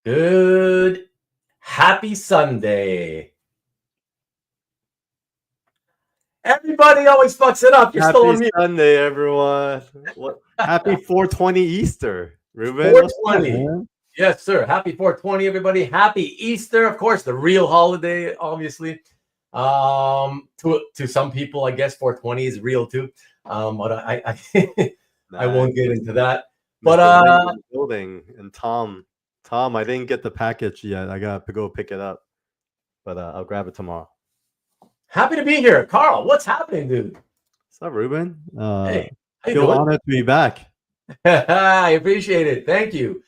Good. Happy Sunday. Everybody always fucks it up. You're still on Happy mute. Sunday, everyone. Happy 420 Easter, Rubén. 420. Yes, sir. Happy 420, everybody. Happy Easter, of course, the real holiday, obviously. To some people, I guess 420 is real too. But I won't get into that. But building and Tom, I didn't get the package yet. I got to go pick it up, but I'll grab it tomorrow. Happy to be here, Carl. What's happening, dude? What's up, Rubén? Hey, feel honored to be back. I appreciate it. Thank you.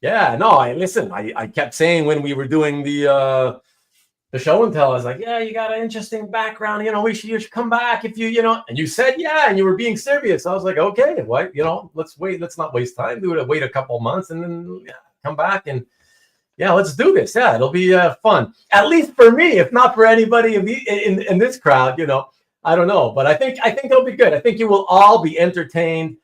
Yeah, no, I kept saying when we were doing the show and tell, I was like, yeah, you got an interesting background. You should come back if and you said, yeah, and you were being serious. I was like, okay, what, let's wait. Let's not waste time. Wait a couple months and then come back and let's do this. Yeah, it'll be fun. At least for me, if not for anybody in this crowd, I don't know, but I think it'll be good. I think you will all be entertained.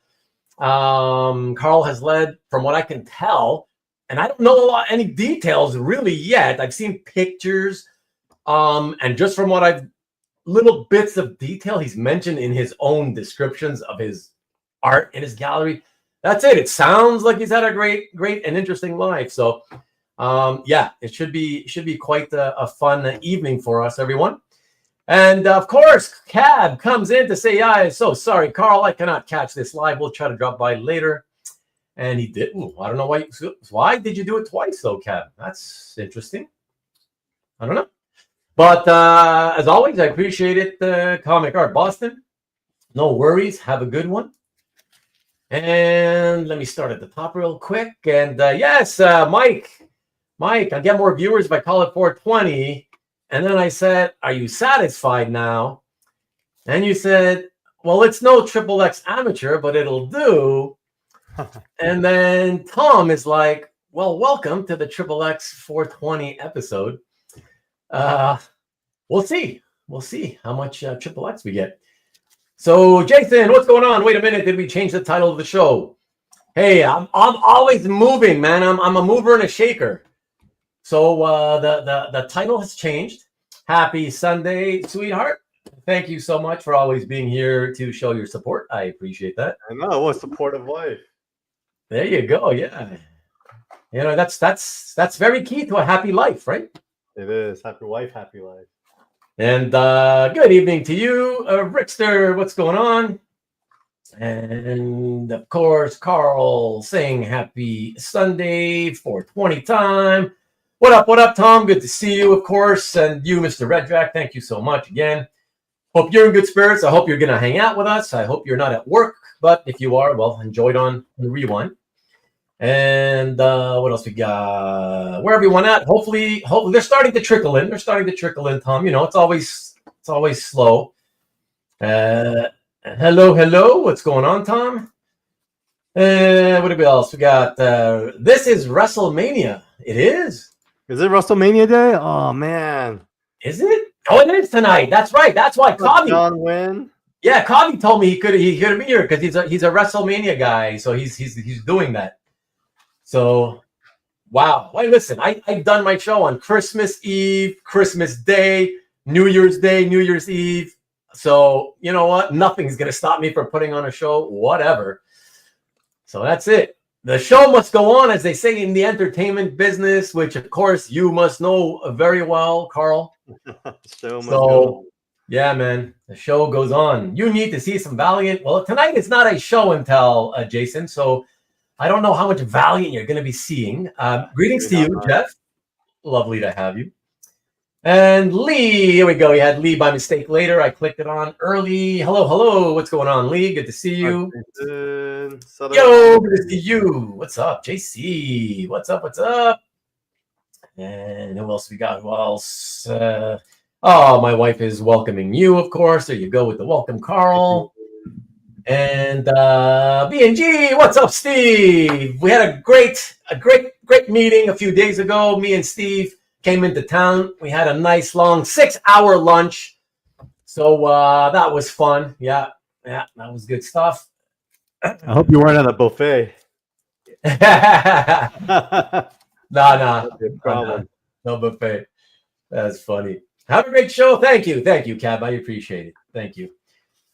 Carl has led, from what I can tell, and I don't know any details really yet. I've seen pictures, and just from what little bits of detail he's mentioned in his own descriptions of his art in his gallery. That's it. It sounds like he's had a great and interesting life. So, it should be quite a fun evening for us, everyone. And of course, Cab comes in to say, yeah, so sorry, Carl, I cannot catch this live. We'll try to drop by later. And he didn't. I don't know why. Why did you do it twice, though, Cab? That's interesting. I don't know. But as always, I appreciate it, Comic Art Boston. No worries. Have a good one. And let me start at the top real quick. And yes, Mike, I'll get more viewers if I call it 420. And then I said, are you satisfied now? And you said, well, it's no XXX amateur, but it'll do. And then Tom is like, well, welcome to the XXX 420 episode. We'll see. We'll see how much XXX we get. So, Jason, what's going on? Wait a minute. Did we change the title of the show? Hey, I'm always moving, man. I'm a mover and a shaker. So the title has changed. Happy Sunday, sweetheart. Thank you so much for always being here to show your support. I appreciate that. I know, what supportive wife. There you go. Yeah. That's very key to a happy life, right? It is. Happy wife, happy life. And good evening to you, Rickster. What's going on? And of course, Carl saying happy Sunday, 420 time. What up, Tom? Good to see you, of course. And you, Mr. Redjack, thank you so much again. Hope you're in good spirits. I hope you're going to hang out with us. I hope you're not at work. But if you are, well, enjoy it on the rewind. And what else we got? Where everyone at? Hopefully they're starting to trickle in. Tom. It's always slow. Hello. What's going on, Tom? What else we got? This is WrestleMania. It is. Is it WrestleMania Day? Oh, man. Is it? Oh, it is tonight. That's right. That's why Cobbie. John win? Yeah, Cobbie told me he could be here because he's a WrestleMania guy. So he's doing that. So, wow. Well, listen, I've done my show on Christmas Eve, Christmas Day, New Year's Day, New Year's Eve. So, you know what? Nothing's going to stop me from putting on a show, whatever. So that's it. The show must go on, as they say in the entertainment business, which, of course, you must know very well, Carl. Yeah, man, the show goes on. You need to see some Valiant. Well, tonight is not a show and tell, Jason, so I don't know how much Valiant you're going to be seeing. Greetings to you, Jeff. Lovely to have you. And Lee, here we go. You had Lee by mistake later. I clicked it on early. Hello. What's going on, Lee? Good to see you. Yo, good to see you. What's up, JC? What's up? And who else we got? Who else? My wife is welcoming you, of course. There you go with the welcome, Carl. And B&G, what's up, Steve? We had a great meeting a few days ago. Me and Steve came into town. We had a nice long 6-hour lunch. So that was fun. Yeah, that was good stuff. I hope you weren't at a buffet. Nah. Problem. No buffet. That's funny. Have a great show. Thank you, Cab. I appreciate it. Thank you.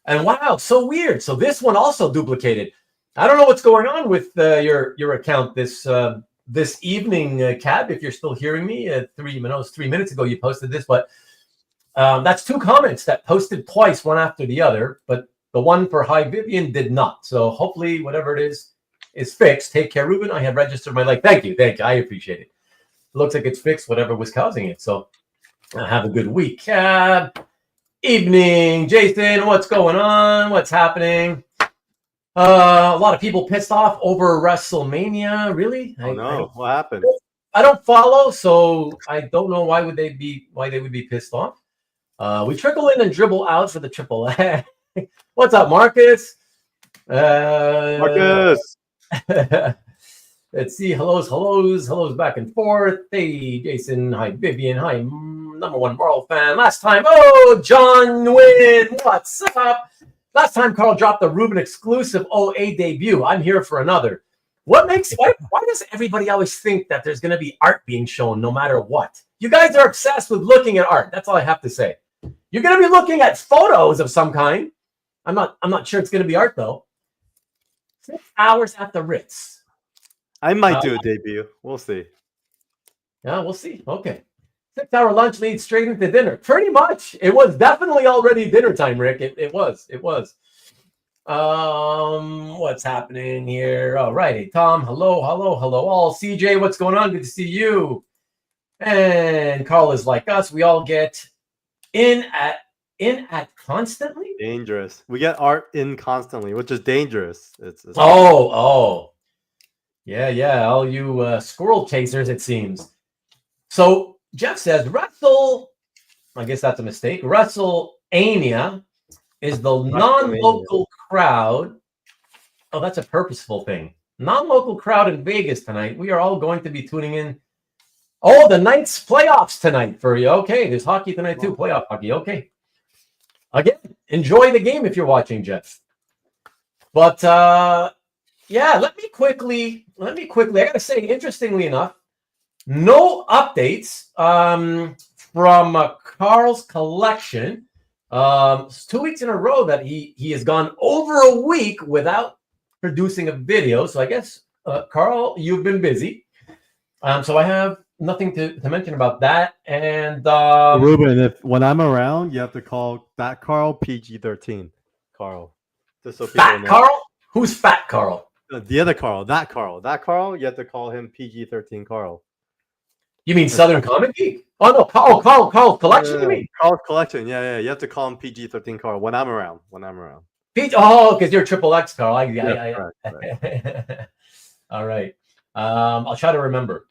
And wow, so weird. So this one also duplicated. I don't know what's going on with your account this evening, Cab. If you're still hearing me, 3 minutes ago you posted this, but that's 2 comments that posted twice, one after the other. But the one for Hi Vivian did not. So hopefully, whatever it is fixed. Take care, Rubén. I have registered my like. Thank you. I appreciate it. It looks like it's fixed. Whatever was causing it. So have a good week, Cab. Evening, Jason. What's going on? What's happening? A lot of people pissed off over WrestleMania. Really? Oh no! What happened? I don't follow, so I don't know why they would be pissed off. We trickle in and dribble out for the triple A. What's up, Marcus? Marcus. Let's see. Hellos back and forth. Hey, Jason. Hi, Vivian. Hi, number one Marvel fan. Last time, John Wynn. What's up? Last time Carl dropped the Rubén exclusive OA debut. I'm here for another. Why does everybody always think that there's going to be art being shown no matter what? You guys are obsessed with looking at art. That's all I have to say. You're going to be looking at photos of some kind. I'm not sure it's going to be art though. 6 hours at the Ritz. I might do a debut. We'll see. Yeah, we'll see. Okay. 6-hour lunch leads straight into dinner. Pretty much. It was definitely already dinner time, Rick. It was. What's happening here? All righty. Tom, hello all. CJ, what's going on? Good to see you. And Carl is like us. We all get in at constantly? Dangerous. We get art in constantly, which is dangerous. It's Yeah. All you squirrel chasers, it seems. So Jeff says, I guess that's a mistake. WrestleMania is the non-local crowd. Oh, that's a purposeful thing. Non-local crowd in Vegas tonight. We are all going to be tuning in. Oh, the Knights playoffs tonight for you. Okay, there's hockey tonight too. Playoff hockey. Okay. Again, enjoy the game if you're watching, Jeff. But yeah, let me quickly. I gotta say, interestingly enough, no updates from Carl's collection. It's 2 weeks in a row that he has gone over a week without producing a video. So I guess, Carl, you've been busy. So I have nothing to mention about that. And Rubén, when I'm around, you have to call that Carl PG-13. Carl. Just so Fat know. Carl? Who's Fat Carl? The other Carl. That Carl, you have to call him PG-13 Carl. You mean Southern Comic Geek? Oh no, Carl Collection. You mean Carl Collection? Yeah. You have to call him PG-13 Carl when I'm around. Because you're triple X, Carl. Right. All right. I'll try to remember.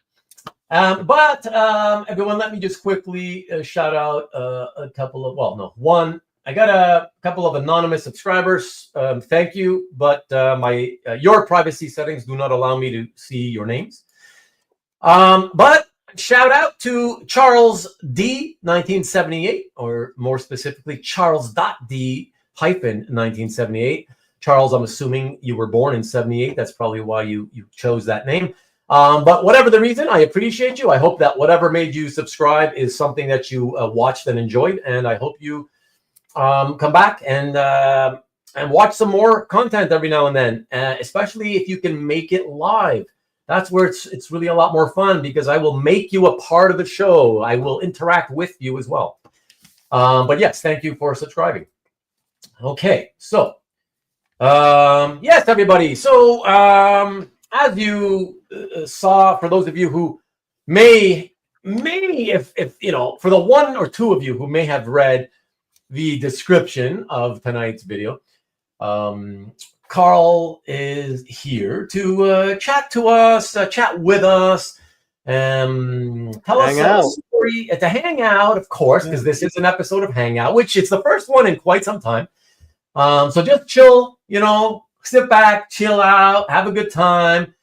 But everyone, let me just quickly shout out a couple of. One. I got a couple of anonymous subscribers. Thank you, but your privacy settings do not allow me to see your names. But shout out to Charles D 1978, or more specifically Charles.D hyphen 1978. Charles, I'm assuming you were born in 78. That's probably why you chose that name. But whatever the reason, I appreciate you. I hope that whatever made you subscribe is something that you watched and enjoyed, and I hope you come back and watch some more content every now and then, especially if you can make it live. That's where it's really a lot more fun, because I will make you a part of the show. I will interact with you as well. But yes, thank you for subscribing. Okay, so yes, everybody. So as you saw, for those of you who may, if for the 1 or 2 of you who may have read the description of tonight's video, Carl is here to chat with us, tell us a story, to hang out, of course, because this is an episode of Hangout, which it's the first one in quite some time. So just chill, sit back, chill out, have a good time.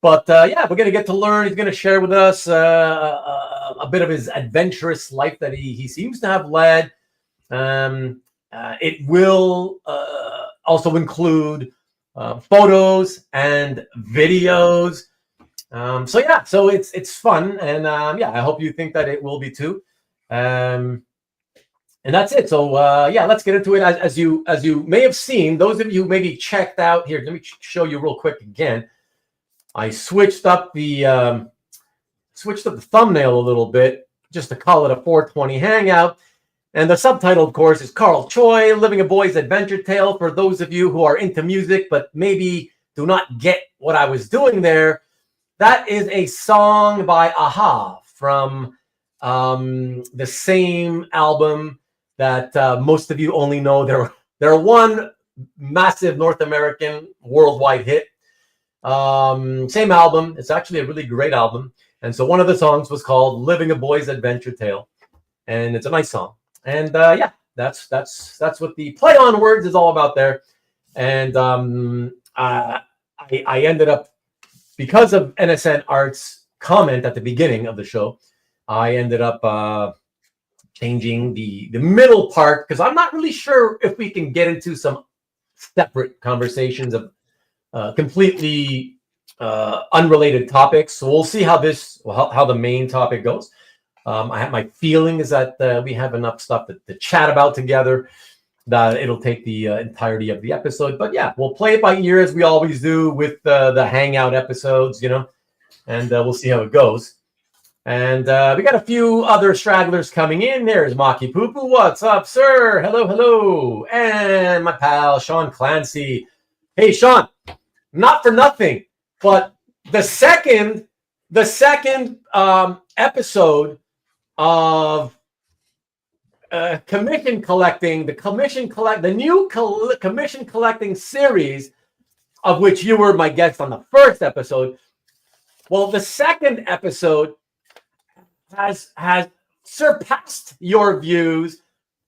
But yeah, we're going to get to learn. He's going to share with us a bit of his adventurous life that he seems to have led. It will also include photos and videos. So yeah, so it's fun, and yeah, I hope you think that it will be too. And that's it. So yeah, let's get into it. As you may have seen, those of you who maybe checked out here, let me show you real quick again. I switched up the thumbnail a little bit just to call it a 420 hangout. And the subtitle, of course, is Carl Choi, Living a Boy's Adventure Tale. For those of you who are into music but maybe do not get what I was doing there, that is a song by Aha from the same album that most of you only know. They're one massive North American worldwide hit. Same album. It's actually a really great album. And so one of the songs was called Living a Boy's Adventure Tale. And it's a nice song. And yeah, that's what the play on words is all about there. And I ended up, because of NSN Art's comment at the beginning of the show, I ended up changing the middle part, because I'm not really sure if we can get into some separate conversations of completely unrelated topics. So we'll see how the main topic goes. My feeling is that we have enough stuff to chat about together that it'll take the entirety of the episode. But yeah, we'll play it by ear as we always do with the hangout episodes, you know, and we'll see how it goes. And we got a few other stragglers coming in. There's Maki Poo Poo. What's up, sir? Hello, hello. And my pal, Sean Clancy. Hey, Sean, not for nothing, but the second episode of commission collecting, the new commission collecting series, of which you were my guest on the first episode. Well, the second episode has surpassed your views.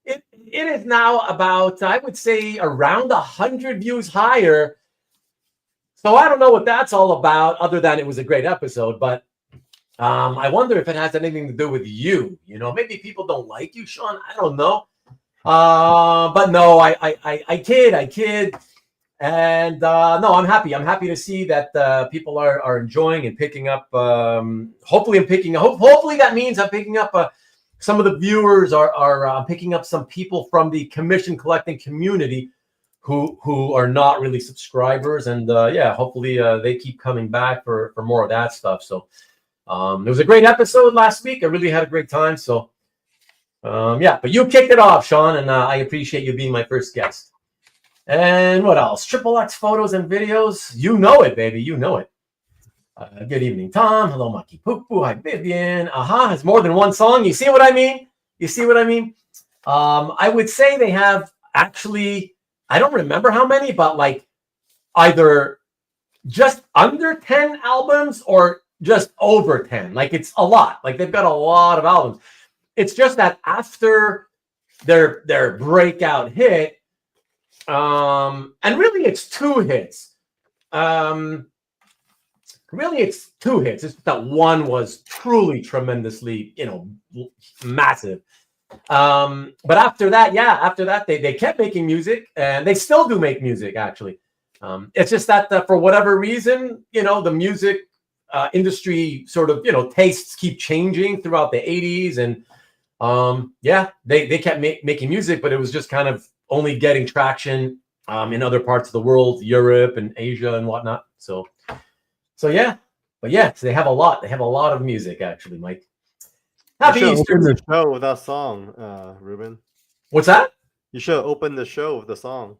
It is now about, I would say, around 100 views higher. So I don't know what that's all about, other than it was a great episode. But I wonder if it has anything to do with you. You know, maybe people don't like you, Sean. I don't know. But no, I kid. And no, I'm happy. I'm happy to see that people are enjoying and picking up. Hopefully that means I'm picking up some of the viewers are picking up some people from the commission collecting community who are not really subscribers. And yeah, hopefully they keep coming back for more of that stuff. So it was a great episode last week. I really had a great time. So yeah, but you kicked it off, Sean, and I appreciate you being my first guest. And what else? Triple X photos and videos. You know it, baby. You know it. Good evening, Tom. Hello, Maki Poo Poo. Hi, Vivian. Aha has more than one song. You see what I mean? I would say they have actually, I don't remember how many, but like either just under 10 albums or just over 10. Like it's a lot. Like they've got a lot of albums. It's just that after their breakout hit, and really it's two hits. It's just that one was truly tremendously, massive. But after that, they kept making music, and they still do make music, actually. It's just that for whatever reason, the music industry sort of, tastes keep changing throughout the 80s. And yeah, they kept making music, but it was just kind of only getting traction in other parts of the world, Europe and Asia and whatnot. So yeah, but yeah, so they have a lot of music, actually, Mike. Happy Easter. Easter. Open the show with that song, Rubén. What's that? You should open the show with the song.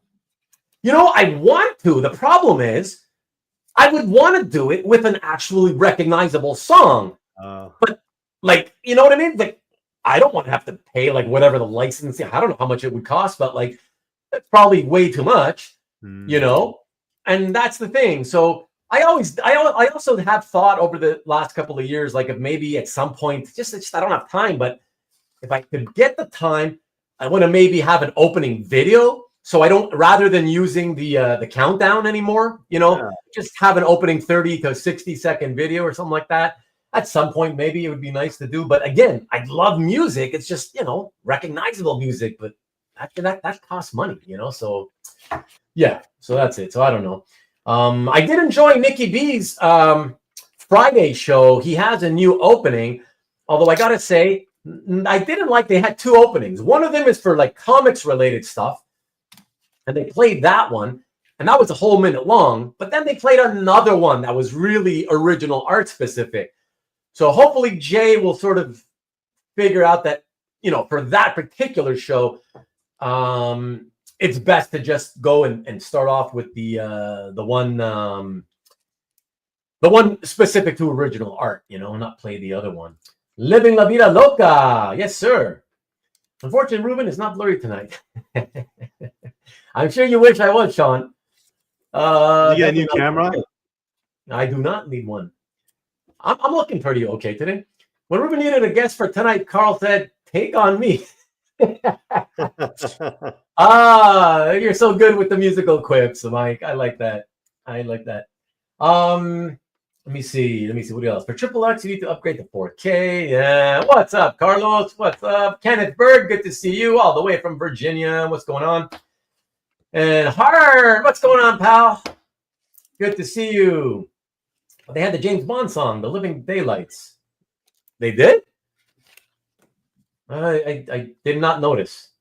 I want to. The problem is, I would want to do it with an actually recognizable song. But, like, you know what I mean? Like, I don't want to have to pay, like, whatever the licensing. I don't know how much it would cost, but, like, that's probably way too much, And that's the thing. So I also have thought over the last couple of years, like, if maybe at some point, just I don't have time, but if I could get the time, I want to maybe have an opening video. So I don't, rather than using the countdown anymore, just have an opening 30 to 60-second video or something like that. At some point, maybe it would be nice to do. But again, I love music. It's just, recognizable music. But that costs money, So yeah, so that's it. So I don't know. I did enjoy Nikki B's Friday show, he has a new opening. Although I gotta say, I didn't like they had two openings. One of them is for like comics related stuff, and they played that one, and that was a whole minute long. But then they played another one that was really original art specific. So hopefully Jay will sort of figure out that, you know, for that particular show, it's best to just go and start off with the one specific to original art, you know, not play the other one. Living La Vida Loca. Yes, sir. Unfortunately, Rubén is not blurry tonight. I'm sure you wish I was, Sean. You get a new camera? I do not need one. I'm looking pretty okay today. When Rubén needed a guest for tonight, Carl said, take on me. You're so good with the musical quips, Mike. I like that. Let me see what else. For Triple X, you need to upgrade to 4K. Yeah. What's up, Carlos? What's up? Kenneth Bird, good to see you all the way from Virginia. What's going on? And Hart, what's going on, pal? Good to see you. They had the James Bond song, The Living Daylights. They did? I did not notice.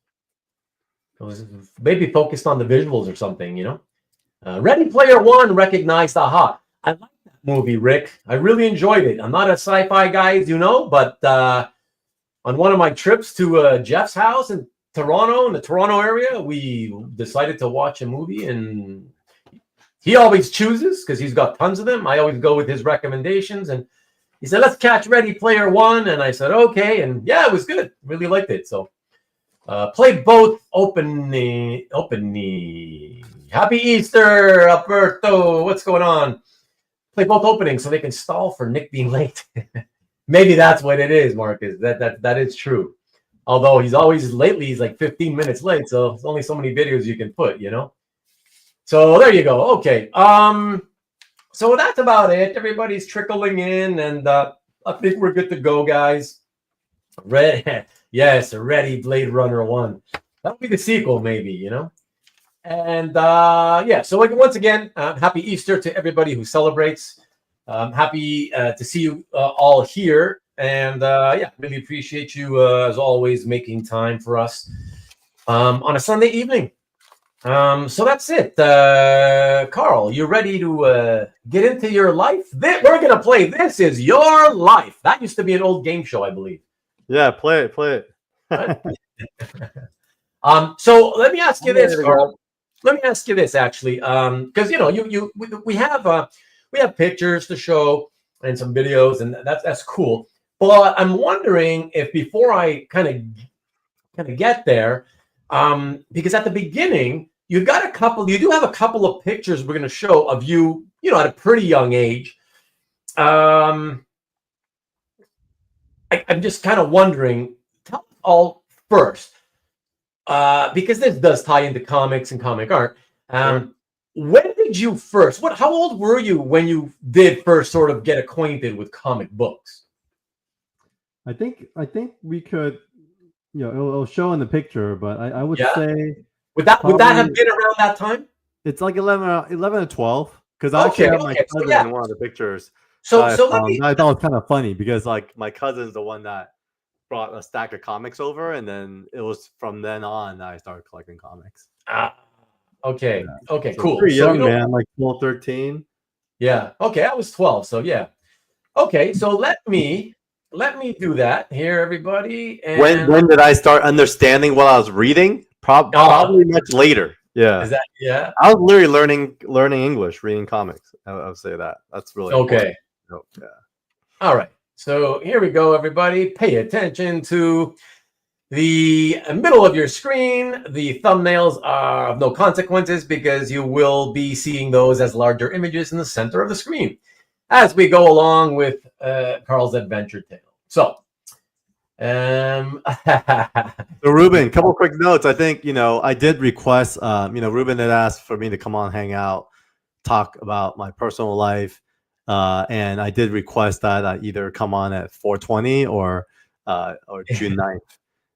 It was maybe focused on the visuals or something, you know? Ready Player One recognized Aha. I like that movie, Rick. I really enjoyed it. I'm not a sci-fi guy, as you know, but on one of my trips to Jeff's house in Toronto, in the Toronto area, we decided to watch a movie, and he always chooses because he's got tons of them. I always go with his recommendations, and he said, let's catch Ready Player One, and I said, okay, and yeah, it was good. Really liked it. So played both openly. Happy Easter, Alberto. What's going on? Play both openings so they can stall for Nick being late. Maybe that's what it is, Marcus. That is true. Although he's like 15 minutes late, so there's only so many videos you can put, you know? So there you go. Okay. So that's about it. Everybody's trickling in, and I think we're good to go, guys. Yes, Ready Blade Runner 1. That'll be the sequel, maybe, you know? And yeah, so once again, happy Easter to everybody who celebrates. Happy to see you all here. And yeah, really appreciate you, as always, making time for us on a Sunday evening. So that's it. Carl, you ready to get into your life? We're going to play This Is Your Life. That used to be an old game show, I believe. Yeah, play it. So let me ask you this, Carl. Let me ask you this, actually, because you know, we have pictures to show and some videos, and that's cool. But I'm wondering if before I kind of get there, because at the beginning you do have a couple of pictures we're going to show of you, you know, at a pretty young age. I'm just kind of wondering, tell us all first. Because this does tie into comics and comic art. Sure. When did you first? How old were you when you did first sort of get acquainted with comic books? I think we could, you know, it'll show in the picture, but I would say would that have been around that time? It's like 11 or 12, because I actually have my cousin in one of the pictures. So I thought it was kind of funny because like my cousin's the one that brought a stack of comics over, and then it was from then on that I started collecting comics. Okay. Yeah. Okay, so cool. Pretty young, man, like 12, 13. Yeah. Okay, I was 12, so yeah. Okay, so let me do that here, everybody. And when did I start understanding what I was reading? Probably much later. Yeah. Is that, yeah? I was literally learning English, reading comics. I would say that. That's really okay. Important. Yeah. All right. So here we go, everybody. Pay attention to the middle of your screen. The thumbnails are of no consequences because you will be seeing those as larger images in the center of the screen as we go along with Carl's adventure tale. So, So Rubén, couple quick notes. I think, you know, I did request, you know, Rubén had asked for me to come on, hang out, talk about my personal life. And I did request that I either come on at 420 or June 9th.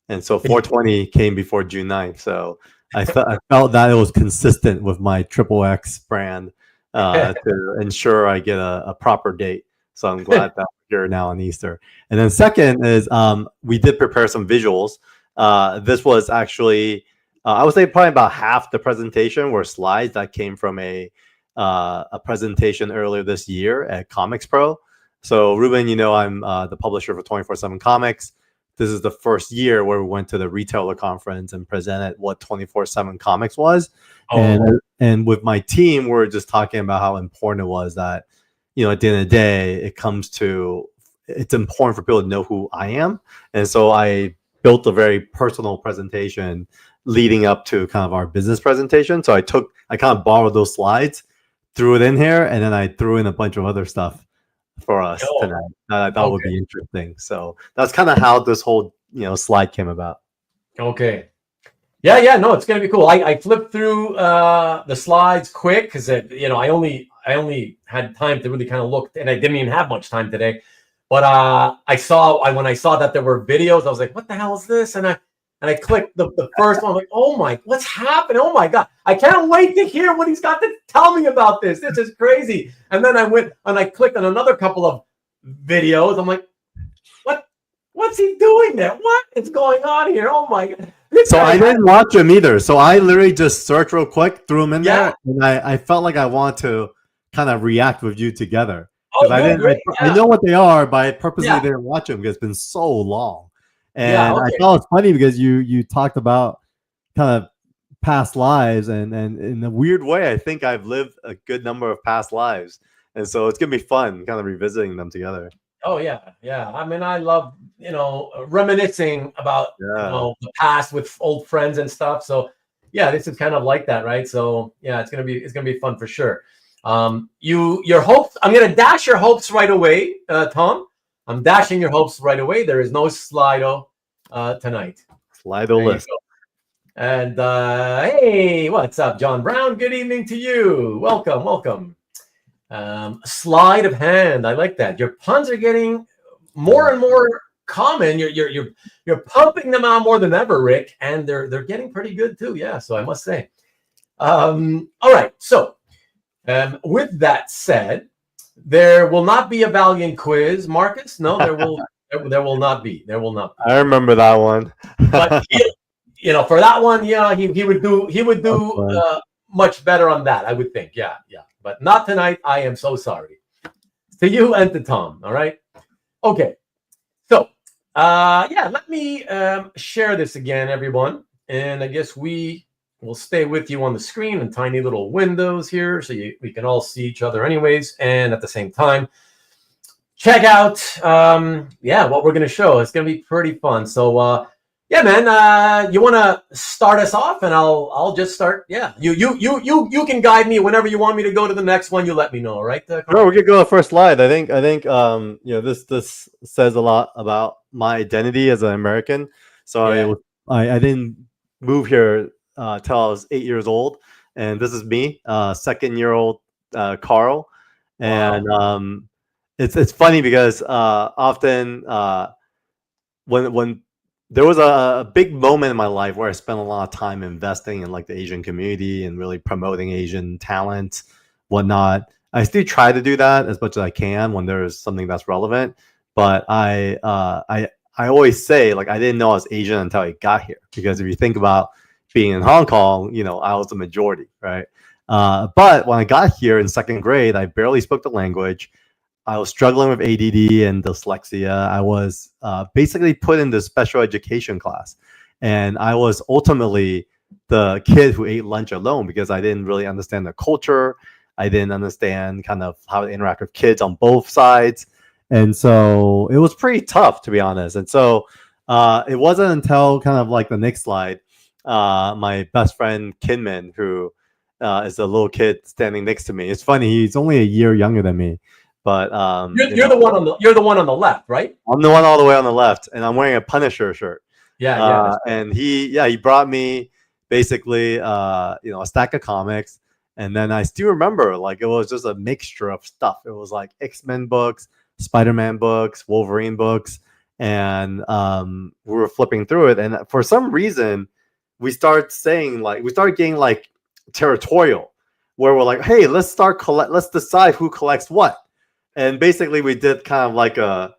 And so 420 came before June 9th. So I felt that it was consistent with my XXX brand to ensure I get a proper date. So I'm glad that we're here now on Easter. And then second is we did prepare some visuals. This was actually, I would say probably about half the presentation were slides that came from a presentation earlier this year at Comics Pro. So Rubén, you know, I'm the publisher for 24/7 Comics. This is the first year where we went to the retailer conference and presented what 24/7 Comics was. And with my team, we're just talking about how important it was that, you know, at the end of the day, it's important for people to know who I am. And so I built a very personal presentation leading up to kind of our business presentation. So I kind of borrowed those slides, threw it in here, and then I threw in a bunch of other stuff for us tonight that I thought would be interesting. So that's kind of how this whole, you know, slide came about. Okay. Yeah, no, it's gonna be cool. I flipped through the slides quick because you know, I only had time to really kind of look, and I didn't even have much time today. But when I saw that there were videos, I was like, what the hell is this? And I clicked the first one. I'm like, oh my, what's happening? Oh my God. I can't wait to hear what he's got to tell me about this. This is crazy. And then I went and I clicked on another couple of videos. I'm like, what's he doing there? What is going on here? Oh my God. So I didn't watch him either. So I literally just searched real quick, threw him in there, and I felt like I want to kind of react with you together. I know what they are, but I purposely didn't watch them because it's been so long. And I thought it's funny because you talked about kind of past lives, and in a weird way, I think I've lived a good number of past lives. And so it's going to be fun kind of revisiting them together. Oh, yeah. I mean, I love, you know, reminiscing about you know, the past with old friends and stuff. So, yeah, this is kind of like that, right? So, yeah, it's gonna be fun for sure. Your hopes. I'm gonna dash your hopes right away, Tom. I'm dashing your hopes right away. There is no Slido tonight. Slido list. And hey, what's up, John Brown? Good evening to you. Welcome. Sleight of hand. I like that. Your puns are getting more and more common. You're pumping them out more than ever, Rick, and they're getting pretty good too. Yeah, so I must say. All right. So, with that said, there will not be a Valiant quiz, Marcus. No, there will not be. There will not be. I remember that one. But you know, for that one, yeah, he would do much better on that, I would think. Yeah. But not tonight. I am so sorry. To you and to Tom. All right. Okay. So, let me share this again, everyone. And I guess we will stay with you on the screen in tiny little windows here, so we can all see each other anyways. And at the same time, check out, what we're going to show. It's going to be pretty fun. So, yeah, man, you want to start us off, and I'll just start. Yeah, you can guide me whenever you want me to go to the next one. You let me know, all right? Sure, we could go to the first slide. I think you know, this says a lot about my identity as an American. So I didn't move here till I was 8 years old, and this is me, second-year-old Carl, and it's funny because often when there was a big moment in my life where I spent a lot of time investing in like the Asian community and really promoting Asian talent, whatnot. I still try to do that as much as I can when there is something that's relevant. But I always say, like, I didn't know I was Asian until I got here, because if you think about being in Hong Kong, you know, I was the majority, right? But when I got here in second grade, I barely spoke the language. I was struggling with ADD and dyslexia. I was basically put into special education class. And I was ultimately the kid who ate lunch alone because I didn't really understand the culture. I didn't understand kind of how to interact with kids on both sides. And so it was pretty tough, to be honest. And so it wasn't until kind of like the next slide, my best friend, Kinman, who is the little kid standing next to me. It's funny, he's only a year younger than me. But you're the one on the left, right? I'm the one all the way on the left, and I'm wearing a Punisher shirt. Yeah. And he brought me basically a stack of comics, and then I still remember, like, it was just a mixture of stuff. It was like X-Men books, Spider-Man books, Wolverine books, and we were flipping through it, and for some reason we started getting like territorial, where we're like, hey, let's decide who collects what. and basically we did kind of like a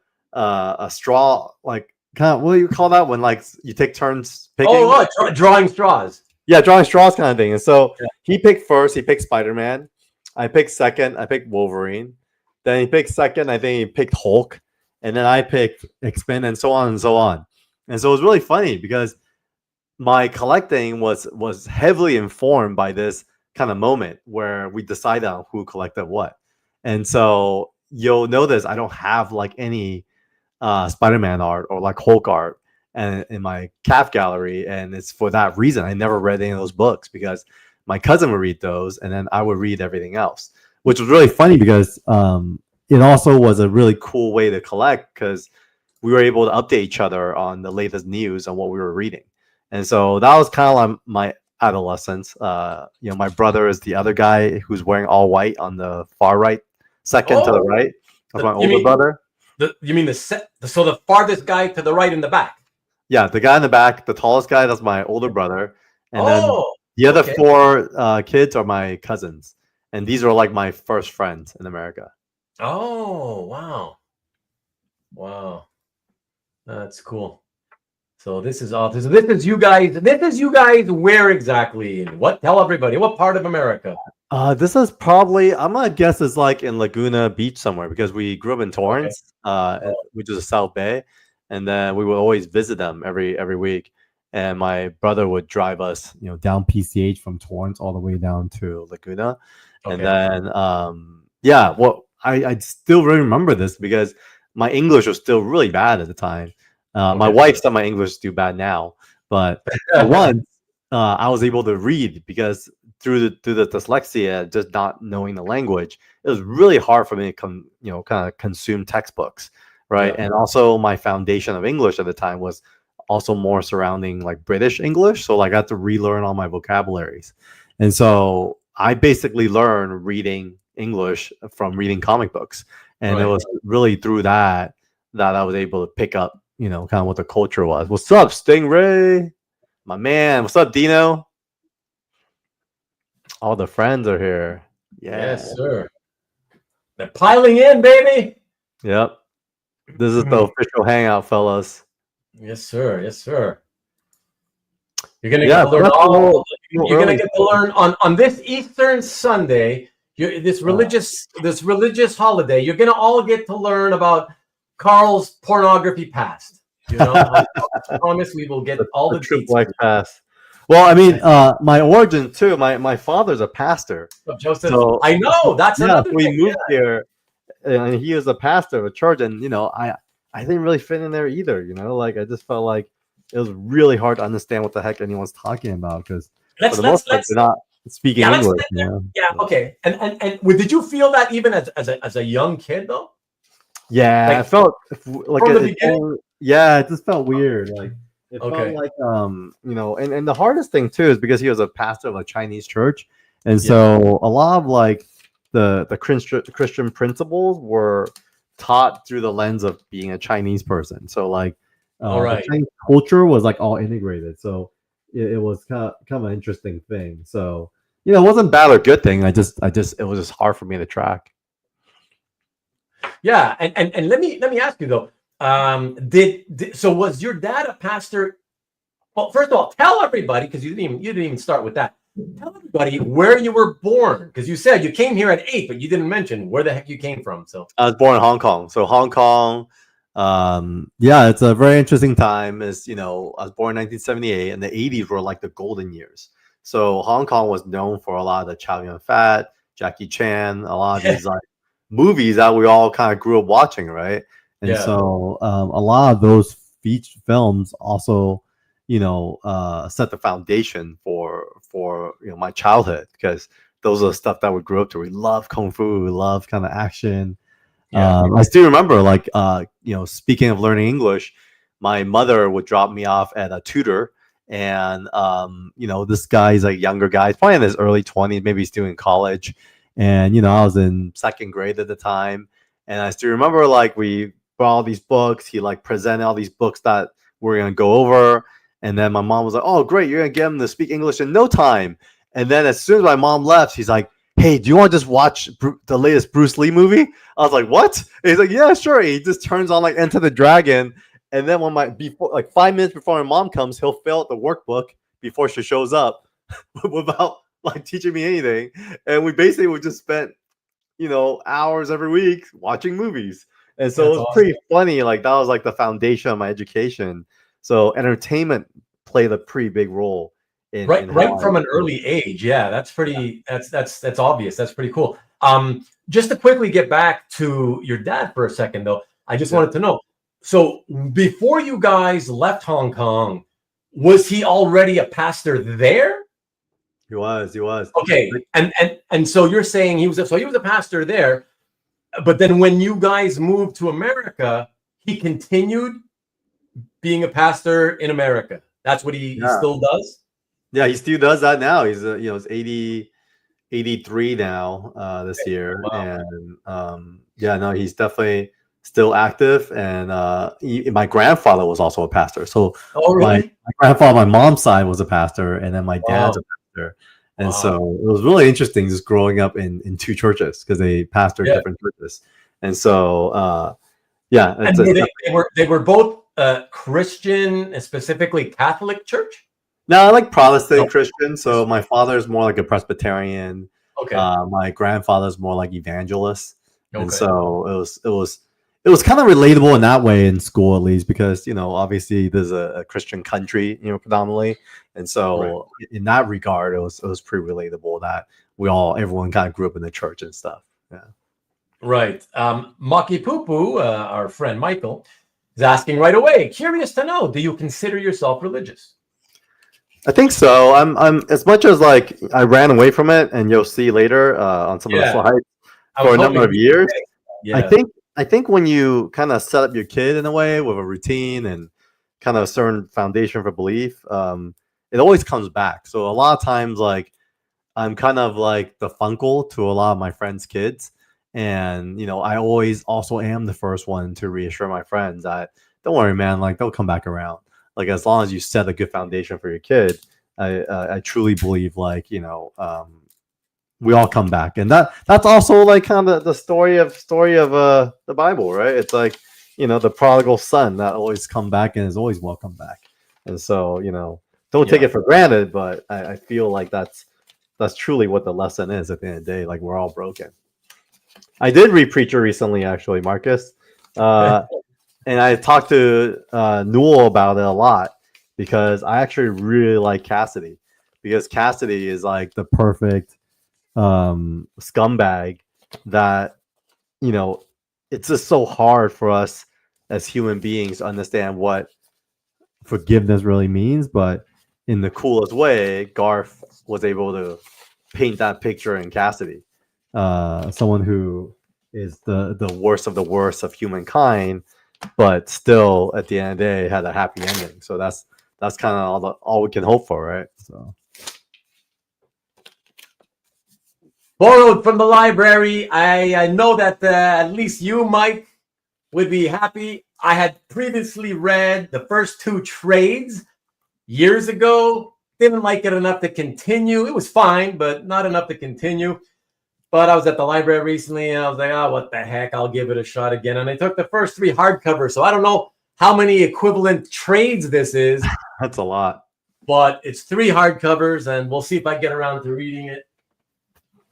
straw, like kind of, what do you call that when like you take turns picking? Oh, drawing straws. Yeah, drawing straws kind of thing. And so Yeah. he picked first. He picked Spider-Man. I picked second. I picked Wolverine. Then he picked second. I think he picked Hulk. And then I picked X-Men, and so on and so on. And so it was really funny because my collecting was heavily informed by this kind of moment where we decided on who collected what. And so you'll notice I don't have like any Spider-Man art or like Hulk art and in my calf gallery, and it's for that reason. I never read any of those books because my cousin would read those, and then I would read everything else, which was really funny because it also was a really cool way to collect because we were able to update each other on the latest news on what we were reading. And so that was kind of like my adolescence. My brother is the other guy who's wearing all white on the far right, second to the right. That's my older brother. You mean so the farthest guy to the right in the back? Yeah, the guy in the back, the tallest guy, that's my older brother. And then the other four kids are my cousins. And these are like my first friends in America. Oh, wow. Wow. That's cool. So this is all. This is you guys. This is you guys. Where exactly? What? Tell everybody. What part of America? This is probably, I'm gonna guess it's like in Laguna Beach somewhere because we grew up in Torrance, which is the South Bay, and then we would always visit them every week. And my brother would drive us, down PCH from Torrance all the way down to Laguna, and then I still really remember this because my English was still really bad at the time. My wife said my English is too bad now, but once I was able to read because through the dyslexia, just not knowing the language, it was really hard for me to kind of consume textbooks, right? Yeah. And also my foundation of English at the time was also more surrounding like British English, so like I had to relearn all my vocabularies, and so I basically learned reading English from reading comic books, and it was really through that I was able to pick up, kind of what the culture was. What's up, Stingray? My man. What's up, Dino? All the friends are here. Yeah. Yes, sir. They're piling in, baby. Yep. This is the official hangout, fellas. Yes, sir. Yes, sir. You're gonna get to learn You're gonna get to learn on this Eastern Sunday. This religious holiday. You're gonna all get to learn about Carl's pornography past. I promise we will get all the true black past. Well, I mean, my origin too. My father's a pastor. Joseph, so, I know that's another thing. We moved here, and he was a pastor of a church, and I didn't really fit in there either. Like I just felt like it was really hard to understand what the heck anyone's talking about because for the most part they're not speaking English. Yeah. Okay. And did you feel that even as a young kid though? Yeah, I felt like it just felt weird. Like it felt like and the hardest thing too is because he was a pastor of a Chinese church, and so a lot of like the Christian principles were taught through the lens of being a Chinese person. So like the Chinese culture was like all integrated. So it was kind of an interesting thing. So it wasn't bad or good thing. It was just hard for me to track. Yeah, and let me ask you though. So was your dad a pastor? Well, first of all, tell everybody because you didn't even start with that. Tell everybody where you were born because you said you came here at 8, but you didn't mention where the heck you came from. So I was born in Hong Kong. So Hong Kong, it's a very interesting time. I was born in 1978, and the 80s were like the golden years. So Hong Kong was known for a lot of the Chow Yun-fat, Jackie Chan, a lot of these like movies that we all kind of grew up watching, right? And so a lot of those feature films also, set the foundation for my childhood because those are the stuff that we grew up to. We love kung fu, we love kind of action. I still remember, like, speaking of learning English, my mother would drop me off at a tutor, and this guy's a younger guy, he's probably in his early 20s, maybe he's still in college, and I was in second grade at the time, and I still remember like we brought all these books. He like presented all these books that we're gonna go over, and then my mom was like, "Oh, great, you're gonna get him to speak English in no time." And then as soon as my mom left, she's like, "Hey, do you want to just watch the latest Bruce Lee movie?" I was like, "What?" And he's like, "Yeah, sure." He just turns on like Enter the Dragon, and then when before like 5 minutes before my mom comes, he'll fill out the workbook before she shows up without like teaching me anything, and we basically would just spent hours every week watching movies. And so That's it was awesome. pretty funny. Like that was like the foundation of my education. So entertainment played a pretty big role in Right how I from an early age. Yeah, that's pretty. That's obvious. That's pretty cool. Just to quickly get back to your dad for a second, though, I just wanted to know. So before you guys left Hong Kong, was he already a pastor there? He was. Okay, and so you're saying he was a pastor there, but then when you guys moved to America, he continued being a pastor in America. That's what he still does. Yeah, he still does that now. He's he's 83 now this year. Wow. And no, he's definitely still active. And my grandfather was also a pastor. So my grandfather, my mom's side, was a pastor, and then my dad's a pastor. And so it was really interesting just growing up in two churches because they pastored different churches. And so and they were both Christian, specifically Catholic church. No, I like Protestant Christian. So my father's more like a Presbyterian. Okay. My grandfather's more like evangelist. Okay. And so it was kind of relatable in that way in school, at least, because obviously there's a Christian country, predominantly, and so in that regard, it was pretty relatable that everyone kind of grew up in the church and stuff. Yeah. Right. Maki Pupu, our friend Michael, is asking right away. Curious to know, do you consider yourself religious? I think so. I'm as much as like I ran away from it, and you'll see later on some of the slides for a number of years. Yeah. I think when you kind of set up your kid in a way with a routine and kind of a certain foundation for belief, it always comes back. So a lot of times, like I'm kind of like the funkle to a lot of my friends' kids, and I always also am the first one to reassure my friends that don't worry, man, like they'll come back around. Like as long as you set a good foundation for your kid, I truly believe like we all come back, and that's also like kind of the story of the Bible, right? It's like the prodigal son that always come back and is always welcome back, and so don't take it for granted, but I feel like that's truly what the lesson is at the end of the day. Like we're all broken. I did read Preacher recently, actually, Marcus. And I talked to Newell about it a lot because I actually really like Cassidy, because Cassidy is like the perfect scumbag that it's just so hard for us as human beings to understand what forgiveness really means. But in the coolest way, Garth was able to paint that picture in Cassidy, someone who is the worst of the worst of humankind, but still at the end of the day had a happy ending. So that's kind of all we can hope for, right? So borrowed from the library. I know that at least you, Mike, would be happy. I had previously read the first two trades years ago. Didn't like it enough to continue. It was fine, but not enough to continue. But I was at the library recently, and I was like, oh, what the heck? I'll give it a shot again. And I took the first three hardcovers. So I don't know how many equivalent trades this is. That's a lot. But it's three hardcovers, and we'll see if I get around to reading it.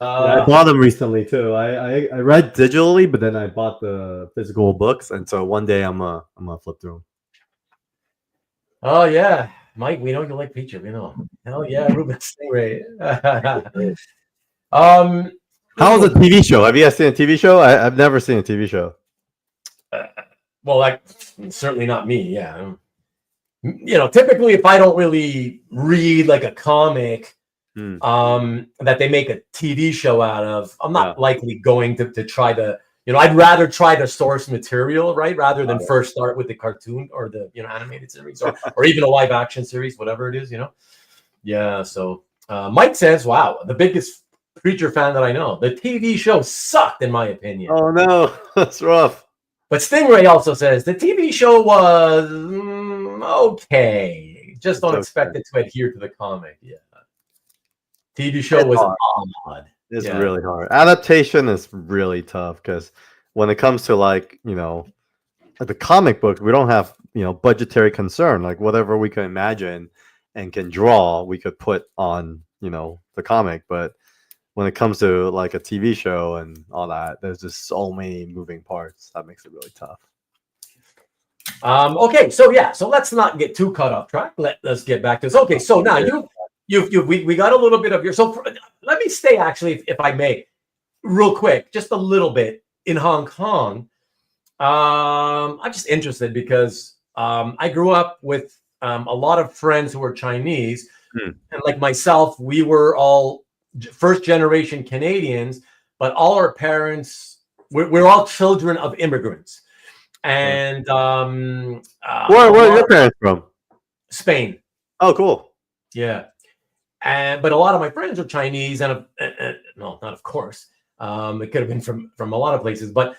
I bought them recently, too. I read digitally, but then I bought the physical books. And so one day I'm gonna flip through them. Oh, yeah. Mike, we know you like Preacher. We know. Hell yeah, Rubén Stingray. How was the TV show? Have you guys seen a TV show? I've never seen a TV show. Well, like certainly not me. Yeah, typically if I don't really read like a comic, that they make a TV show out of, I'm not likely going to try to. I'd rather try to source material, right, rather than first start with the cartoon or the animated series or even a live action series, whatever it is. Yeah. So Mike says, "Wow, the biggest Preacher fan that I know. The TV show sucked, in my opinion." Oh no, that's rough. But Stingray also says the TV show was okay. Just don't expect it to adhere to the comic. Yeah, TV show was odd. It's Yeah. really hard. Adaptation is really tough because when it comes to like the comic book, we don't have budgetary concern. Like whatever we can imagine and can draw, we could put on the comic. But when it comes to like a TV show and all that, there's just so many moving parts that makes it really tough. Okay, so yeah, so let's not get too caught off track. Let's get back to this. Okay, so now we got a little bit of your. So let me stay actually, if I may, real quick, just a little bit in Hong Kong. I'm just interested because I grew up with a lot of friends who were Chinese, and like myself, we were all first generation Canadians, but all our parents, we're all children of immigrants. And where are your parents from? Spain. Oh, cool. Yeah. But a lot of my friends are Chinese, and no, not of course. It could have been from a lot of places, but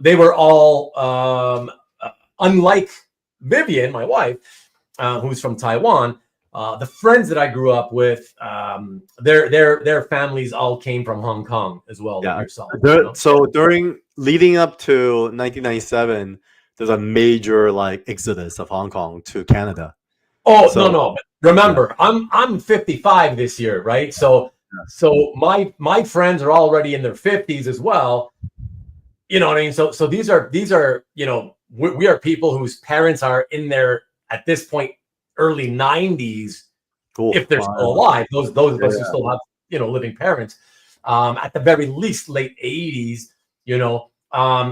they were all unlike Vivian, my wife, who's from Taiwan. The friends that I grew up with, their families all came from Hong Kong as well. Yeah. Like yourself, So leading up to 1997, there's a major like exodus of Hong Kong to Canada. Oh, no. Remember, I'm 55 this year, right? So my friends are already in their 50s as well. You know what I mean? So these are we are people whose parents are in their, at this point, early 90s. Cool. If they're still alive. Those of us who still have living parents. At the very least, late 80s.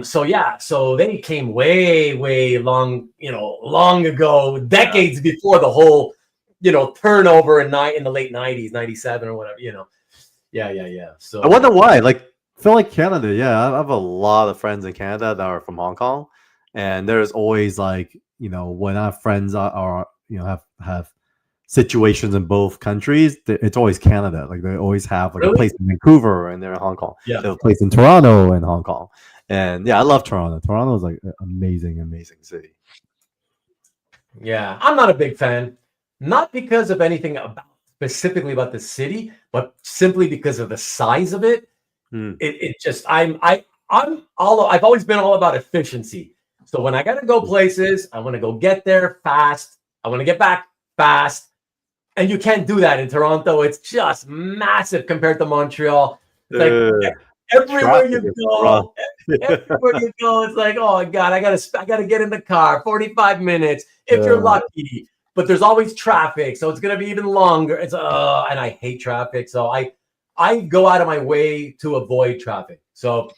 So they came way long ago, decades before the whole turnover in the late 90s, 97 or whatever. Yeah. So I wonder why. Like, I feel like Canada. Yeah, I have a lot of friends in Canada that are from Hong Kong, and there's always like when our friends are have situations in both countries, it's always Canada. Like they always have like a place in Vancouver and they're in Hong Kong. Yeah, they have a place in Toronto and Hong Kong. And yeah, I love Toronto. Toronto is like an amazing city. Yeah, I'm not a big fan, not because of anything specifically about the city, but simply because of the size of it. It just I've always been all about efficiency. So when I gotta go places, I want to go get there fast. I want to get back fast. And you can't do that in Toronto. It's just massive compared to Montreal. It's like everywhere you go, it's like, oh God, I gotta get in the car. 45 minutes if you're lucky. But there's always traffic, so it's gonna be even longer. It's and I hate traffic, so I go out of my way to avoid traffic. So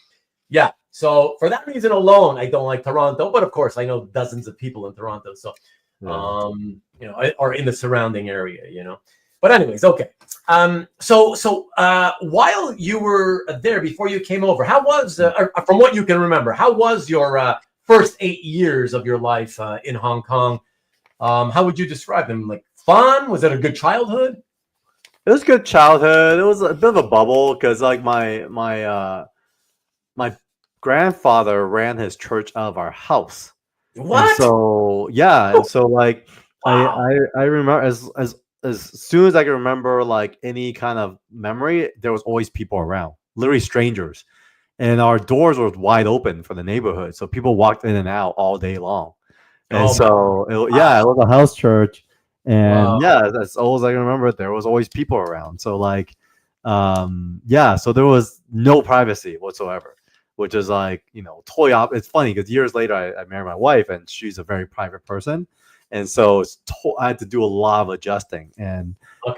yeah. So for that reason alone, I don't like Toronto. But of course, I know dozens of people in Toronto. So or in the surrounding area, But anyways, okay. So while you were there, before you came over, how was, from what you can remember, how was your first 8 years of your life in Hong Kong? How would you describe them? Like fun? Was it a good childhood? It was a good childhood. It was a bit of a bubble because like my grandfather ran his church out of our house. What? And so yeah, and so like wow. I remember as soon as I can remember like any kind of memory, there was always people around, literally strangers, and our doors were wide open for the neighborhood, so people walked in and out all day long. And it was a house church, and as old as I can remember, there was always people around. So like, so there was no privacy whatsoever. Which is like, it's funny because years later I married my wife and she's a very private person. And so I had to do a lot of adjusting. And so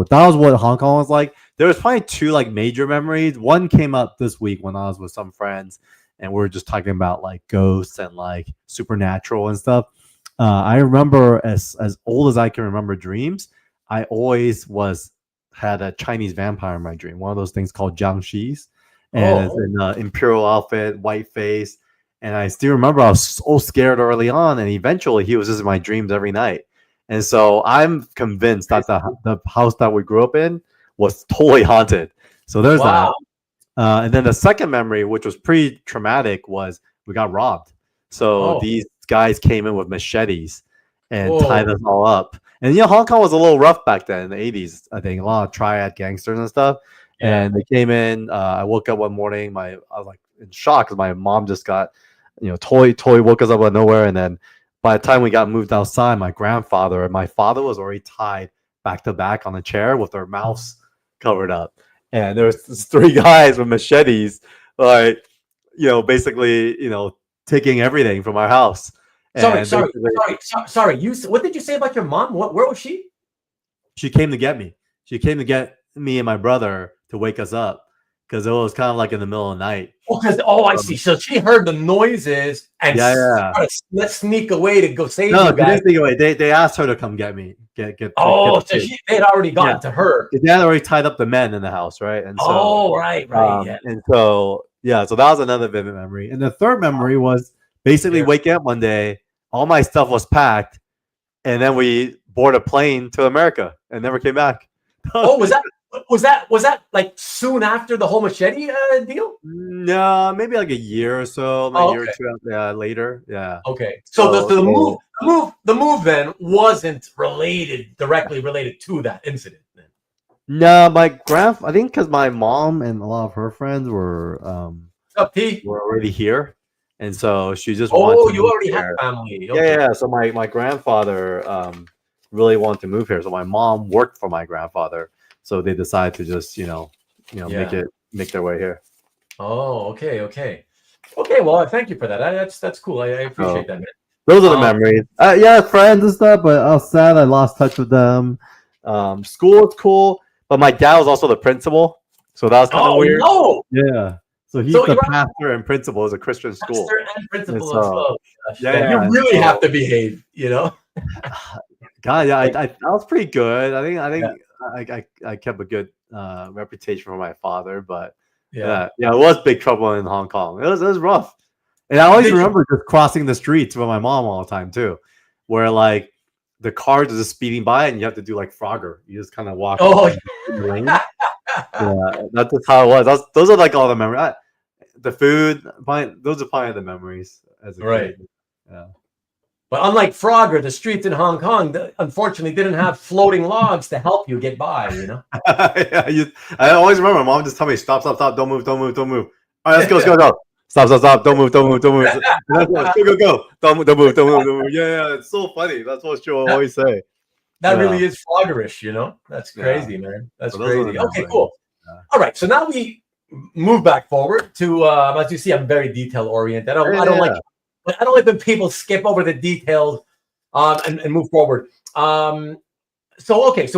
that was what Hong Kong was like. There was probably two like major memories. One came up this week when I was with some friends and we were just talking about like ghosts and like supernatural and stuff. I remember as old as I can remember dreams, I always had a Chinese vampire in my dream. One of those things called jiangxis. And it's in an imperial outfit, white face. And I still remember I was so scared early on. And eventually he was just in my dreams every night. And so I'm convinced that the house that we grew up in was totally haunted. So there's that. And then the second memory, which was pretty traumatic, was we got robbed. So these guys came in with machetes and tied us all up. And Hong Kong was a little rough back then in the 80s. I think a lot of triad gangsters and stuff. Yeah. And they came in. I woke up one morning. I was like in shock because my mom just got, Toy woke us up out of nowhere. And then by the time we got moved outside, my grandfather and my father was already tied back to back on a chair with their mouths covered up. And there was these 3 guys with machetes, like, basically, taking everything from our house. Sorry. What did you say about your mom? Where was she? She came to get me. She came to get me and my brother to wake us up because it was kind of like in the middle of the night. I see. So she heard the noises and let's sneak away to go save you guys. No, sneak away. They asked her to come get me. They had already gotten to her. They had already tied up the men in the house, right? And so, right. And so that was another vivid memory. And the third memory was basically waking up one day, all my stuff was packed, and then we boarded a plane to America and never came back. Was that like soon after the whole machete deal? No, maybe like a year or so, a year or two later. Yeah. Okay. So the move then wasn't directly related to that incident. Then. No, I think because my mom and a lot of her friends were already here, and so she just wanted to you already had family. Okay. Yeah. So my grandfather really wanted to move here, so my mom worked for my grandfather. So they decided to just, make their way here. Oh, okay. Well, thank you for that. That's cool. I appreciate that, man. Those are the memories. Friends and stuff, but I was sad I lost touch with them. School was cool, but my dad was also the principal, so that was kind of weird. No. Yeah. So he's the pastor and principal of a Christian school. Pastor and principal as well. You really have to behave, God, I was pretty good. I think I kept a good reputation for my father, but it was big trouble in Hong Kong. It was rough, and I always remember just crossing the streets with my mom all the time too, where like the cars are just speeding by and you have to do like Frogger. You just kind of walk. Yeah, that's just how it was. Those are like all the memories. The food, those are probably the memories as a kid. Yeah. But unlike Frogger, the streets in Hong Kong, unfortunately, didn't have floating logs to help you get by, I always remember my mom just tell me, stop, don't move. All right, let's go. Stop, don't move. Go. Don't move. Yeah, it's so funny. That's what she'll always say. That really is Froggerish, That's crazy, man. That's crazy. Okay, cool. Yeah. All right, so now we move back forward to, as you see, I'm very detail-oriented. I don't like when people skip over the details and move forward. So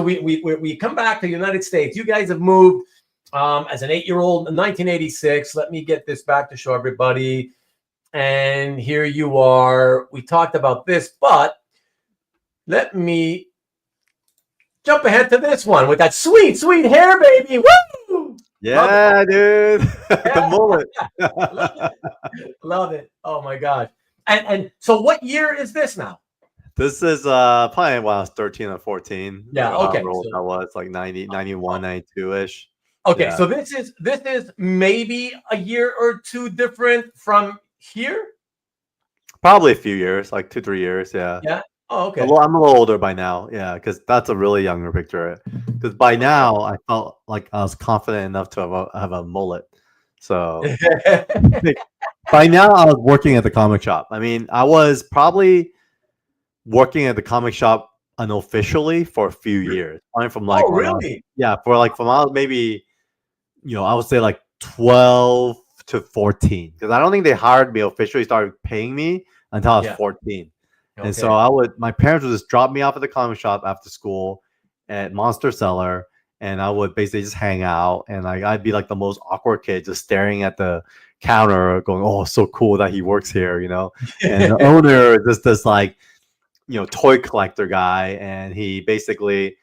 we come back to the United States. You guys have moved as an 8-year-old in 1986. Let me get this back to show everybody. And here you are. We talked about this, but let me jump ahead to this one with that sweet hair, baby. Woo! Yeah, dude. The mullet. Love it. Oh my gosh. And so what year is this now? This is probably when I was 13 or 14. Yeah, okay. I was like 90, 91, 92-ish. Okay, yeah. So this is maybe a year or two different from here? Probably a few years, like 2-3 years, yeah. Yeah. Oh, okay. I'm a little older by now, yeah, because that's a really younger picture. Because by now, I felt like I was confident enough to have a mullet. So by now, I was working at the comic shop. I mean, I was probably working at the comic shop unofficially for a few years. From like, oh, really? From I was maybe, I would say like 12 to 14. Because I don't think they hired me officially, started paying me until I was 14. And so my parents would just drop me off at the comic shop after school at Monster Cellar, and I would basically just hang out, and I'd be like the most awkward kid just staring at the counter going, oh, so cool that he works here, And the owner is this like, toy collector guy, and he basically,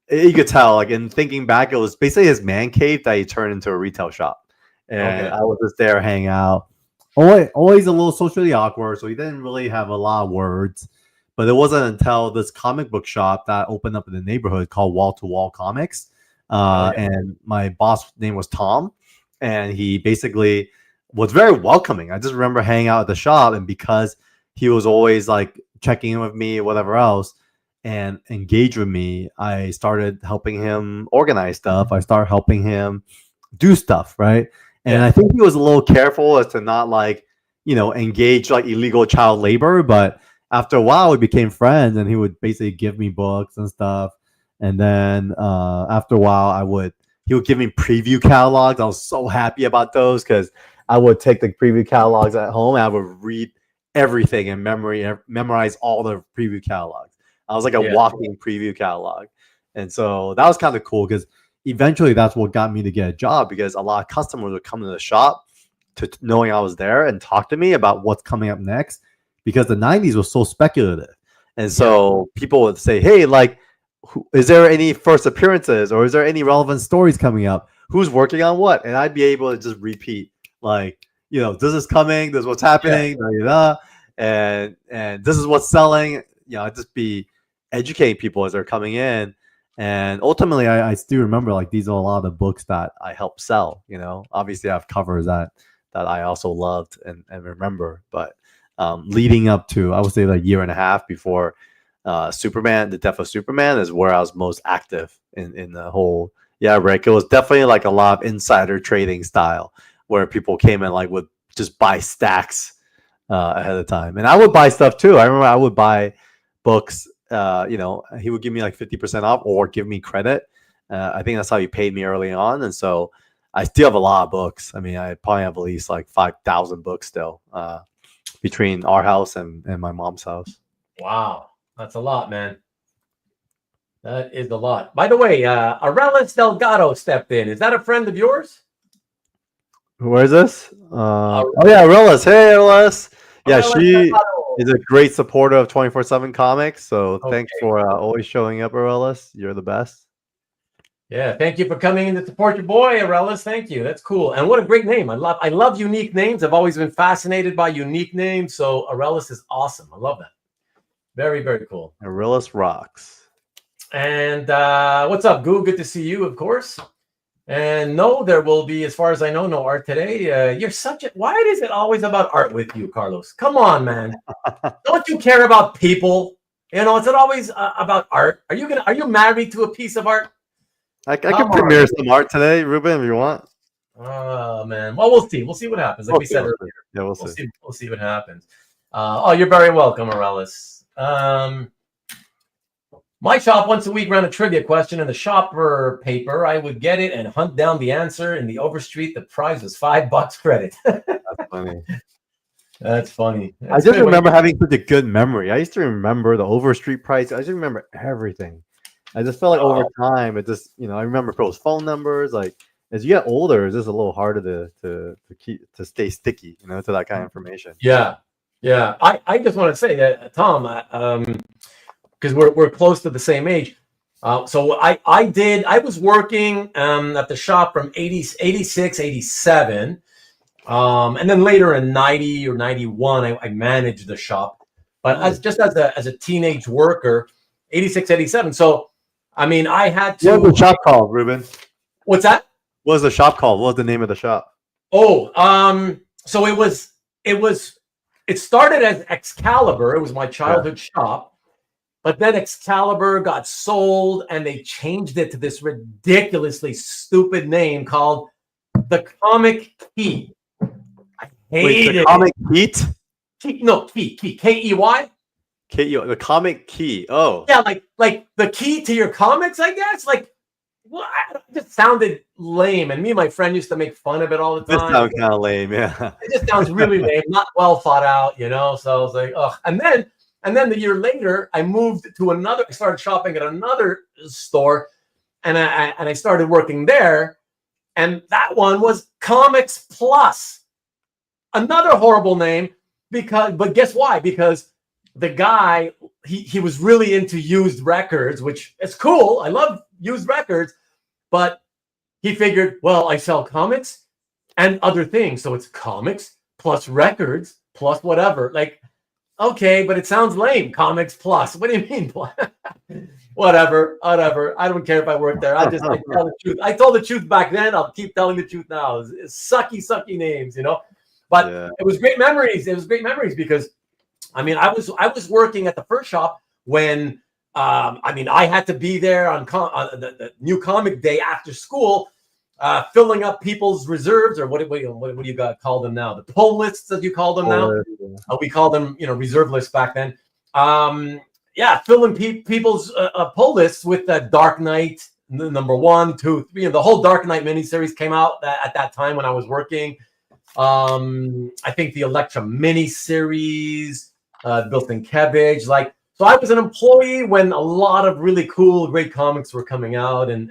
you could tell, like in thinking back, it was basically his man cave that he turned into a retail shop. And I was just there hanging out. Always a little socially awkward, so he didn't really have a lot of words. But it wasn't until this comic book shop that opened up in the neighborhood called Wall to Wall Comics. And my boss name was Tom, and he basically was very welcoming. I just remember hanging out at the shop, and because he was always like checking in with me or whatever else, and engage with me, I started helping him organize stuff. I started helping him do stuff, right? And I think he was a little careful as to not like, engage like illegal child labor. But after a while, we became friends, and he would basically give me books and stuff. And then after a while, he would give me preview catalogs. I was so happy about those because I would take the preview catalogs at home and I would read everything in memory, memorize all the preview catalogs. I was like a walking preview catalog. And so that was kind of cool because eventually that's what got me to get a job, because a lot of customers would come to the shop to knowing I was there and talk to me about what's coming up next, because the 90s was so speculative. And so people would say, hey, like, is there any first appearances, or is there any relevant stories coming up? Who's working on what? And I'd be able to just repeat, like, this is coming, this is what's happening, and this is what's selling. I'd just be educating people as they're coming in. And ultimately, I still remember, like, these are a lot of the books that I helped sell. Obviously I have covers that I also loved and remember. But leading up to, I would say, like a year and a half before Superman, the death of Superman, is where I was most active in the whole. Yeah, Rick, it was definitely like a lot of insider trading style, where people came in like would just buy stacks ahead of time. And I would buy stuff too. I remember I would buy books. He would give me like 50% off or give me credit. I think that's how he paid me early on. And so I still have a lot of books. I mean, I probably have at least like 5,000 books still between our house and my mom's house. Wow. That's a lot, man. That is a lot. By the way, Arelis Delgado stepped in. Is that a friend of yours? Where is this? Oh yeah, Arelis. Hey, Arelis. Yeah, she is a great supporter of 24/7 Comics. So thanks for always showing up, Arelis. You're the best. Yeah, thank you for coming in to support your boy, Arelis. Thank you. That's cool. And what a great name. I love unique names. I've always been fascinated by unique names. So Arelis is awesome. I love that. Very, very cool. Arelis rocks. And what's up, Goo? Good to see you, of course. And no, there will be, as far as I know, no art today. You're such a... Why is it always about art with you, Carlos? Come on, man. Don't you care about people? Is it always about art? Are you married to a piece of art? I can premiere some art today, Rubén, if you want. Oh, man. Well, we'll see. We'll see what happens. Like we said earlier. Yeah, we'll see. We'll see what happens. You're very welcome, Arelis. My shop once a week ran a trivia question in the shopper paper. I would get it and hunt down the answer in the Overstreet. The prize was $5 credit. That's funny. That's funny. I just remember having such a good memory. I used to remember the Overstreet price. I just remember everything. I just felt like over time, it just, I remember people's phone numbers. Like, as you get older, it's just a little harder to stay sticky, to that kind of information. Yeah. Yeah. I just want to say that, Tom, because we're close to the same age. So I was working at the shop from 86, 87. And then later in 90 or 91, I managed the shop. But as a teenage worker, 86, 87. So, I mean, I had to... What was the shop called, Rubén? What's that? What was the shop called? What was the name of the shop? So it started as Excalibur. It was my childhood shop. But then Excalibur got sold, and they changed it to this ridiculously stupid name called The Comic Key. I hated it. Comic Heat? No, Key. K-E-Y? The Comic Key. Oh. Yeah, like the key to your comics, I guess. Like, well, it just sounded lame. And me and my friend used to make fun of it all the time. This sounds kind of lame, yeah. It just sounds really lame, not well thought out, So I was like, ugh. And then the year later, I started shopping at another store, and I started working there. And that one was Comics Plus. Another horrible name, but guess why? Because the guy, he was really into used records, which is cool. I love used records, but he figured, well, I sell comics and other things. So it's comics plus records plus whatever. Like, okay, but it sounds lame. Comics Plus. What do you mean? Whatever. I don't care if I work there. I tell the truth. I told the truth back then. I'll keep telling the truth now. It's sucky names, But It was great memories. It was great memories because, I mean, I was working at the first shop when I mean, I had to be there on the new comic day after school, filling up people's reserves, or what do you call them now? The pull lists, as you call them now. We call them, reserve lists back then. Filling people's pull lists with the Dark Knight number 1, 2, 3, and the whole Dark Knight miniseries came out at that time when I was working. I think the Elektra miniseries, Built-in Cabbage, so I was an employee when a lot of really cool, great comics were coming out, and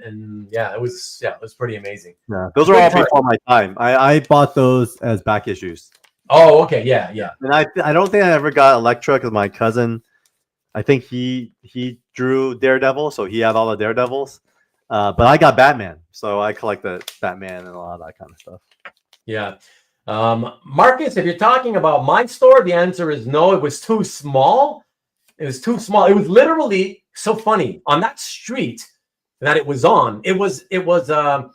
it was pretty amazing. Yeah, those are all before my time. I bought those as back issues. Oh, okay, yeah. And I don't think I ever got Elektra because my cousin, I think he drew Daredevil, so he had all the Daredevils. But I got Batman, so I collected Batman and a lot of that kind of stuff. Yeah. Marcus, if you're talking about my store, the answer is no. It was too small. It was too small. It was literally so funny on that street that it was on. It was a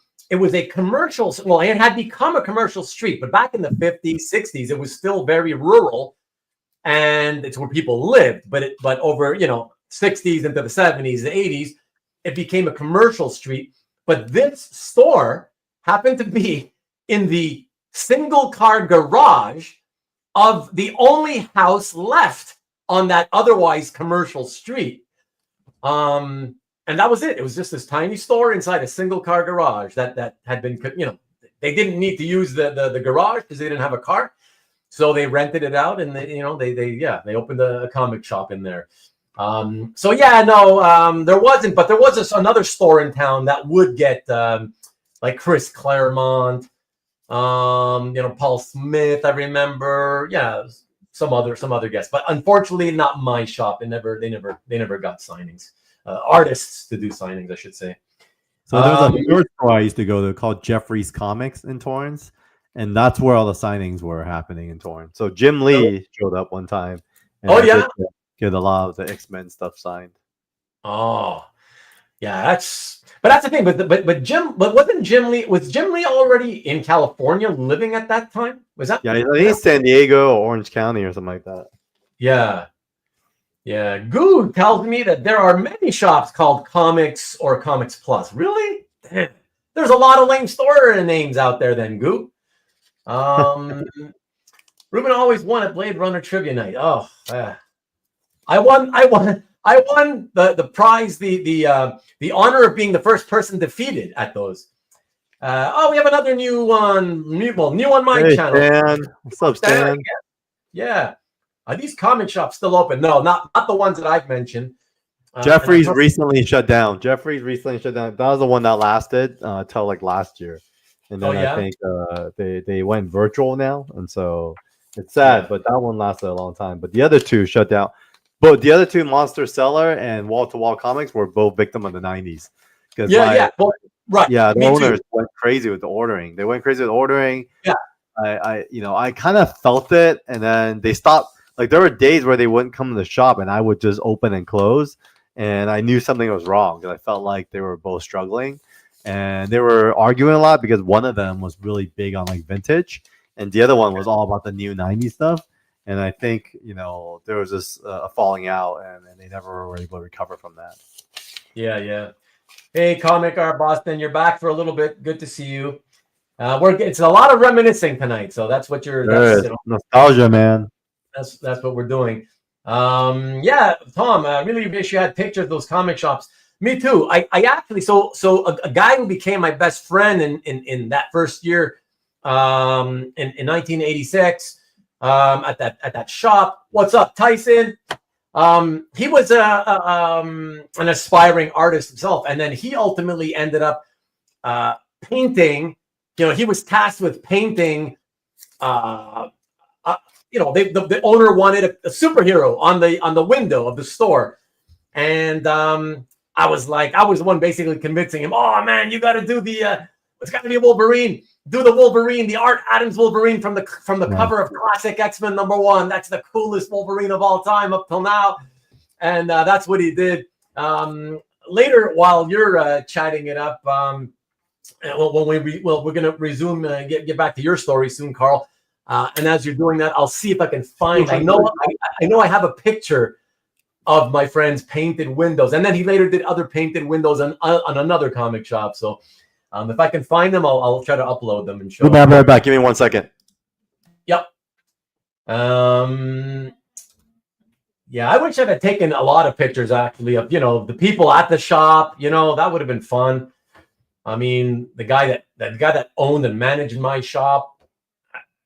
commercial. Well, it had become a commercial street, but back in the 50s, 60s, it was still very rural, and it's where people lived. But over 60s into the 70s, the 80s, it became a commercial street. But this store happened to be in the single car garage of the only house left on that otherwise commercial street. And that was it. It was just this tiny store inside a single car garage that had been, they didn't need to use the garage because they didn't have a car. So they rented it out, and they opened a comic shop in there. There wasn't, but there was another store in town that would get like Chris Claremont, Paul Smith, I remember, some other guests, but unfortunately not my shop. They never got signings, artists to do signings, I should say. So there was a third store I used to go to called Jeffrey's Comics in Torrance, and that's where all the signings were happening in Torrance. So Jim Lee showed up one time. And get a lot of the X-Men stuff signed. Oh, yeah, that's the thing. But wasn't Jim Lee? Was Jim Lee already in California living at that time? Was that? Yeah, he's San Diego or Orange County or something like that. Yeah. Goo tells me that there are many shops called Comics or Comics Plus. Really? Damn. There's a lot of lame store names out there. Then Goo. Rubén always won at Blade Runner Trivia Night. Oh, I won the prize, the honor of being the first person defeated at those. We have another new one. New on my channel. Stan. What's up, Stan? Yeah. Are these comic shops still open? No, not the ones that I've mentioned. Jeffrey's recently shut down. That was the one that lasted till like last year, and then I think they went virtual now, and so it's sad. But that one lasted a long time. But the other two shut down. But the other two, Monster Cellar and Wall to Wall Comics, were both victim of the 90s. Right. Yeah, the owners went crazy with the ordering. Yeah. I kind of felt it, and then they stopped. Like there were days where they wouldn't come to the shop, and I would just open and close, and I knew something was wrong because I felt like they were both struggling, and they were arguing a lot because one of them was really big on like vintage, and the other one was all about the new 90s stuff. And I think, there was this falling out, and they never were able to recover from that. Yeah. Hey, Comic Art Boston, you're back for a little bit. Good to see you. It's a lot of reminiscing tonight, so that's what nostalgia, man. That's what we're doing. Tom, I really wish you had pictures of those comic shops. Me too. I actually a guy who became my best friend in that first year, in 1986. At that shop. What's up, Tyson? He was an aspiring artist himself, and then he ultimately ended up painting. He was tasked with painting. The owner wanted a superhero on the window of the store, and I was the one basically convincing him. Oh man, you got to do it's got to be a Wolverine. Do the Wolverine, the Art Adams Wolverine from the cover of Classic X-Men #1. That's the coolest Wolverine of all time up till now, and that's what he did. Later, while you're chatting it up, we're gonna resume, get back to your story soon, Carl. And as you're doing that, I'll see if I can find. I know I have a picture of my friend's painted windows, and then he later did other painted windows on another comic shop. So if I can find them, I'll try to upload them and show I'll be right back. Give me 1 second. Yep. Yeah, I wish I had taken a lot of pictures actually of, the people at the shop. That would have been fun. I mean, the guy that owned and managed my shop,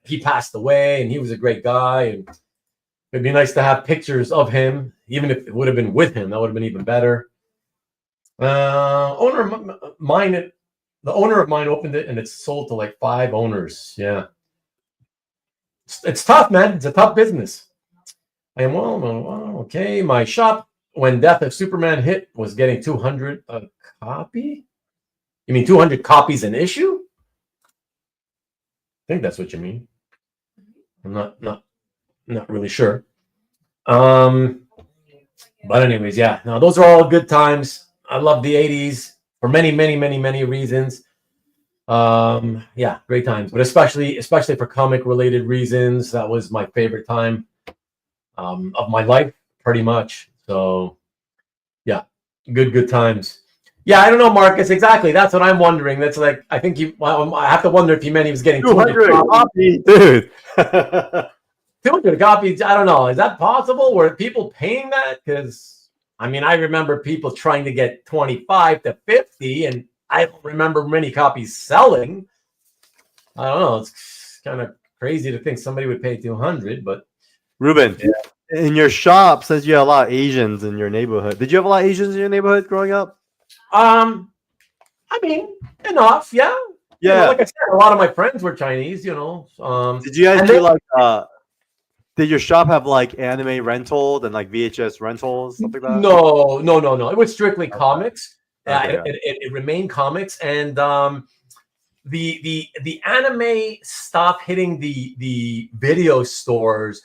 he passed away, and he was a great guy. And it'd be nice to have pictures of him, even if it would have been with him. That would have been even better. The owner of mine opened it, and it's sold to like 5 owners. Yeah, it's tough, man. It's a tough business. And okay. My shop, when Death of Superman hit, was getting 200 a copy. You mean 200 copies an issue? I think that's what you mean. I'm not really sure. But anyways, yeah. No, those are all good times. I love the 80s for many, many, many, many reasons. Yeah, great times. But especially for comic related reasons, that was my favorite time of my life, pretty much. So yeah, good times. Yeah, I don't know, Marcus. Exactly. That's what I'm wondering. That's like, I think I have to wonder if he meant he was getting 200 copies, dude. 200 copies. I don't know. Is that possible? Were people paying that? Because I mean, I remember people trying to get 25 to 50, and I don't remember many copies selling. I don't know. It's kind of crazy to think somebody would pay 200, but Rubén, in your shop, says you had a lot of Asians in your neighborhood. Did you have a lot of Asians in your neighborhood growing up? I mean, enough, yeah. Yeah. Like I said, a lot of my friends were Chinese, Did you guys do like did your shop have like anime rentals and like VHS rentals, stuff like that? No. It was strictly comics. Okay. It remained comics, and the anime stopped hitting the video stores.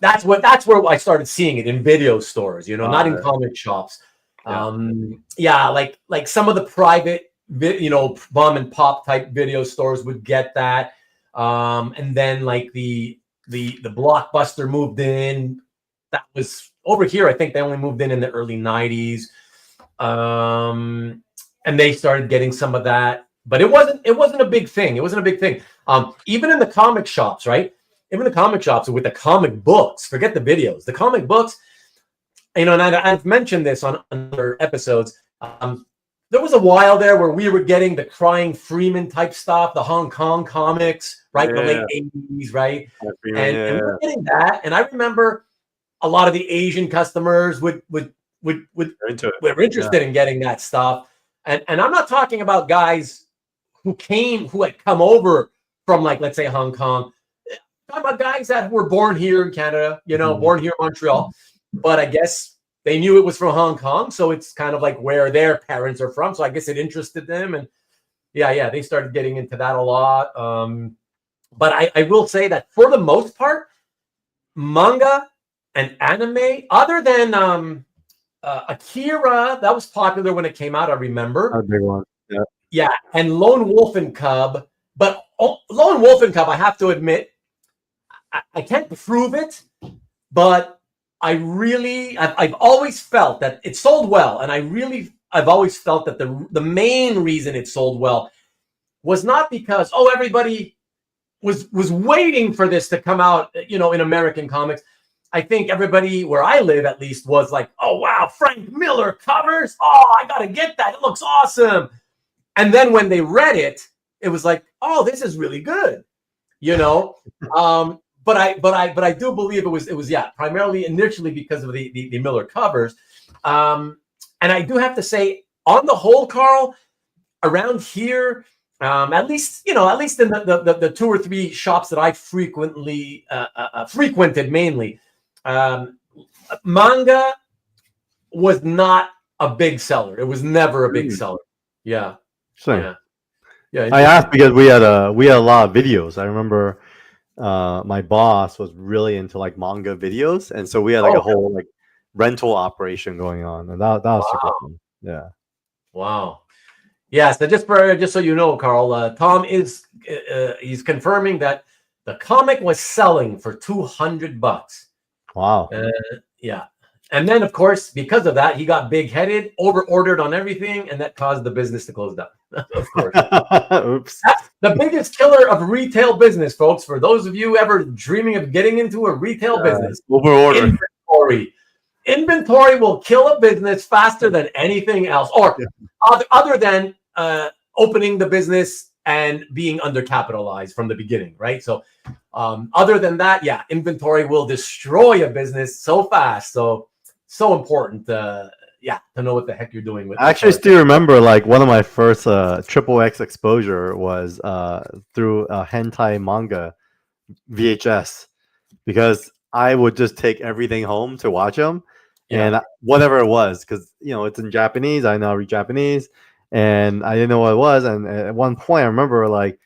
That's where I started seeing it, in video stores, not in comic shops. Yeah, like some of the private mom and pop type video stores would get that. And then like the Blockbuster moved in. That was over here. I think they only moved in the early 90s. And they started getting some of that, but it wasn't a big thing. It wasn't a big thing. Even in the comic shops, right? Even the comic shops with the comic books, forget the videos, the comic books, and I've mentioned this on other episodes. There was a while there where we were getting the Crying Freeman type stuff, the Hong Kong comics, right? The late 80s, right? And we were getting that. And I remember a lot of the Asian customers were interested in getting that stuff. And I'm not talking about guys who had come over from, like, let's say Hong Kong. I'm talking about guys that were born here in Canada, born here in Montreal, but I guess they knew it was from Hong Kong, so it's kind of like where their parents are from. So I guess it interested them, and yeah, they started getting into that a lot. But I will say that for the most part, manga and anime, other than Akira, that was popular when it came out. I remember. A big one. Yeah. Yeah, and Lone Wolf and Cub, but Lone Wolf and Cub, I have to admit, I can't prove it, but I've always felt that it sold well, and I've always felt that the main reason it sold well was not because everybody was waiting for this to come out, in American comics. I think everybody where I live, at least, was like, "Oh wow, Frank Miller covers! Oh, I gotta get that! It looks awesome!" And then when they read it, it was like, "Oh, this is really good," But I do believe it was primarily initially because of the Miller covers, and I do have to say, on the whole, Carl, around here, at least in the 2 or 3 shops that I frequently frequented, mainly, manga was not a big seller. It was never a big seller. Yeah. So, yeah. I asked because we had a lot of videos. I remember. My boss was really into like manga videos, and so we had like a whole like rental operation going on, and that was super fun. Yeah. Wow. Yeah. So just so you know, Carl, Tom is he's confirming that the comic was selling for $200. Wow. Yeah. And then, of course, because of that, he got big-headed, over-ordered on everything, and that caused the business to close down. Of course. Oops. That's the biggest killer of retail business, folks. For those of you ever dreaming of getting into a retail business, Over-order. Inventory will kill a business faster than anything else, or other than opening the business and being undercapitalized from the beginning, right? So other than that, yeah, inventory will destroy a business so fast. So important, to know what the heck you're doing with. I actually still remember, like, one of my first XXX exposure was through a hentai manga VHS, because I would just take everything home to watch them, and whatever it was, because it's in Japanese. I now read Japanese, and I didn't know what it was. And at one point, I remember, like,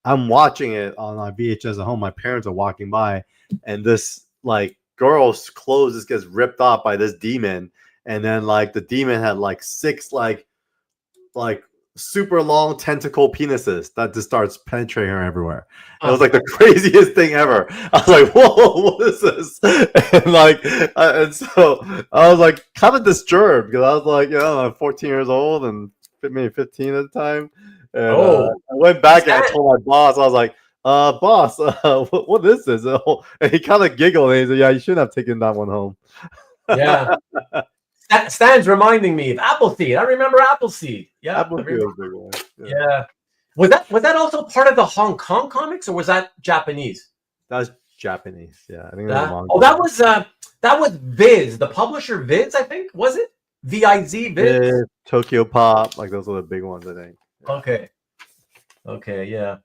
I'm watching it on my VHS at home. My parents are walking by, and this, like, girl's clothes just gets ripped off by this demon, and then, like, the demon had like 6 like super long tentacle penises that just starts penetrating her everywhere. It was like the craziest thing ever. I was like, whoa, what is this? And so I was like kind of disturbed, because I was like, I'm 14 years old and maybe 15 at the time. And I went back and I told my boss, I was like, boss, what is this? And he kind of giggled and he said, yeah, you shouldn't have taken that one home. Yeah. Stan's reminding me of Appleseed. I remember Appleseed. Yeah. Appleseed was a big one. Yeah. Was that also part of the Hong Kong comics, or was that Japanese? That was Japanese. Yeah. I think that was Viz, the publisher Viz, I think. Was it? VIZ, Viz? Tokyo Pop, like those are the big ones, I think. Yeah. Okay, yeah.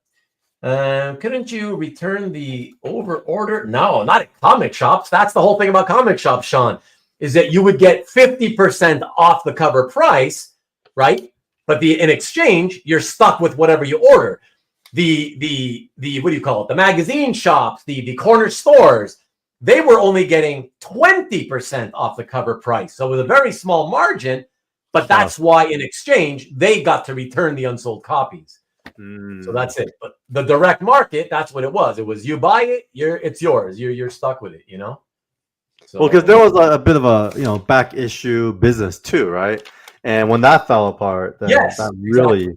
Couldn't you return the over order? No, not at comic shops. That's the whole thing about comic shops, Sean, is that you would get 50% off the cover price, right? But in exchange, you're stuck with whatever you order. The what do you call it? The magazine shops, the corner stores, they were only getting 20% off the cover price. So with a very small margin, but that's why in exchange, they got to return the unsold copies. So that's it. But the direct market, that's what it was. It was, you buy it, it's yours. You're stuck with it, So, well, because there was a bit of a back issue business too, right? And when that fell apart, that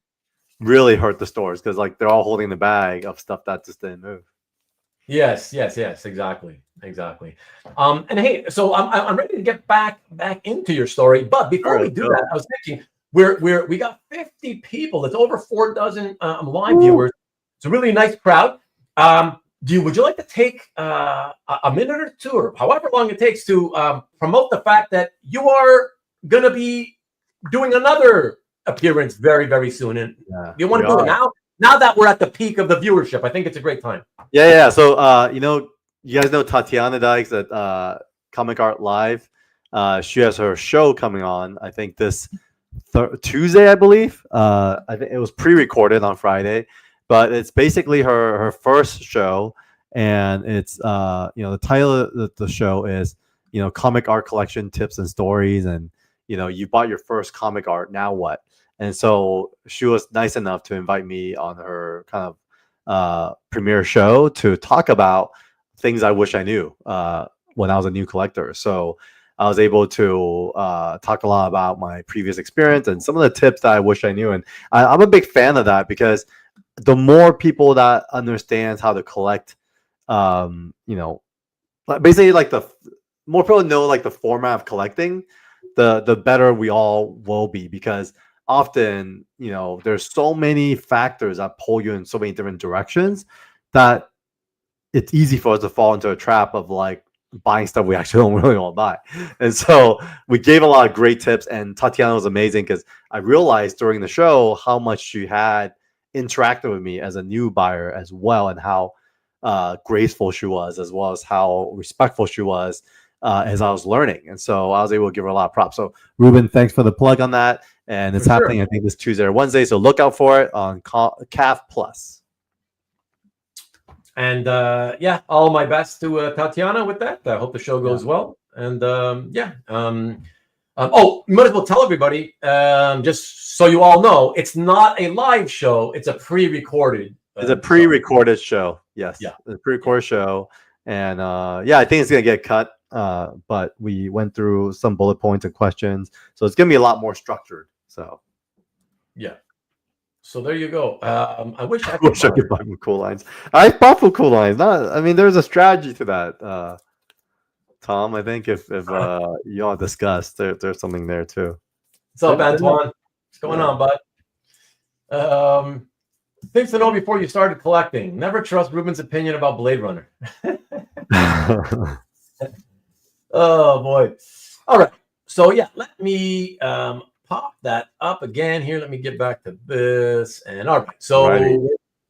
really hurt the stores, because like they're all holding the bag of stuff that just didn't move. Yes, exactly. And hey, so I'm ready to get back into your story, but before we do that, I was thinking we got 50 people. It's over 4 dozen live viewers. It's a really nice crowd. Would you like to take a minute or two, or however long it takes, to promote the fact that you are going to be doing another appearance very, very soon? And you want to do it now that we're at the peak of the viewership? I think it's a great time. Yeah. So, you guys know Tatiana Dykes at Comic Art Live. She has her show coming on, I think this Tuesday, I believe. I think it was pre-recorded on Friday, but it's basically her first show, and it's the title of the show is Comic Art Collection Tips and Stories, and you bought your first comic art, now what? And so she was nice enough to invite me on her kind of premiere show to talk about things I wish I knew when I was a new collector. So I was able to talk a lot about my previous experience and some of the tips that I wish I knew. And I'm a big fan of that, because the more people that understands how to collect, basically like the more people know like the format of collecting, the better we all will be, because often, there's so many factors that pull you in so many different directions that it's easy for us to fall into a trap of like buying stuff we actually don't really want to buy. And so we gave a lot of great tips, and Tatiana was amazing, because I realized during the show how much she had interacted with me as a new buyer as well, and how graceful she was, as well as how respectful she was as I was learning. And so I was able to give her a lot of props. So Rubén, thanks for the plug on that. And it's happening, I think, this Tuesday or Wednesday. So look out for it on CAF Plus. And all my best to Tatiana with that. I hope the show goes well. And you might as well tell everybody, just so you all know, it's not a live show. It's a pre-recorded. It's a pre-recorded show. Yes. Yeah. It's a pre-recorded show. And I think it's going to get cut but we went through some bullet points and questions, so it's gonna be a lot more structured. So Yeah. So there you go. I wish I I could. wish I could find some cool lines. I thought for cool lines. I mean, there's a strategy to that, Tom. I think if you all discuss, there's something there too. What's up, Antoine? What's going on, bud? Things to know before you started collecting. Never trust Ruben's opinion about Blade Runner. Oh boy. All right. So yeah, let me pop that up again here. Let me get back to this. And all right. So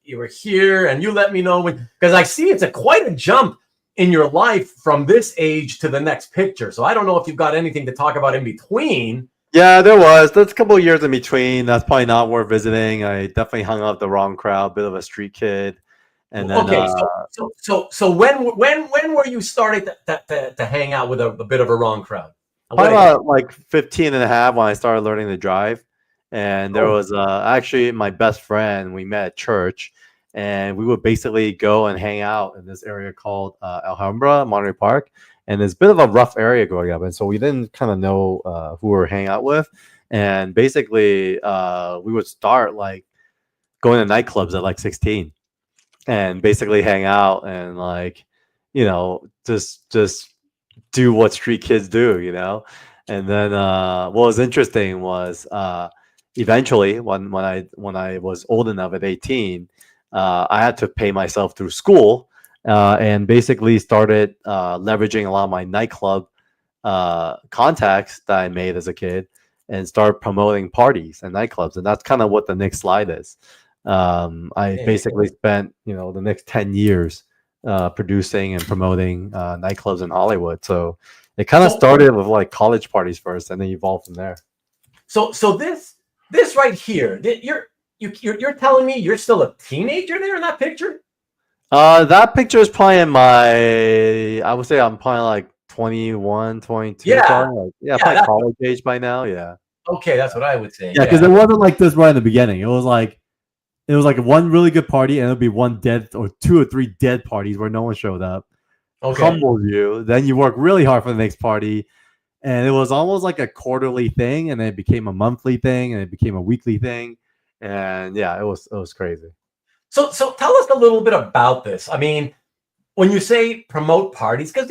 you were here, and you let me know when, because I see it's quite a jump in your life from this age to the next picture. So I don't know if you've got anything to talk about in between. Yeah, there was. There's a couple of years in between. That's probably not worth visiting. I definitely hung out with the wrong crowd, bit of a street kid. And then, okay, so when were you starting to hang out with a bit of a wrong crowd? Probably about like 15 and a half when I started learning to drive. And there was actually my best friend. We met at church, and we would basically go and hang out in this area called Alhambra, Monterey Park. And it's a bit of a rough area growing up. And so we didn't kind of know who we were hanging out with. And basically, we would start like going to nightclubs at like 16 and basically hang out and like, just do what street kids do, And then what was interesting was eventually when I was old enough at 18, I had to pay myself through school. And basically started leveraging a lot of my nightclub contacts that I made as a kid and start promoting parties and nightclubs. And that's kind of what the next slide is. I basically spent, the next 10 years producing and promoting nightclubs in Hollywood. So it kind of started with like college parties first and then evolved from there. So this right here, you're telling me you're still a teenager there in that picture? That picture is probably in I would say I'm probably like 21, 22. Yeah. Probably probably college age by now. Yeah. Okay, that's what I would say. Yeah, because it wasn't like this right in the beginning. It was like one really good party, and it'll be one dead or two or three dead parties where no one showed up. Okay. Humbled you. Then you work really hard for the next party. And it was almost like a quarterly thing, and then it became a monthly thing, and it became a weekly thing. And yeah, it was crazy. So tell us a little bit about this. I mean, when you say promote parties, because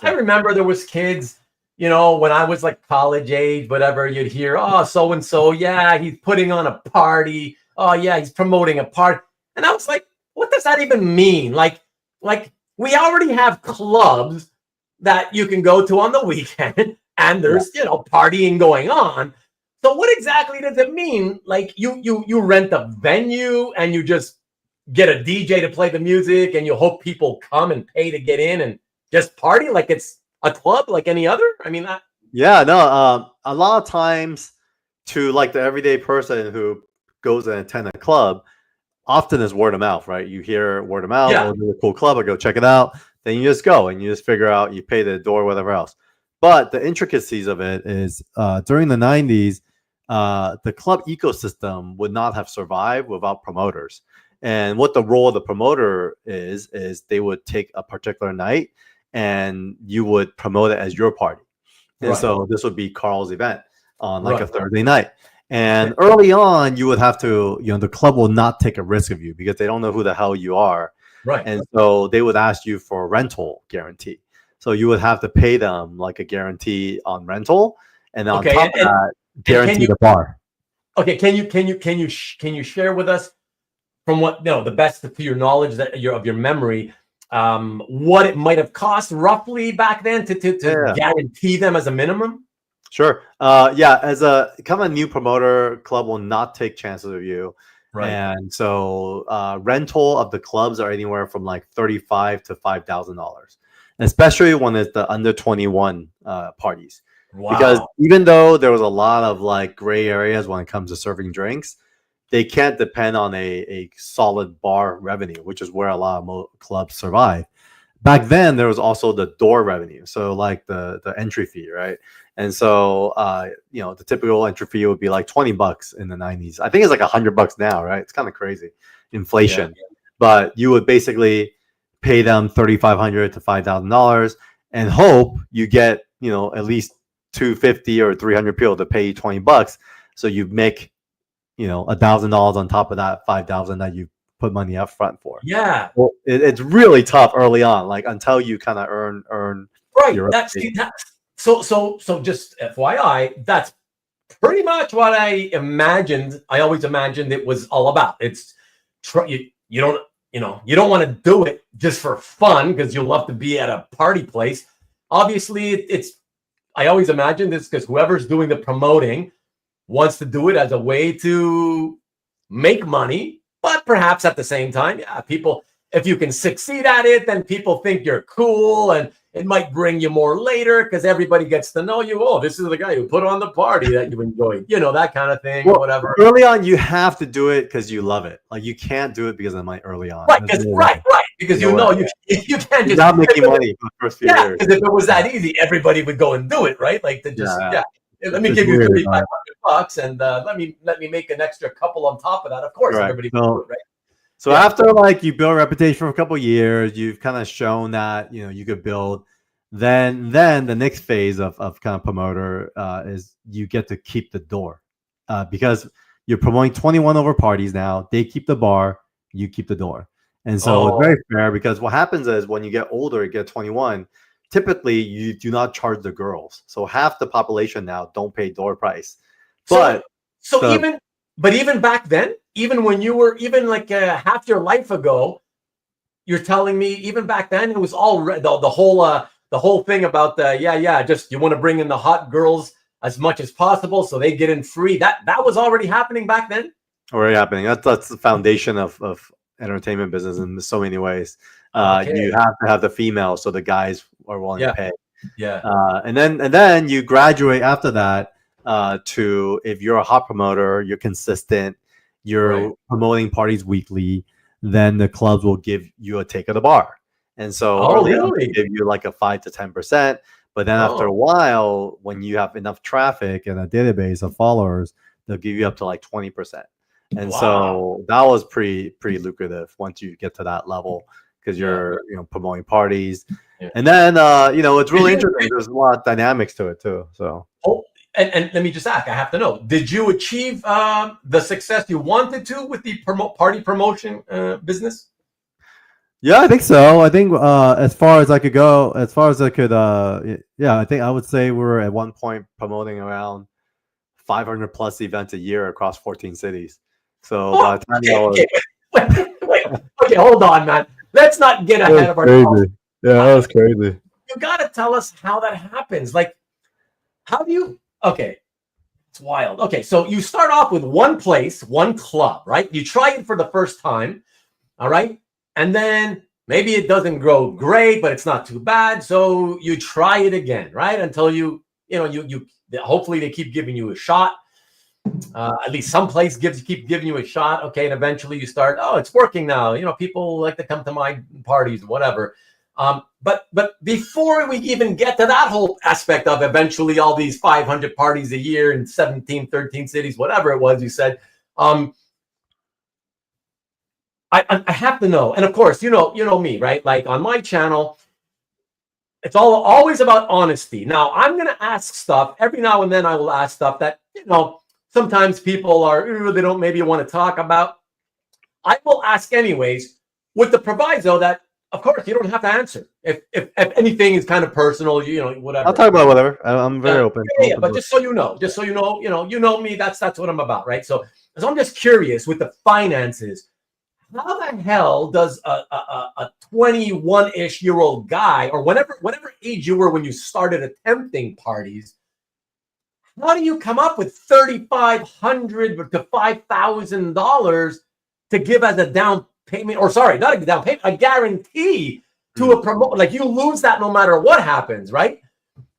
I remember there was kids, when I was like college age, whatever, you'd hear, oh, so and so, yeah, he's putting on a party. Oh yeah, he's promoting a party. And I was like, what does that even mean? Like we already have clubs that you can go to on the weekend, and there's partying going on. So what exactly does it mean? Like you rent a venue and you just get a DJ to play the music and you hope people come and pay to get in and just party like it's a club like any other? I mean, a lot of times to like the everyday person who goes and attend a club, often is word of mouth, right? You hear word of mouth, oh, there's a cool club, or go check it out. Then you just go and you just figure out, you pay the door, whatever else. But the intricacies of it is during the 90s, the club ecosystem would not have survived without promoters. And what the role of the promoter is they would take a particular night and you would promote it as your party. And so this would be Carl's event on like a Thursday night. And early on, you would have to, the club will not take a risk of you because they don't know who the hell you are. Right. And so they would ask you for a rental guarantee. So you would have to pay them like a guarantee on rental. And on top of that, guarantee the bar. Okay. Can you share with us from what, the best to your knowledge of your memory, what it might have cost roughly back then to guarantee them as a minimum? Sure. As a kind of new promoter, club will not take chances of you. Right. And so rental of the clubs are anywhere from like $35 to $5,000, especially when it's the under 21 parties. Wow. Because even though there was a lot of like gray areas when it comes to serving drinks, they can't depend on a solid bar revenue, which is where a lot of clubs survive. Back then, there was also the door revenue. So like the entry fee, right? And so, the typical entry fee would be like $20 in the 90s. I think it's like $100 now, right? It's kind of crazy. Inflation. Yeah. But you would basically pay them $3,500 to $5,000. and hope you get, at least 250 or 300 people to pay you $20. So you make, $1,000 on top of that 5,000 that you put money up front for. Yeah. Well, it's really tough early on, like until you kind of earn Right. your So just FYI, that's pretty much what I imagined. I always imagined it was all about. It's you don't want to do it just for fun because you'll love to be at a party place. Obviously, I always imagined this because whoever's doing the promoting wants to do it as a way to make money, but perhaps at the same time, yeah, people, if you can succeed at it, then people think you're cool and it might bring you more later because everybody gets to know you. Oh, this is the guy who put on the party that you enjoyed, that kind of thing, or whatever. Early on, you have to do it because you love it. Like you can't do it because of money early on. Right, because because you can't just not making money for the first few years. Because if it was that easy, everybody would go and do it, right? Like to just let me give you $3,500 and let me make an extra couple on top of that. Of course, everybody would do it, right? So after like you build a reputation for a couple of years, you've kind of shown that you could build. Then the next phase of kind of promoter is you get to keep the door because you're promoting 21 over parties now. They keep the bar, you keep the door, and so it's very fair because what happens is when you get older, you get 21. Typically, you do not charge the girls, so half the population now don't pay door price. But even back then, even when you were like half your life ago, you're telling me even back then it was all the whole thing about just you want to bring in the hot girls as much as possible so they get in free. That was already happening back then. Already happening. That's the foundation of entertainment business in so many ways. You have to have the females so the guys are willing to pay. Yeah. And then you graduate after that to, if you're a hot promoter, you're consistent, you're promoting parties weekly, then the clubs will give you a take of the bar. And so they give you like a 5 to 10%. But then after a while, when you have enough traffic and a database of followers, they'll give you up to like 20%. And so that was pretty lucrative once you get to that level because you're promoting parties. Yeah. And then it's really interesting. There's a lot of dynamics to it too. So and let me just ask, I have to know, did you achieve the success you wanted to with the party promotion business? Yeah, I think so. I think as far as I could go, I think I would say we're at one point promoting around 500 plus events a year across 14 cities. So by the time wait, hold on, man. Let's not get ahead of ourselves. Yeah, that was crazy. You got to tell us how that happens. Like, how do you? Okay, it's wild. Okay, so you start off with one place, one club, right? You try it for the first time, all right, and then maybe it doesn't grow great, but it's not too bad. So you try it again, right? Until you hopefully they keep giving you a shot. At least some place keep giving you a shot. Okay, and eventually you start. Oh, it's working now. People like to come to my parties, whatever. But before we even get to that whole aspect of eventually all these 500 parties a year in 17, 13 cities, whatever it was you said, I have to know. And of course, you know me, right? Like on my channel, it's always about honesty. Now, I'm going to ask stuff. Every now and then I will ask stuff that, sometimes people they don't maybe want to talk about. I will ask anyways with the proviso that, of course, you don't have to answer. If anything is kind of personal, whatever. I'll talk about whatever. I'm very open. Yeah, but just so you know me. That's what I'm about, right? So I'm just curious with the finances. How the hell does a 21-ish-year-old guy, or whatever age you were when you started attempting parties, how do you come up with $3,500 to $5,000 to give as a down payment, or sorry, not a down payment, a guarantee to a promoter? Like you lose that no matter what happens, right?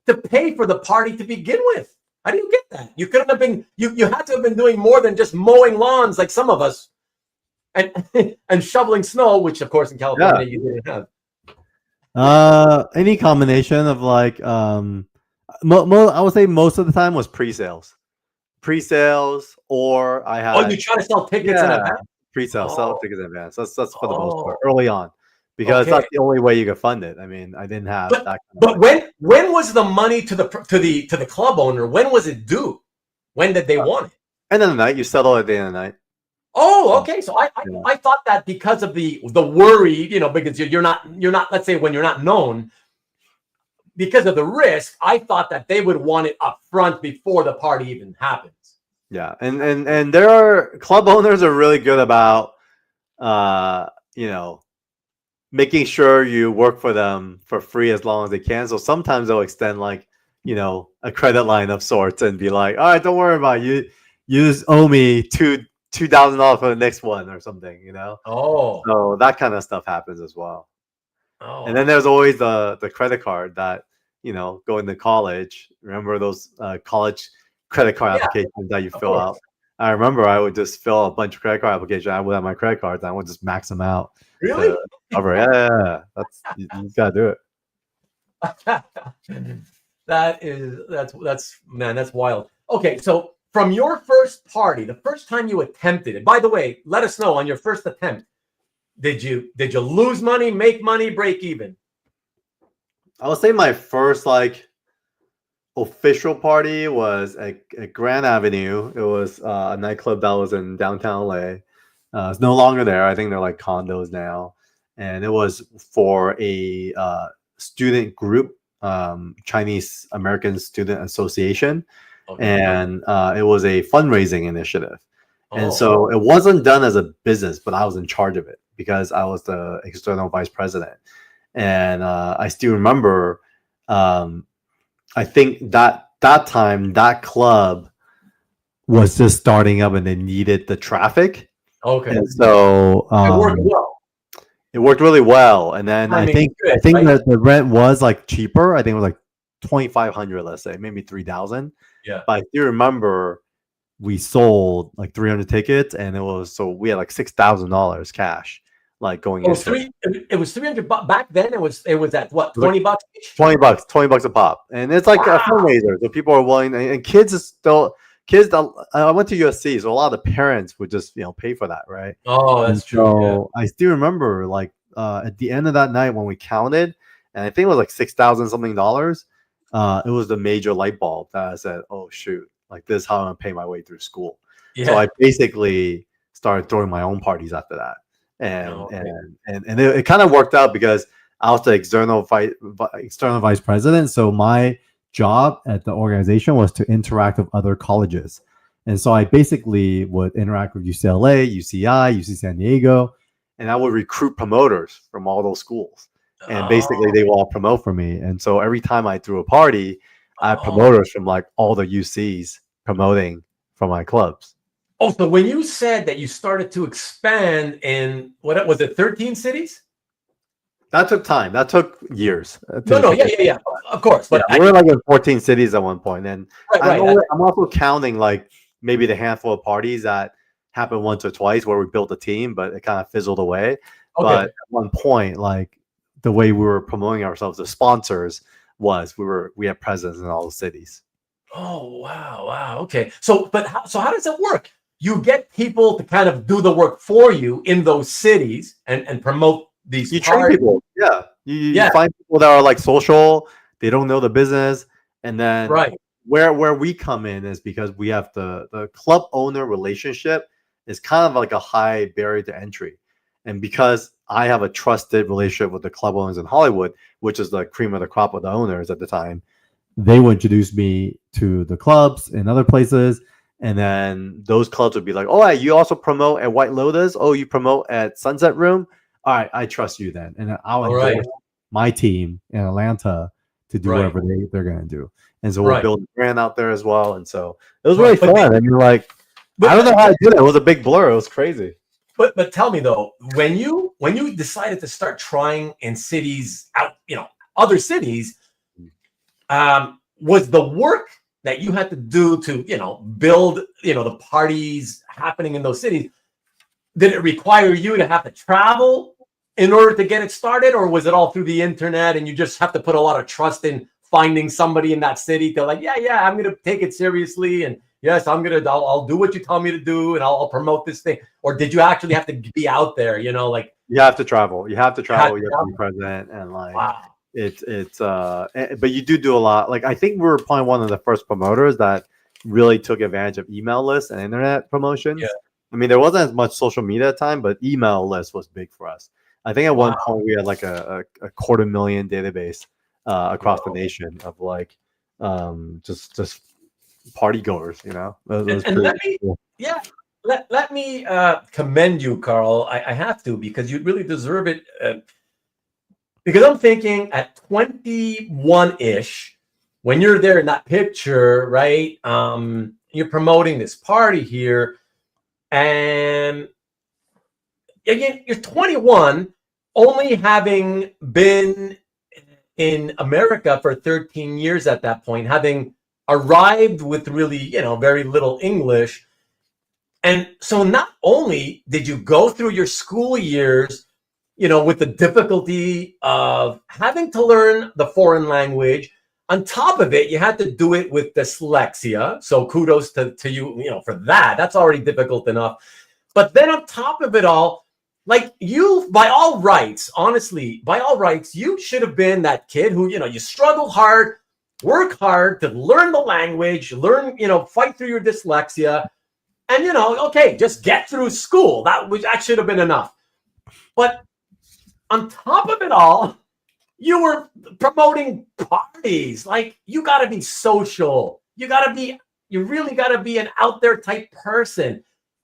To pay for the party to begin with. How do you get that? You couldn't have been. You had to have been doing more than just mowing lawns like some of us, and shoveling snow, which of course in California you didn't have. Any combination of like I would say most of the time was pre-sales, or I had. Oh, you try to sell tickets in advance. Pre-sale, sell tickets in advance. That's for the most part early on, because Okay. that's the only way you could fund it. I mean, I didn't have that. But when was the money to the club owner? When was it due? When did they want it? End of the night, you settle at the end of the night. Oh, okay. So I thought that because of the worry, because you're not let's say when you're not known, because of the risk, I thought that they would want it up front before the party even happens. Yeah, and there are club owners are really good about making sure you work for them for free as long as they can. So sometimes they'll extend like a credit line of sorts and be like, all right, don't worry about it. You just owe me $2,000 for the next one or something, Oh. So that kind of stuff happens as well. Oh. And then there's always the credit card that going to college. Remember those college credit card applications that you fill out? I remember I would just fill a bunch of credit card applications. I would have my credit cards and I would just max them out. Really? Cover. Yeah. That's you gotta do it. That's wild. Okay, so from your first party, the first time you attempted it, by the way, let us know on your first attempt. Did you lose money, make money, break even? I would say my first official party was at Grand Avenue. It was a nightclub that was in downtown LA. It's no longer there. I think they're like condos now. And it was for a student group, Chinese American Student Association. Okay. And it was a fundraising initiative. And so it wasn't done as a business, but I was in charge of it because I was the external vice president. And I still remember, I think that time, that club was just starting up and they needed the traffic. Okay. And so it worked well. It worked really well. And then I think that the rent was like cheaper. I think it was like $2,500, let's say, maybe $3,000. Yeah. But I do remember we sold like 300 tickets and we had like $6,000 cash. Like going into it was $300 back then. It was at what, $20 each? $20 a pop, and it's like a fundraiser. So people are willing, and kids is still kids. I went to USC, so a lot of the parents would just pay for that, right? Oh, that's true. So I still remember like at the end of that night when we counted, and I think it was like $6,000 something. It was the major light bulb that I said, "Oh shoot, like this is how I'm gonna pay my way through school." Yeah. So I basically started throwing my own parties after that. And it kind of worked out because I was the external vice president. So my job at the organization was to interact with other colleges. And so I basically would interact with UCLA, UCI, UC San Diego, and I would recruit promoters from all those schools. And basically they will all promote for me. And so every time I threw a party, I had promoters from like all the UCs promoting from my clubs. Oh, so when you said that you started to expand in, what was it, 13 cities? That took time. That took years. Yeah. Of course. But we were like in 14 cities at one point. And I'm also counting like maybe the handful of parties that happened once or twice where we built a team, but it kind of fizzled away. Okay. But at one point, like the way we were promoting ourselves as sponsors was we had presence in all the cities. Oh, wow. Okay. So how does it work? You get people to kind of do the work for you in those cities and promote these. You train people. Yeah. You find people that are like social. They don't know the business. And then where we come in is because we have the club owner relationship is kind of like a high barrier to entry. And because I have a trusted relationship with the club owners in Hollywood, which is the cream of the crop of the owners at the time, they would introduce me to the clubs in other places. And then those clubs would be like, "Oh, you also promote at White Lotus? Oh, you promote at Sunset Room? All right, I trust you then." And I'll endorse my team in Atlanta to do whatever they're going to do. And so we'll build a brand out there as well. And so it was really fun. And you're like, I don't know how I did it. It was a big blur. It was crazy. But tell me though, when you decided to start trying in cities out, other cities, was the work that you had to do to, build, the parties happening in those cities, did it require you to have to travel in order to get it started? Or was it all through the internet and you just have to put a lot of trust in finding somebody in that city to like, yeah, I'm going to take it seriously and yes, I'll do what you tell me to do, and I'll promote this thing? Or did you actually have to be out there? You know, like You have to travel. You have to travel. You have to be present, and like wow. but you do a lot. Like I think we were probably one of the first promoters that really took advantage of email lists and internet promotions. Yeah. I mean, there wasn't as much social media at the time, but email list was big for us. I think at one point we had like a 250,000 database across the nation of like just party goers. You know, let me commend you, Carl. I have to, because you really deserve it. Because I'm thinking at 21-ish, when you're there in that picture, right? You're promoting this party here, and again, you're 21, only having been in America for 13 years at that point, having arrived with really, very little English. And so not only did you go through your school years, with the difficulty of having to learn the foreign language, on top of it, you had to do it with dyslexia. So kudos to you, for that. That's already difficult enough. But then on top of it all, like you, by all rights, honestly, by all rights, you should have been that kid who, you struggle hard, work hard to learn the language, fight through your dyslexia. And, okay, just get through school. That should have been enough. But on top of it all, you were promoting parties. Like, you got to be social. You really got to be an out there type person.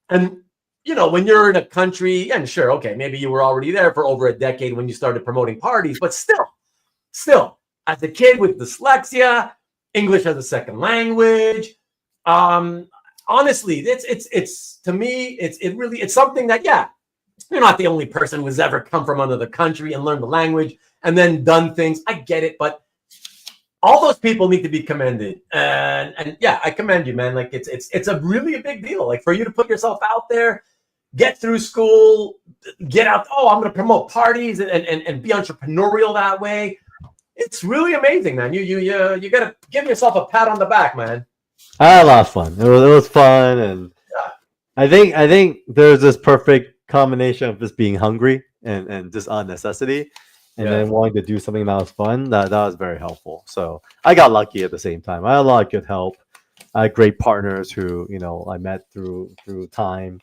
And, when you're in a country, and sure, okay, maybe you were already there for over a decade when you started promoting parties, but still, as a kid with dyslexia, English as a second language, honestly, it's to me, it's something that, you're not the only person who's ever come from another country and learned the language and then done things. I get it, but all those people need to be commended. And I commend you, man. Like it's a really a big deal. Like for you to put yourself out there, get through school, get out. Oh, I'm going to promote parties and be entrepreneurial that way. It's really amazing, man. You got to give yourself a pat on the back, man. I had a lot of fun. It was fun, and I think there's this perfect combination of just being hungry and just on necessity, and then wanting to do something that was fun. That was very helpful. So I got lucky at the same time. I had a lot of good help. I had great partners who I met through time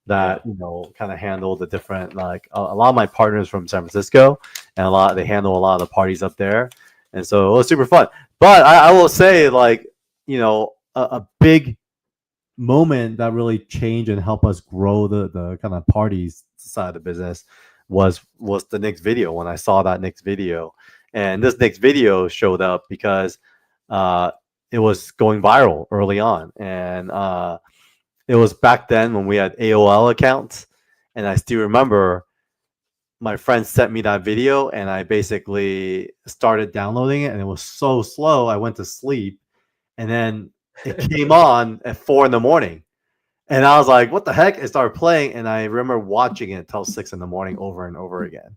that kind of handle the different, like a lot of my partners from San Francisco, and they handle a lot of the parties up there, and so it was super fun. But I will say, like, a big moment that really changed and helped us grow the kind of parties side of the business was the Knicks video. When I saw that Knicks video, and this Knicks video showed up because it was going viral early on, and it was back then when we had AOL accounts, and I still remember my friend sent me that video, and I basically started downloading it, and it was so slow I went to sleep, and then it came on at 4 a.m, and I was like, "What the heck?" It started playing, and I remember watching it till 6 a.m. over and over again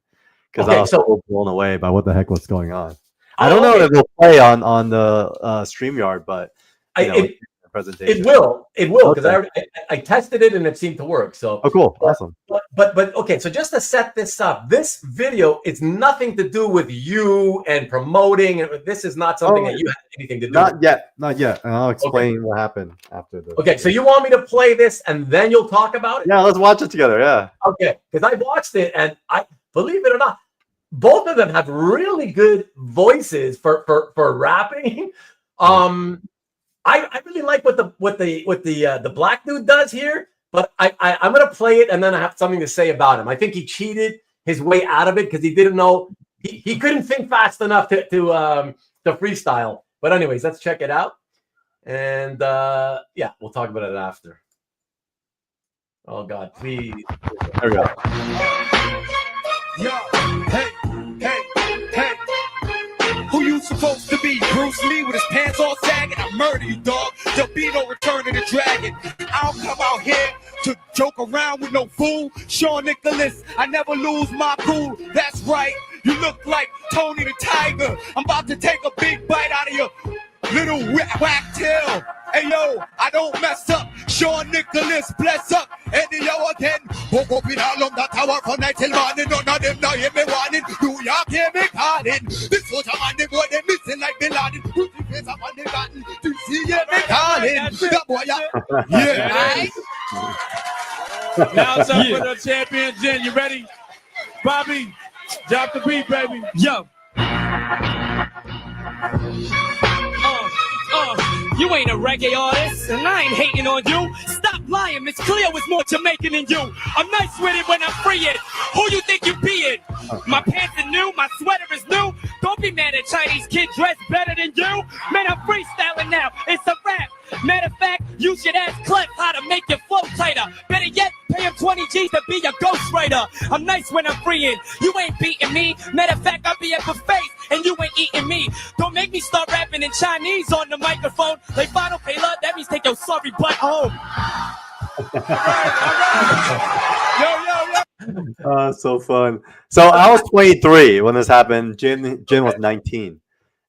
because I was so blown away by what the heck was going on. I don't know if it'll play on the StreamYard, but presentation. It will, because I tested it and it seemed to work. So cool, awesome. But okay, so just to set this up, this video is nothing to do with you and promoting, and this is not something that you have anything to do with. Not yet. And I'll explain what happened after this. Okay, so you want me to play this and then you'll talk about it? Yeah, let's watch it together. Yeah. Okay, because I watched it, and I believe it or not, both of them have really good voices for rapping. I really like what the black dude does here, but I'm gonna play it and then I have something to say about him. I think he cheated his way out of it because he didn't know he couldn't think fast enough to freestyle. But anyways, let's check it out, and we'll talk about it after. Oh God, please. There we go. Yo, hey. Who you supposed to be? Bruce Lee with his pants all sagging? I murder you, dog. There'll be no return of the dragon. I don't come out here to joke around with no fool. Sean Nicholas, I never lose my cool. That's right, you look like Tony the Tiger. I'm about to take a big bite out of your little whack tail. Hey yo, I don't mess up. Sean Nicholas, bless up. Eddie yo again. Woke up in all of that tower from night till morning. None of them now hear me warning. New York hear me calling. This soldier man, the boy they missing like Bin Laden. Put the face up on the button. To see hear me calling. That boy, yeah. Right? Now it's up for the champion, Jen. You ready? Bobby, drop the beat, baby. Yo. You ain't a reggae artist, and I ain't hating on you. Stop lying, Miss Cleo is more Jamaican than you. I'm nice with it when I'm free it. Who you think you being? My pants are new, my sweater is new. Don't be mad at Chinese kid dressed better than you. Man, I'm freestyling now, it's a rap. Matter of fact, you should ask Clef how to make your flow tighter. Better yet, pay him 20 G's to be your ghostwriter. I'm nice when I'm freeing, you ain't beating me. Matter of fact, I'll be at buffet and you ain't eating me. Don't make me start rapping in Chinese on the microphone. Like Bono Payla, that means take your sorry butt home. Yo. So fun. So I was 23 when this happened. Jin was 19.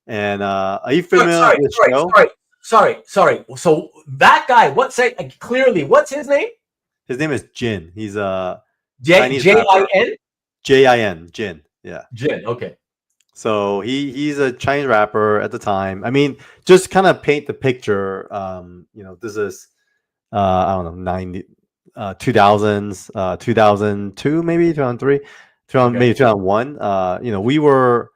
And are you familiar with the show? Sorry. So that guy, clearly, what's his name? His name is Jin. He's a J-I-N? J-I-N, Jin. Yeah. Jin, okay. So he's a Chinese rapper at the time. I mean, just kind of paint the picture. This is I don't know, 2000s, 2002, maybe 2003, maybe 2001. We were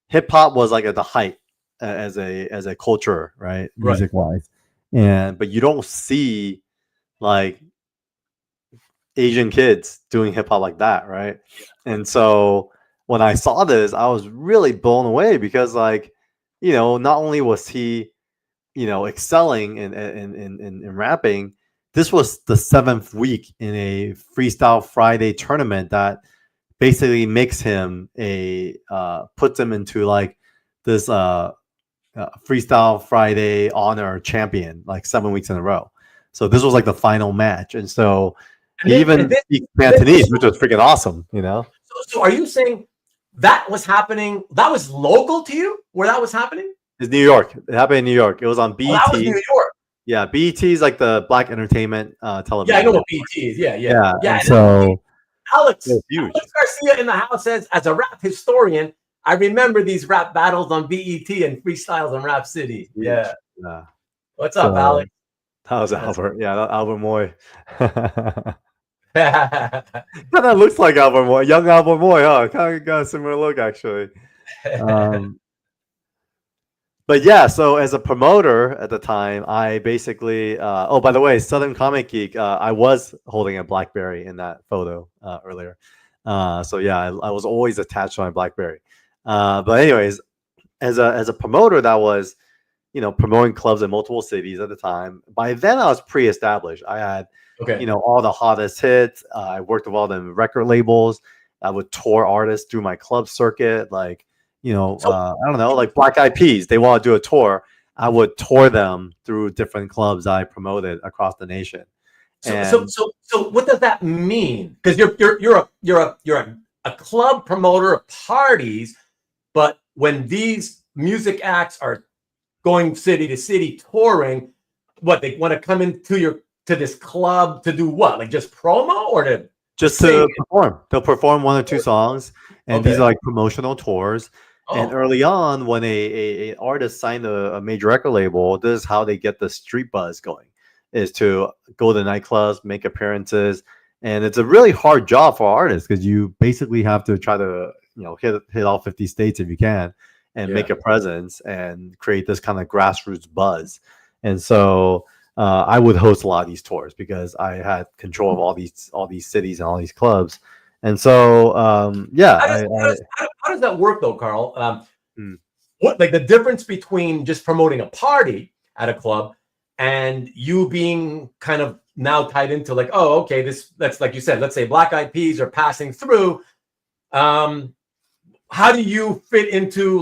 hip hop was like at the height as a culture, right? Music wise, but you don't see like Asian kids doing hip hop like that, right? And so when I saw this, I was really blown away because, like, not only was he, excelling in rapping, this was the 7th week in a Freestyle Friday tournament that basically makes him puts him into like this Freestyle Friday honor champion, like 7 weeks in a row. So this was like the final match, and so he even speaks Cantonese, which was freaking awesome, So are you saying that was happening? That was local to you, where that was happening? It's New York. It happened in New York. It was on BET. Oh, that was New York. Yeah, BET is like the Black Entertainment television. Yeah, I know what BET is. Yeah. And so Alex huge. Garcia in the house says, as a rap historian, I remember these rap battles on BET and freestyles on Rap City. Yeah. What's up, Alex? That was Albert. Yeah, Albert Moy. Kind of looks like Albert Moy, young Albert Moy, huh? Kind of got a similar look, actually. But yeah, so as a promoter at the time, I basically by the way, Southern Comic Geek, I was holding a BlackBerry in that photo earlier. So yeah, I was always attached to my BlackBerry. But anyways, as a promoter that was, promoting clubs in multiple cities at the time, by then I was pre-established. I had all the hottest hits. I worked with all the record labels. I would tour artists through my club circuit, like, I don't know, like Black Eyed Peas. They want to do a tour. I would tour them through different clubs I promoted across the nation. So what does that mean? Because you're a club promoter of parties, but when these music acts are going city to city touring, what they want to come into to this club to do what? Like just promo or to perform? They'll perform 1 or 2 songs, and these are like promotional tours. And early on, when a artist signed a major record label, this is how they get the street buzz going, is to go to nightclubs, make appearances. And it's a really hard job for artists because you basically have to try to, hit all 50 states if you can and make a presence and create this kind of grassroots buzz. And so I would host a lot of these tours because I had control of all these cities and all these clubs. And so, how does that work, though, Carl? What, like, the difference between just promoting a party at a club and you being kind of now tied into like, that's like you said, let's say Black Eyed Peas are passing through. How do you fit into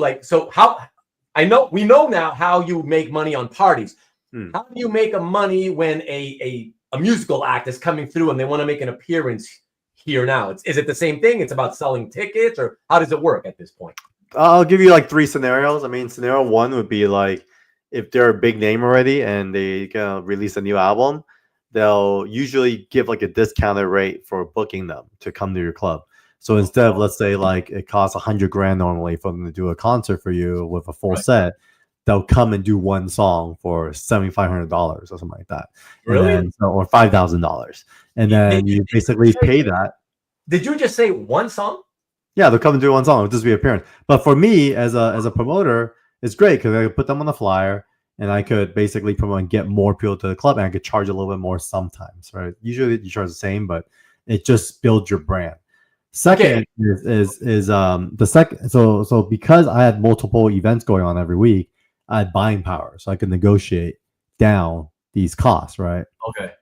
we know now how you make money on parties. How do you make money when a musical act is coming through and they want to make an appearance here now? Is it the same thing? It's about selling tickets, or how does it work at this point? I'll give you like 3 scenarios. I mean, scenario 1 would be like if they're a big name already and they release a new album, they'll usually give like a discounted rate for booking them to come to your club. So instead of, let's say, like it costs $100,000 normally for them to do a concert for you with a full set, they'll come and do one song for $7,500 or something like that. Really? And then, or $5,000, and then you basically pay that. Did you just say one song? Yeah, they'll come and do one song. It'll just be appearance. But for me, as a promoter, it's great because I could put them on the flyer and I could basically promote and get more people to the club, and I could charge a little bit more sometimes, right? Usually you charge the same, but it just builds your brand. Second is the second. So because I had multiple events going on every week, I had buying power, so I could negotiate down these costs, right? Okay.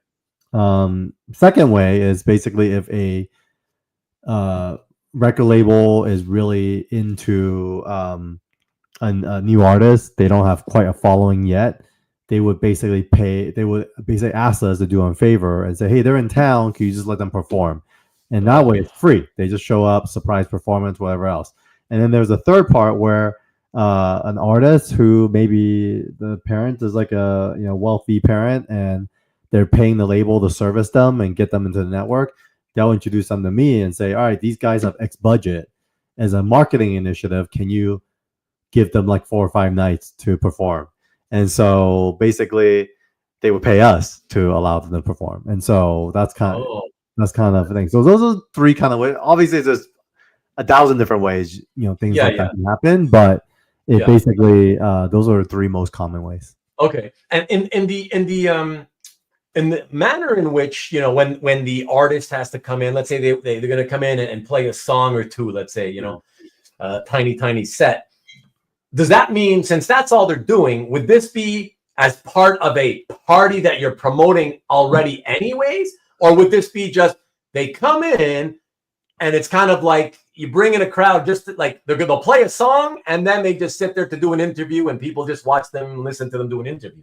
Second way is basically if a record label is really into a new artist, they don't have quite a following yet, they would basically ask us to do them a favor and say, hey, they're in town, can you just let them perform? And that way it's free. They just show up, surprise performance, whatever else. And then there's a third part where an artist who maybe the parent is like a wealthy parent and they're paying the label to service them and get them into the network, they'll introduce them to me and say, all right, these guys have X budget. As a marketing initiative, can you give them like 4 or 5 nights to perform? And so basically they would pay us to allow them to perform. And so that's kind of the thing. So those are 3 kind of ways. Obviously there's 1,000 different ways, things like that can happen, but it basically those are the 3 most common ways. Okay. And in the manner in which, when the artist has to come in, let's say they're going to come in and play a song or 2, let's say, a tiny set. Does that mean, since that's all they're doing, would this be as part of a party that you're promoting already anyways? Or would this be just they come in and it's kind of like you bring in a crowd just like they'll play a song and then they just sit there to do an interview and people just watch them and listen to them do an interview?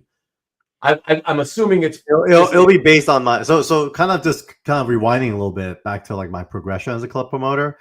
I'm assuming it'll be based on my so kind of rewinding a little bit back to like my progression as a club promoter.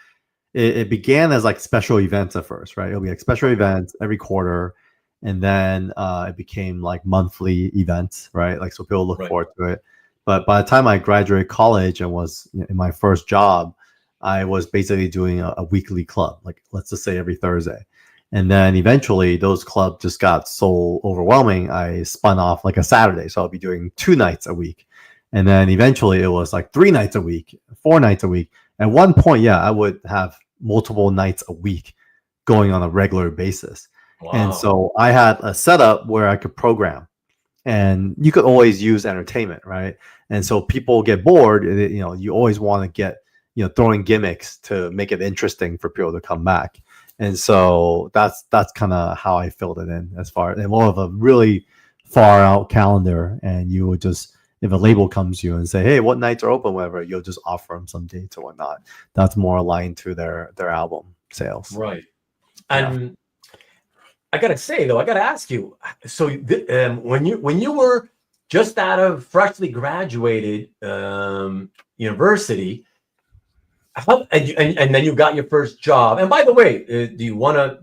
It began as like special events at first, right? It'll be like special events every quarter, and then it became like monthly events, right? Like so people look forward to it. But by the time I graduated college and was in my first job, I was basically doing a weekly club, like let's just say every Thursday. And then eventually those clubs just got so overwhelming, I spun off like a Saturday. So I'll be doing 2 nights a week. And then eventually it was like 3 nights a week, 4 nights a week. At one point, I would have multiple nights a week going on a regular basis. Wow. And so I had a setup where I could program. And you could always use entertainment, right? And so people get bored. You always want to get, throwing gimmicks to make it interesting for people to come back. And so that's kind of how I filled it in, as far as more of a really far out calendar. And you would just, if a label comes to you and say, hey, what nights are open, whatever, you'll just offer them some dates or whatnot. That's more aligned to their album sales. Right. And I got to say, though, I got to ask you, so when you were just out of freshly graduated university, and then you got your first job. And by the way,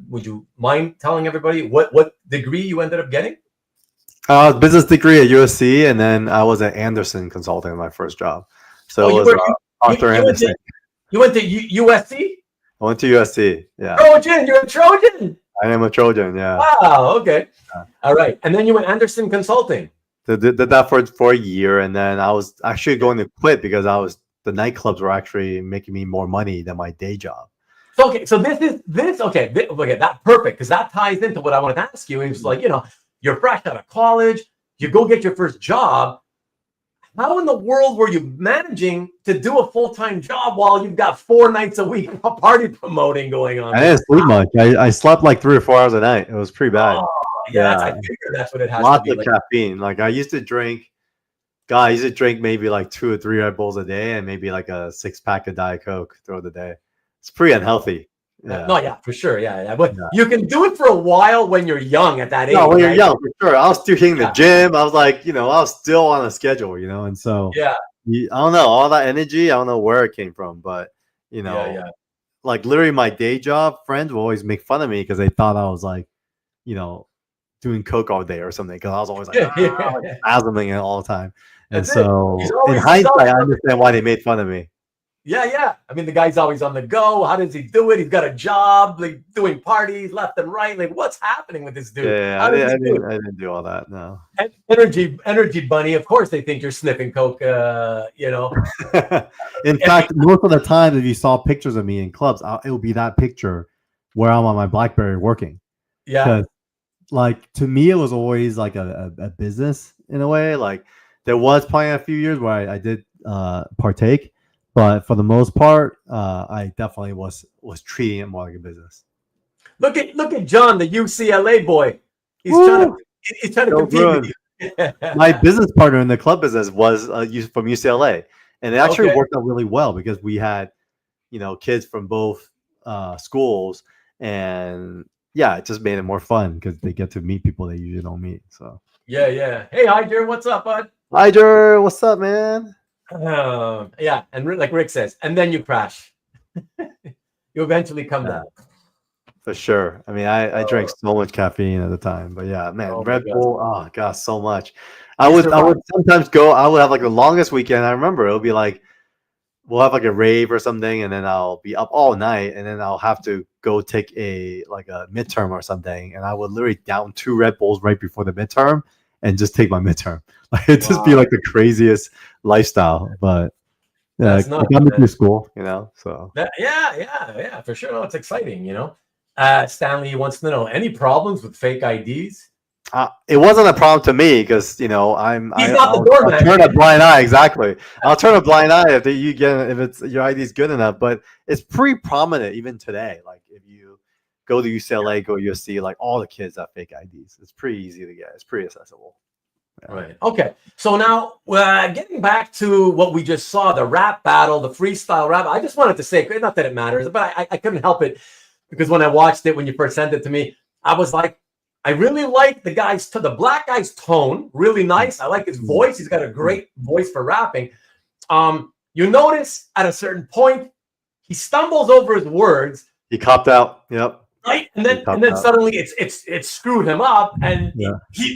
would you mind telling everybody what degree you ended up getting? Business degree at USC, and then I was at Anderson Consulting in my first job. So it was Arthur Anderson. You went to USC? I went to USC, yeah. Trojan, you're a Trojan? I am a Trojan, yeah. Wow, okay. Yeah. All right. And then you went Anderson Consulting. Did that for a year, and then I was actually going to quit because the nightclubs were actually making me more money than my day job. So that's perfect, because that ties into what I wanted to ask you. It's like, you're fresh out of college, you go get your first job. How in the world were you managing to do a full-time job while you've got 4 nights a week of party promoting going on? I didn't sleep much. I slept like 3 or 4 hours a night. It was pretty bad. Oh, yeah. I figured that's what it has Lots to be. Lots of caffeine. Like I used to drink maybe like 2 or 3 Red Bulls a day and maybe like a 6-pack of Diet Coke throughout the day. It's pretty unhealthy. Yeah. No, yeah, for sure. Yeah. But you can do it for a while when you're young at that age. No, when you're young, for sure. I was still hitting the gym. I was like, I was still on a schedule, and so I don't know, all that energy, I don't know where it came from, but like literally my day job friends will always make fun of me because they thought I was like, doing coke all day or something because I was always like, Yeah, yeah. like spasming it all the time. And That's it. so He's always- in he's hindsight, always- I understand why they made fun of me. Yeah. I mean, the guy's always on the go. How does he do it? He's got a job, like doing parties left and right. Like, what's happening with this dude? Yeah, How I does he do it? didn't do all that. No. Energy bunny. Of course, they think you're sniffing coke. You know. In fact, most of the time, if you saw pictures of me in clubs, it would be that picture where I'm on my BlackBerry working. Yeah. 'Cause, like, to me, it was always like a business in a way. Like, There was probably a few years where I did partake, but for the most part, I definitely was treating it more like a business. Look at John, the UCLA boy. He's Woo! trying to So compete with you. my business partner in the club business was from UCLA, and it actually Okay. worked out really well because we had, kids from both schools, and yeah, it just made it more fun because they get to meet people they usually don't meet. So, Yeah. Hey, Hyder, what's up, bud? Hyder, what's up, man? Yeah, and like Rick says, and then you crash. You eventually come down. For sure. I mean, I drank so much caffeine at the time, but yeah, man, Oh my Red God. Bull, oh gosh, so much. I would sometimes go. I would have like the longest weekend. I remember it would be like we'll have like a rave or something, and then I'll be up all night, and then I'll have to go take a midterm or something, and I would literally down 2 Red Bulls right before the midterm and just take my midterm. Like it'd just be like the craziest lifestyle, but yeah, That's it nuts, got me man. through school. So Yeah, for sure. No, it's exciting, Stanley wants to know any problems with fake IDs. it wasn't a problem to me because He's not the I'll doorman. turn a blind eye. Exactly, I'll turn a blind eye if it's your ID is good enough. But it's pretty prominent even today. Like if you go to UCLA, go USC, like all the kids have fake IDs. It's pretty easy to get. It's pretty accessible. Yeah. Right. Okay. So now, getting back to what we just saw, the rap battle, the freestyle rap. I just wanted to say, not that it matters, but I couldn't help it because when I watched it, when you first sent it to me, I was like, I really like the black guy's tone, really nice. I like his voice. He's got a great voice for rapping. You notice at a certain point, he stumbles over his words. He copped out. Yep. Right, and then suddenly it's screwed him up, and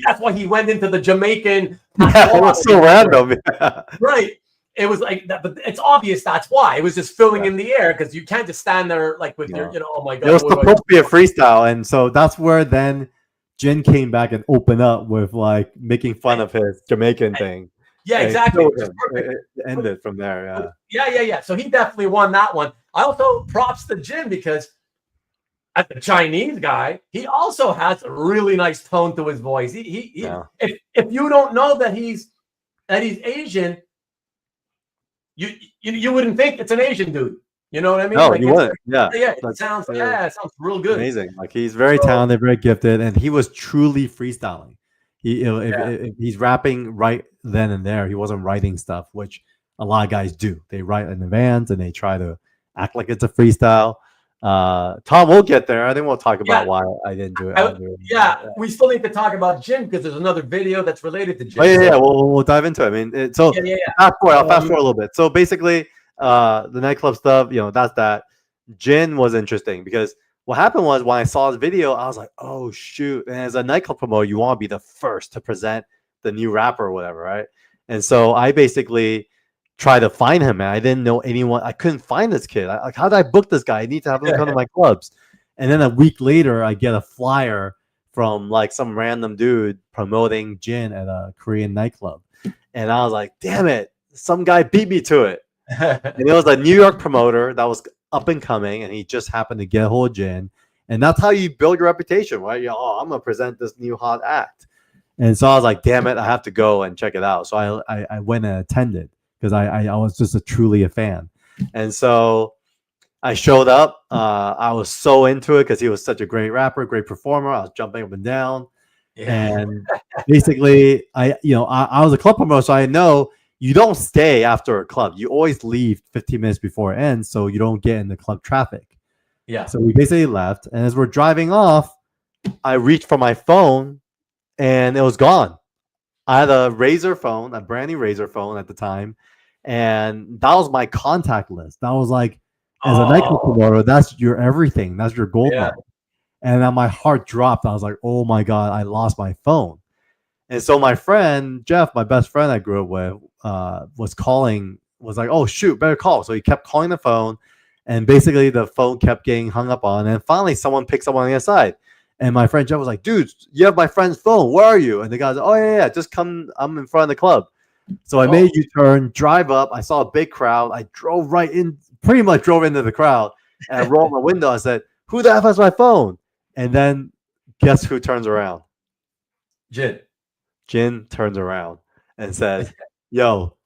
that's why he went into the Jamaican. Yeah, it was so random. Right, it was like that, but it's obvious that's why it was just filling in the air because you can't just stand there like with your, oh my god. It was supposed to be a freestyle, and So that's where then Jin came back and opened up with like making fun of his Jamaican thing. Yeah, And exactly. it ended from there. Yeah. So he definitely won that one. I also props to Jin because as the Chinese guy, he also has a really nice tone to his voice. If you don't know that he's Asian, you wouldn't think it's an Asian dude. You know what I mean? No, you wouldn't. Yeah. It sounds real good. Amazing. like he's very talented, very gifted, and he was truly freestyling. If he's rapping right then and there, he wasn't writing stuff, which a lot of guys do. They write in advance and they try to act like it's a freestyle. Tom, we'll get there. I think we'll talk about why I didn't do it. We still need to talk about Jin because there's another video that's related to Jin. Oh, yeah. We'll dive into it. I mean, I'll fast forward a little bit. So basically, the nightclub stuff, that's that. Jin was interesting because what happened was when I saw his video, I was like, oh, shoot. And as a nightclub promoter, you want to be the first to present the new rapper or whatever, right? And so I basically tried to find him, and I didn't know anyone. I couldn't find this kid. How did I book this guy? I need to have him come to my clubs. And then a week later, I get a flyer from like some random dude promoting Jin at a Korean nightclub. And I was like, damn it, some guy beat me to it. And it was a New York promoter that was up and coming, and he just happened to get a hold of Jin. And that's how you build your reputation, right? I'm going to present this new hot act. And so I was like, damn it, I have to go and check it out. So I went and attended because I was just truly a fan. And so I showed up. I was so into it because he was such a great rapper, great performer. I was jumping up and down. And basically, I was a club promoter, so I know you don't stay after a club. You always leave 15 minutes before it ends so you don't get in the club traffic. Yeah. So we basically left. And as we're driving off, I reached for my phone and it was gone. I had a Razor phone, a brand new Razor phone at the time. And that was my contact list. That was like, as a nightclub promoter, that's your everything. That's your gold medal. And then my heart dropped. I was like, oh my God, I lost my phone. And so my friend, Jeff, my best friend I grew up with, was like, oh, shoot, better call. So he kept calling the phone. And basically the phone kept getting hung up on. And finally someone picks up on the other side. And my friend Jeff was like, dude, you have my friend's phone. Where are you? And the guy's like, oh, yeah, just come. I'm in front of the club. So I made a U-turn, drive up. I saw a big crowd. I drove pretty much drove into the crowd. And I rolled my window. I said, who the F has my phone? And then guess who turns around? Jin. Jin turns around and says, yo,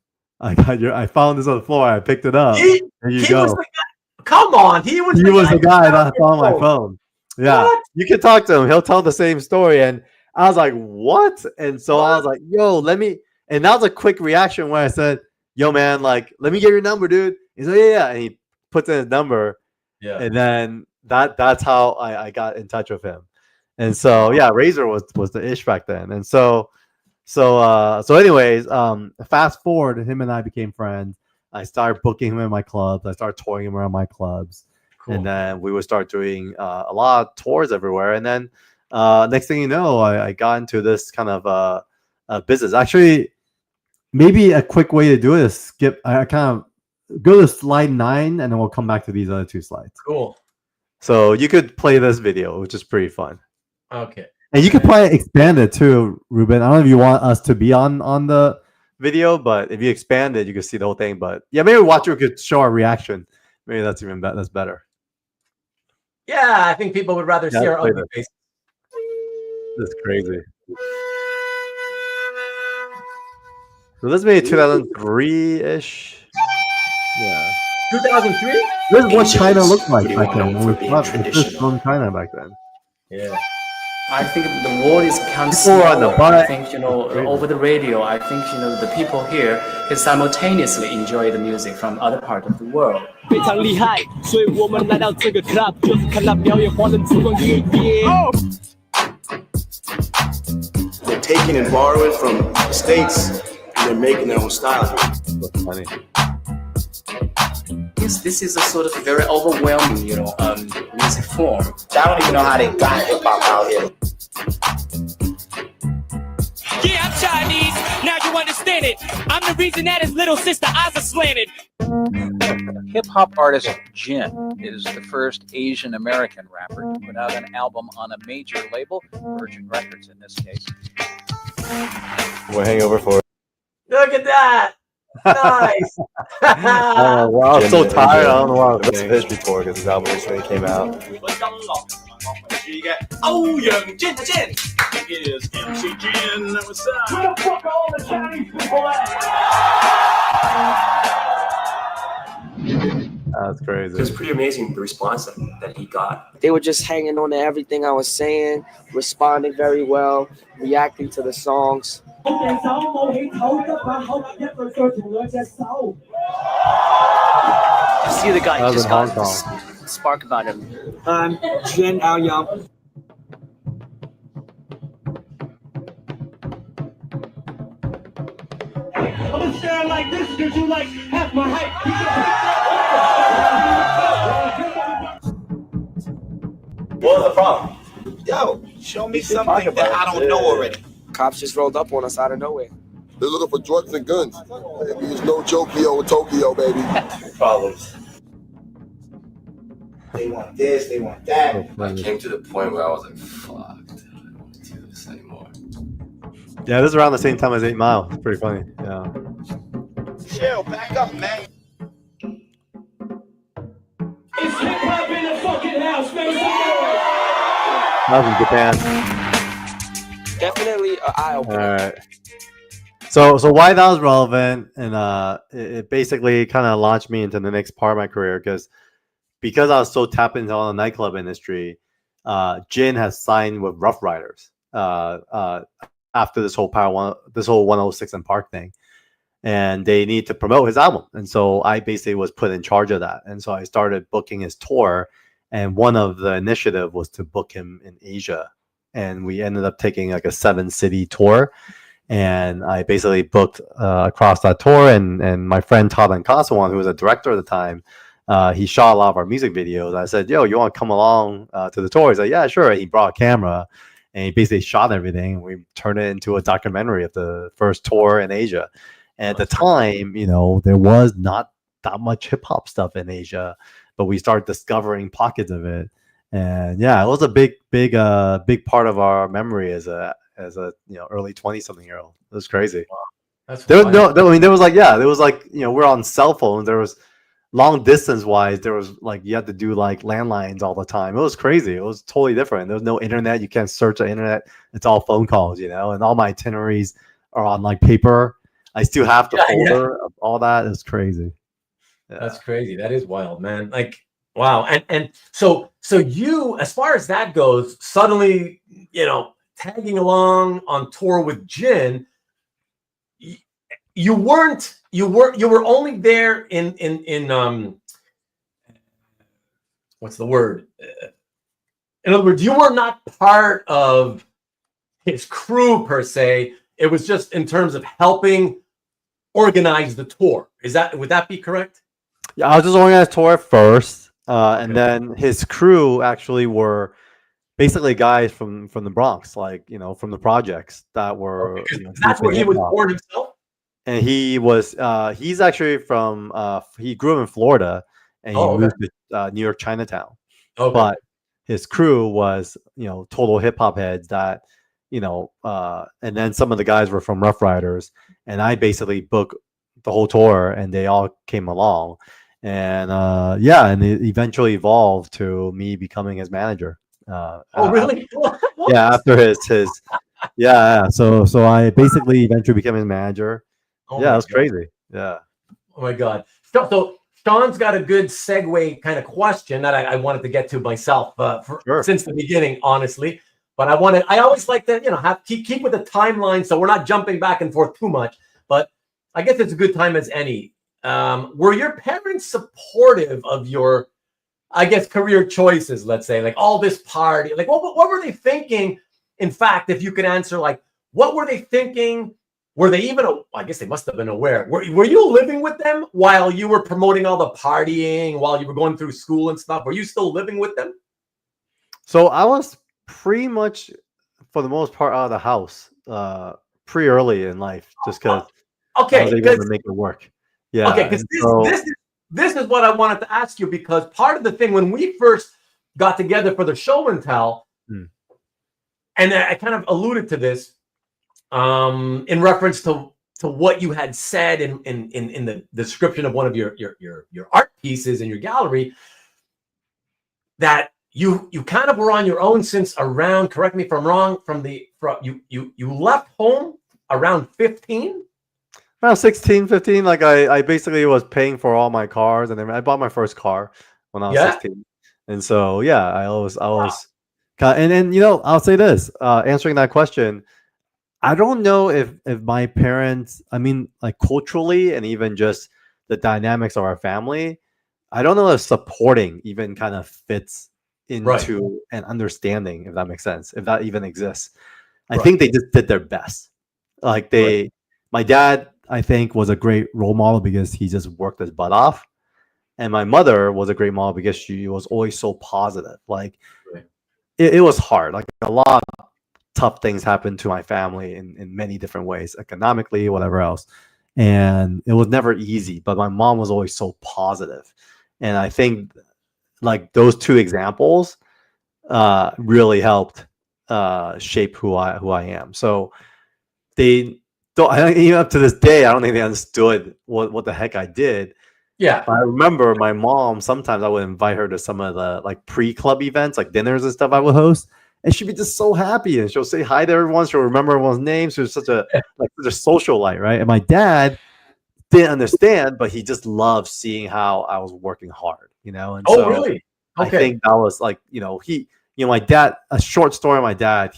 I found this on the floor. I picked it up. There you go. Come on. He was the guy that found my phone. Yeah. What? You can talk to him. He'll tell the same story. And I was like, what? And so I was like, yo, and that was a quick reaction where I said, yo, man, like, let me get your number, dude. He's like, yeah. And he puts in his number. Yeah. And then that's how I got in touch with him. And so, yeah, Razor was the ish back then. And so anyways, fast forward, him and I became friends. I started booking him in my clubs. I started touring him around my clubs. Cool. And then we would start doing a lot of tours everywhere. And then next thing you know, I got into this kind of business. Actually, maybe a quick way to do it is I kind of go to slide 9, and then we'll come back to these other 2 slides. Cool. So you could play this video, which is pretty fun. Okay. And you could probably expand it too, Rubén. I don't know if you want us to be on the video, but if you expand it, you can see the whole thing. But yeah, maybe Watcher could show our reaction. Maybe that's even better. That's better. Yeah, I think people would rather see our ugly faces. That's crazy. So this may be 2003-ish. Yeah. 2003? This is what China looked like back then. It was from China back then. Yeah. I think the world is kind of small. I think, over the radio, I think, the people here can simultaneously enjoy the music from other parts of the world. 非常厉害，所以我们来到这个 club， 就是看他表演华人之光音乐。They're taking and borrowing from the States, and they're making their own style. That's funny. Yes, this is a sort of very overwhelming, music form. I don't even know how they got hip hop out here. Yeah, I'm Chinese. Now you understand it. I'm the reason that his little sister eyes are slanted. Hip hop artist Jin is the first Asian American rapper to put out an album on a major label, Virgin Records in this case. We're hangover for it. Look at that. Nice. Oh, wow. I'm so tired. I don't know why. That's a history tour because his album recently came out. You got Young Jin the Jin. It is MC Jin. What's up? Where the fuck are all the Chinese people at? That's crazy. It was pretty amazing the response that he got. They were just hanging on to everything I was saying, responding very well, reacting to the songs. You see the guy just got the spark about him. I'm Jin Ao Yang. I'm gonna stand like this because you like half my height. What's the problem? Yo, show me something that I don't know already. Cops just rolled up on us out of nowhere. They're looking for drugs and guns. There's no Tokyo in Tokyo, baby. Problems. They want this, they want that. I came to the point where I was like, fuck, I don't want to do this anymore. Yeah, this is around the same time as 8 Mile. It's pretty funny. Yeah. Chill, back up, man. It's hip hop in the fucking house, man. That was in Japan. Definitely an eye opener. All right. So why that was relevant, and it basically kind of launched me into the next part of my career because I was so tapped into all the nightclub industry. Jin has signed with Rough Riders after this whole 106 and Park thing, and they need to promote his album, and so I basically was put in charge of that, and so I started booking his tour, and one of the initiative was to book him in Asia, and we ended up taking like a 7-city tour. And I basically booked across that tour, and my friend Todd Nkasawan, who was a director at the time, he shot a lot of our music videos. I said, yo, you want to come along to the tour? He's like, yeah, sure. He brought a camera and he basically shot everything. We turned it into a documentary of the first tour in Asia. And at the time, you know, there was not that much hip hop stuff in Asia, but we started discovering pockets of it. And yeah, it was a big part of our memory as a early 20-something-year-old. It was crazy. Wow. That's there was wild. there was like, you know, we're on cell phones. There was long distance wise, there was like you had to do like landlines all the time. It was crazy. It was totally different. There was no internet. You can't search the internet. It's all phone calls, you know, and all my itineraries are on like paper. I still have the folder of all that. It's crazy. Yeah. That's crazy. That is wild, man. Like, wow. And so you, as far as that goes, suddenly, you know, tagging along on tour with Jin, you were only there in what's the word? In other words, you were not part of his crew per se. It was just in terms of helping organize the tour. Would that be correct? Yeah, I was just organizing the tour first, and then his crew actually were basically guys from the Bronx, like, you know, from the projects that were. You know, that's where he was born himself. And he was he's actually from he grew up in Florida and he moved to New York Chinatown. But his crew was, you know, total hip hop heads that, you know, and then some of the guys were from Rough Riders, and I basically booked the whole tour and they all came along. And and it eventually evolved to me becoming his manager. Really? Yeah, after his so I basically eventually became his manager. Oh yeah, it was crazy. Yeah. Oh my God. So Sean's got a good segue kind of question that I wanted to get to myself since the beginning, honestly. But I always like to, you know, keep with the timeline so we're not jumping back and forth too much. But I guess it's a good time as any. Were your parents supportive of your, I guess, career choices, let's say, like all this party? Like, what were they thinking? In fact, if you could answer, like, what were they thinking? Were they even, I guess they must have been aware. Were you living with them while you were promoting all the partying, while you were going through school and stuff? Were you still living with them? So I was pretty much, for the most part, out of the house pretty early in life, just because I was able to make it work. Yeah. Okay, because this is what I wanted to ask you, because part of the thing when we first got together for the show and tell, and I kind of alluded to this, in reference to what you had said in the description of one of your art pieces in your gallery, that you kind of were on your own since around, correct me if I'm wrong, you left home around 15? Around 16, 15. Like I basically was paying for all my cars, and then I bought my first car when I was 16. And so I was and you know, I'll say this, answering that question, I don't know if my parents, I mean, like culturally and even just the dynamics of our family, I don't know if supporting even kind of fits into an understanding, if that makes sense, if that even exists. I think they just did their best. Like my dad, I think, was a great role model because he just worked his butt off. And my mother was a great model because she was always so positive. Like it was hard. Like a lot of tough things happened to my family in many different ways, economically, whatever else. And it was never easy, but my mom was always so positive. And I think like those two examples really helped shape who I am. So they don't, even up to this day, I don't think they understood what the heck I did. Yeah. But I remember my mom, sometimes I would invite her to some of the like pre-club events, like dinners and stuff I would host. And she'd be just so happy, and she'll say hi to everyone. She'll remember everyone's names. She was such a socialite, right? And my dad didn't understand, but he just loved seeing how I was working hard, you know. And really? Okay. I think that was like, you know, my dad. A short story. My dad.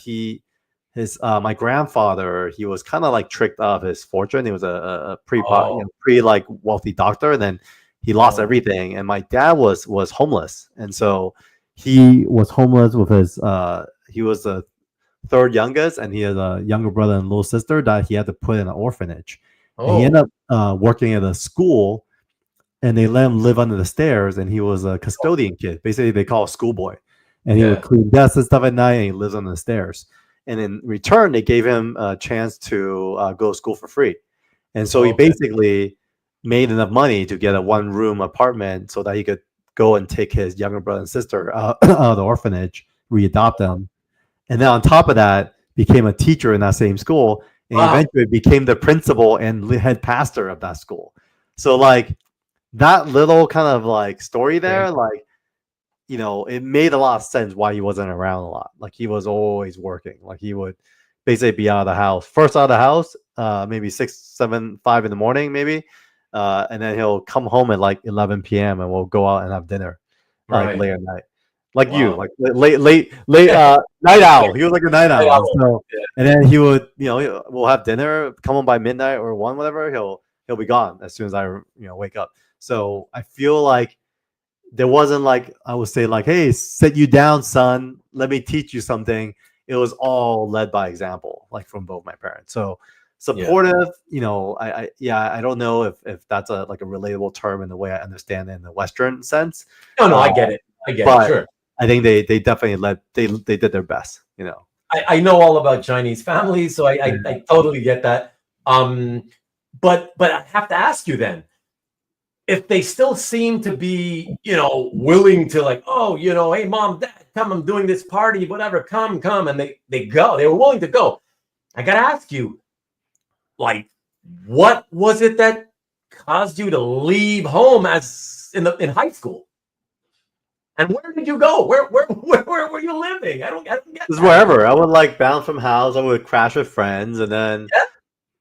My grandfather. He was kind of like tricked out of his fortune. He was a pretty like wealthy doctor, and then he lost everything. And my dad was homeless, and so he was homeless with his. He was the third youngest, and he had a younger brother and little sister that he had to put in an orphanage. He ended up working at a school and they let him live under the stairs, and he was a custodian kid. Basically, they call a schoolboy, and he would clean desks and stuff at night, and he lives under the stairs. And in return, they gave him a chance to go to school for free. And so he basically made enough money to get a 1-room apartment so that he could go and take his younger brother and sister out of the orphanage, readopt them. And then on top of that, became a teacher in that same school, and eventually became the principal and head pastor of that school. So like that little kind of like story there, like, you know, it made a lot of sense why he wasn't around a lot. Like he was always working. Like he would basically be out of the house, first out of the house, maybe 6, 7, 5 in the morning, maybe. And then he'll come home at like 11 p.m. and we'll go out and have dinner like late at night. Like you, like late night owl. He was like a night owl. So, and then he would, you know, we'll have dinner, come home by midnight or 1, whatever. He'll be gone as soon as I, you know, wake up. So I feel like there wasn't like, I would say like, hey, sit you down, son. Let me teach you something. It was all led by example, like from both my parents. So supportive, you know, I don't know if that's a like a relatable term in the way I understand it in the Western sense. No, I get it. I get it. Sure. I think they definitely they did their best, you know. I know all about Chinese families, so I totally get that. But I have to ask you then, if they still seem to be, you know, willing to like, oh, you know, hey, mom, dad, come, I'm doing this party, whatever, come, and they go, they were willing to go. I gotta ask you, like, what was it that caused you to leave home in high school? And where did you go? Where were you living? I don't get Just wherever. I would like bounce from house. I would crash with friends, and then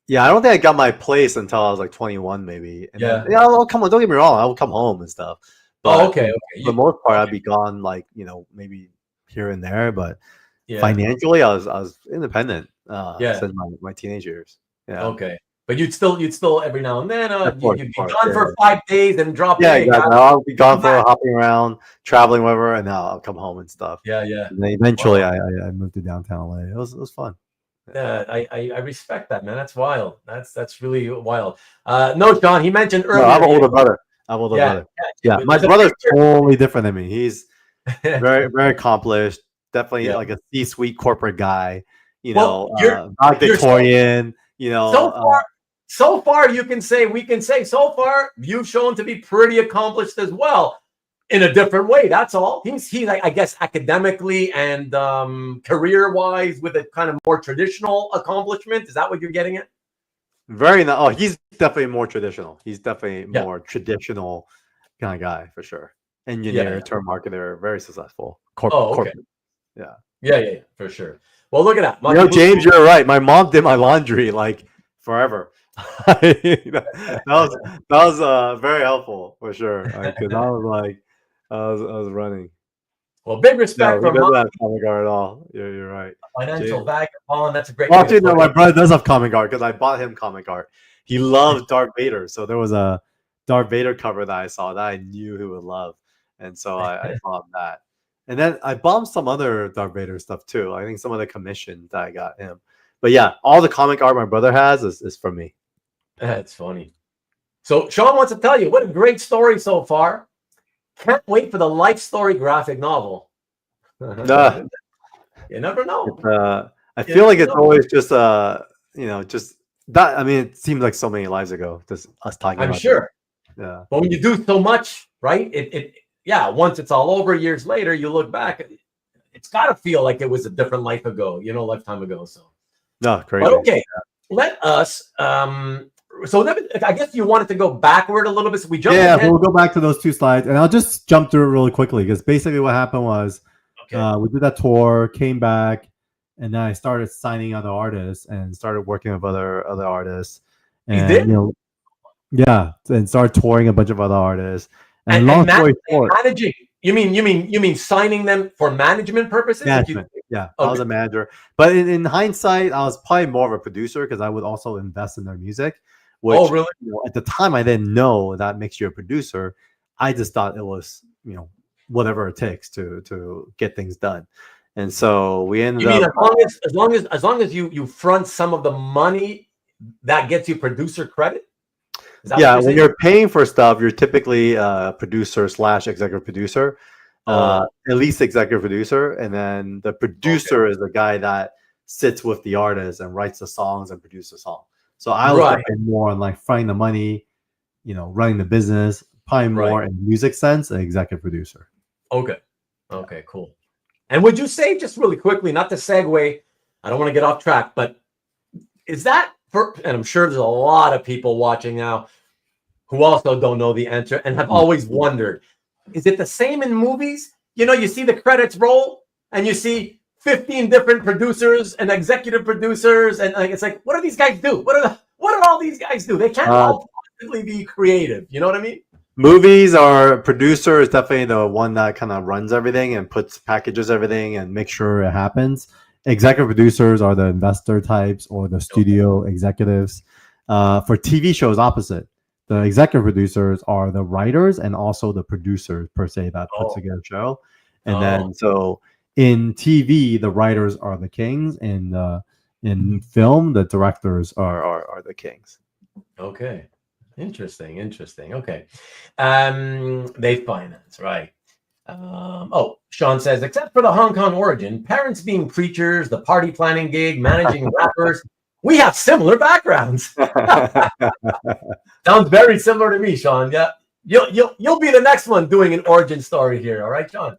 I don't think I got my place until I was like 21, maybe. And then, I'll come on. Don't get me wrong. I would come home and stuff. But okay. For the most part, I'd be gone, like, you know, maybe here and there. But financially, I was independent since my teenage years. Yeah. Okay. But you'd still every now and then you'd be gone for 5 days and drop in. Exactly. I'll be gone for hopping around, traveling, whatever, and now I'll come home and stuff. Yeah. And then eventually, I moved to downtown LA. It was fun. Yeah, I respect that, man. That's wild. That's really wild. No, Sean, he mentioned earlier. No, I have an older brother. Yeah, my brother's totally different than me. He's very, very accomplished. Definitely like a C-suite corporate guy. You know, Victorian. You know, so far we can say so far you've shown to be pretty accomplished as well, in a different way. That's all. He's like, I guess academically and career wise with a kind of more traditional accomplishment. Is that what you're getting at? He's definitely more traditional. He's definitely more traditional kind of guy for sure. Engineer, term marketer, very successful. Corporate. Yeah, for sure. Well, look at that. You know, James, you're right. My mom did my laundry like forever. that was very helpful for sure. Because I was like, I was running. Well, big respect for mom. Have Comic Guard at all. You're right. Financial vagabond. That's a great. Well, actually, no, my brother does have Comic Guard because I bought him Comic Guard. He loves Darth Vader, so there was a Darth Vader cover that I saw that I knew he would love, and so I bought that. And then I bombed some other Darth Vader stuff too. I think some of the commissions that I got him. But yeah, all the comic art my brother has is from me. That's funny. So Sean wants to tell you, what a great story so far. Can't wait for the life story graphic novel. You never know. I feel like it's always just just that. I mean, it seems like so many lives ago, just us talking about. I'm sure. That. Yeah. But when you do so much, right? Once it's all over, years later, you look back, it's got to feel like it was a different life ago, lifetime ago. So, no, crazy. But okay, let us. So I guess you wanted to go backward a little bit. So we jump. Yeah, we'll go back to those 2 slides, and I'll just jump through it really quickly because basically what happened was we did that tour, came back, and then I started signing other artists and started working with other artists. And, you did? And started touring a bunch of other artists. And long story short, managing. You mean signing them for management purposes? Management. I was a manager. But in hindsight, I was probably more of a producer because I would also invest in their music. Which, really? At the time, I didn't know that makes you a producer. I just thought it was, whatever it takes to get things done. And so we ended up. As long as you front some of the money, that gets you producer credit? Is that Yeah, what when saying? you're paying for stuff, you're typically producer / executive producer, at least executive producer, and then the producer is the guy that sits with the artist and writes the songs and produces the song. So I was Right. depending more on like finding the money, running the business, probably more in music sense, an executive producer. Okay. Okay, cool. And would you say, just really quickly, not to segue, I don't want to get off track, but is that and I'm sure there's a lot of people watching now who also don't know the answer and have always wondered, is it the same in movies? You see the credits roll and you see 15 different producers and executive producers, and it's like, what do these guys do? What do all these guys do? They can't all possibly be creative. You know what I mean? Movies are producer is definitely the one that kind of runs everything and packages everything and makes sure it happens. Executive producers are the investor types or the studio executives. For TV shows, opposite. The executive producers are the writers and also the producers per se that puts together a show. And then so in TV, the writers are the kings, and in film, the directors are the kings. Okay. Interesting. Okay. They finance, right. Sean says, except for the Hong Kong origin, parents being preachers, the party planning gig, managing rappers, we have similar backgrounds. Sounds very similar to me, Sean. Yeah. You'll be the next one doing an origin story here. All right, Sean.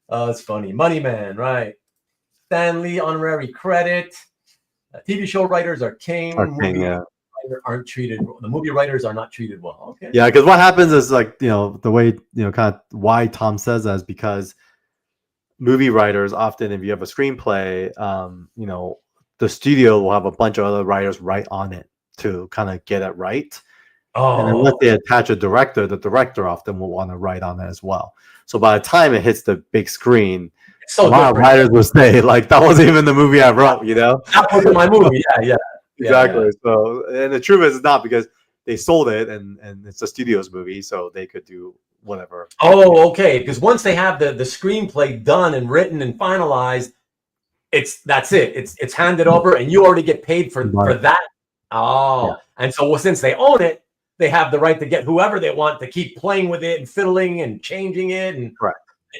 It's funny. Money Man, right. Stanley, honorary credit. TV show writers are king. Aren't treated. The movie writers are not treated well. Okay. Yeah, because what happens is like the way kind of why Tom says that is because movie writers often, if you have a screenplay, the studio will have a bunch of other writers write on it to kind of get it right. And then once they attach a director, the director often will want to write on it as well. So by the time it hits the big screen, a lot of writers will say, like, that wasn't even the movie I wrote, That wasn't my movie. Yeah. Exactly. Yeah. So, and the truth is, it's not, because they sold it and it's a studio's movie, so they could do whatever. Oh, okay. Because once they have the screenplay done and written and finalized, that's it. It's handed over, and you already get paid for that. And so since they own it, they have the right to get whoever they want to keep playing with it and fiddling and changing it, and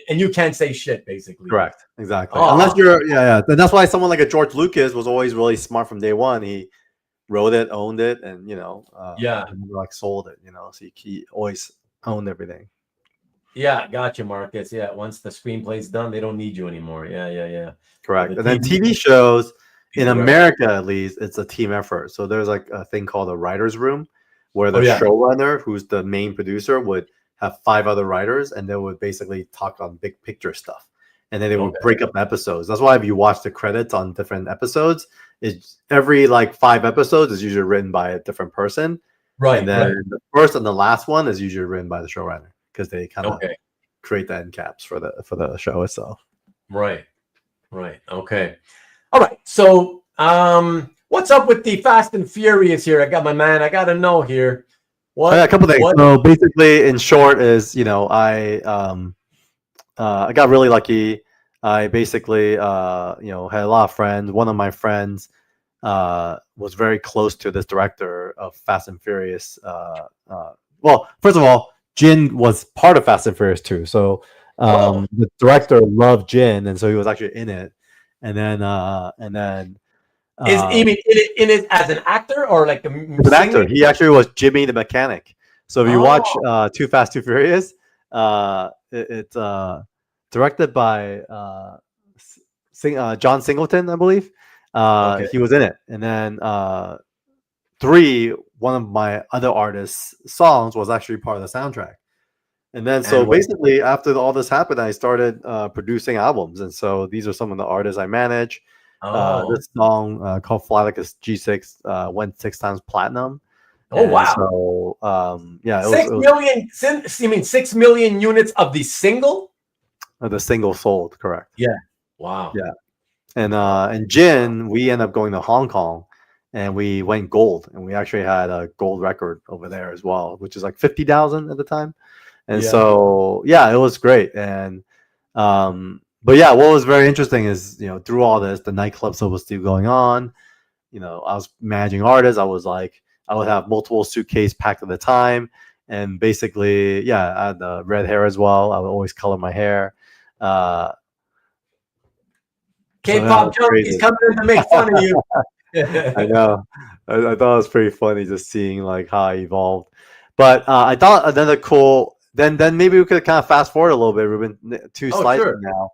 and you can't say shit, basically. Correct. Exactly. Unless you're, and that's why someone like a George Lucas was always really smart from day one. He wrote it, owned it, and like sold it. So he always owned everything. Yeah, gotcha, Marcus. Yeah, once the screenplay's done, they don't need you anymore. Yeah. Correct. And then TV shows in America, at least, it's a team effort. So there's like a thing called a writer's room, where the showrunner, who's the main producer, would have 5 other writers, and they would basically talk on big picture stuff. And then they would break up episodes. That's why if you watch the credits on different episodes, it's every like 5 episodes is usually written by a different person. Right. And then the first and the last one is usually written by the showrunner, because they kind of create the end caps for the show itself. Right. Okay. All right. So what's up with the Fast and Furious here? I got to know here. A couple things. So basically, in short, is I got really lucky. I basically had a lot of friends. One of my friends was very close to this director of Fast and Furious. Well, first of all, Jin was part of Fast and Furious 2. So the director loved Jin, and so he was actually in it. And then is in it as an actor or like an actor? He actually was Jimmy the mechanic. So if you watch Too Fast, Too Furious, it's directed by John Singleton, I believe. He was in it. And then 3, one of my other artists' songs was actually part of the soundtrack. And then basically after all this happened, I started producing albums. And so these are some of the artists I manage. This song called Fly Like a G6 went 6 times platinum. Wow. So it 6 million. You mean 6 million units of the single? The single sold, correct. Yeah. Wow. Yeah. And Jin, we ended up going to Hong Kong, and we went gold, and we actually had a gold record over there as well, which is like 50,000 at the time. And so it was great. And but what was very interesting is, through all this, the nightclub still was still going on. I was managing artists. I was like I would have multiple suitcases packed at a time. And basically, yeah, I had red hair as well. I would always color my hair. K-pop junkies coming in to make fun of you. I know. I thought it was pretty funny just seeing like how I evolved. But I thought another cool. Then maybe we could kind of fast forward a little bit, Ruben. Two slides from now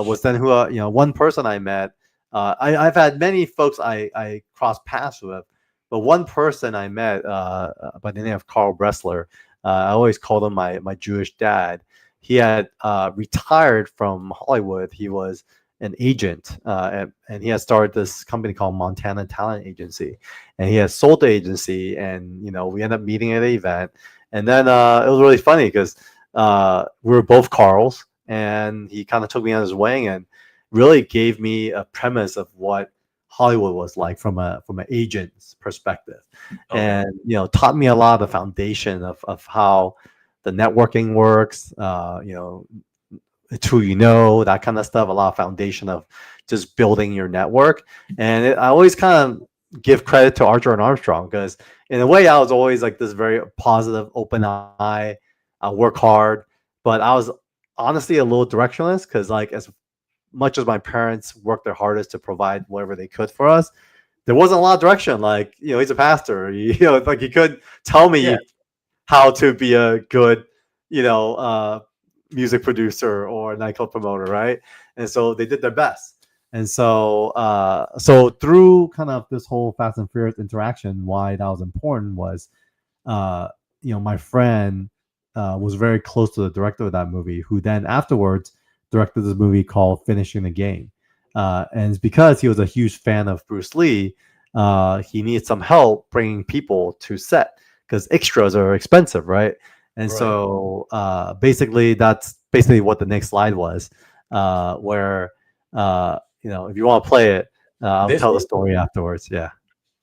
was then who one person I met. I've had many folks I crossed paths with, but one person I met by the name of Carl Bressler. I always called him my Jewish dad. He had retired from Hollywood. He was an agent, and he had started this company called Montana Talent Agency, and he had sold the agency, and we ended up meeting at an event, and then it was really funny because we were both Carls, and he kind of took me on his wing and really gave me a premise of what Hollywood was like from an agent's perspective, and taught me a lot of the foundation of how the networking works, it's who that kind of stuff, a lot of foundation of just building your network. And I always kind of give credit to Archer and Armstrong because in a way I was always like this very positive, open eye, I work hard, but I was honestly a little directionless because like as much as my parents worked their hardest to provide whatever they could for us, there wasn't a lot of direction. Like, he's a pastor, like he couldn't tell me how to be a good, music producer or nightclub promoter, right? And so they did their best. And so through kind of this whole Fast and Furious interaction, why that was important was, my friend was very close to the director of that movie, who then afterwards directed this movie called Finishing the Game. And it's because he was a huge fan of Bruce Lee, he needed some help bringing people to set because extras are expensive, right? And so basically, that's basically what the next slide was, where, if you want to play it, I'll tell the story afterwards. Yeah.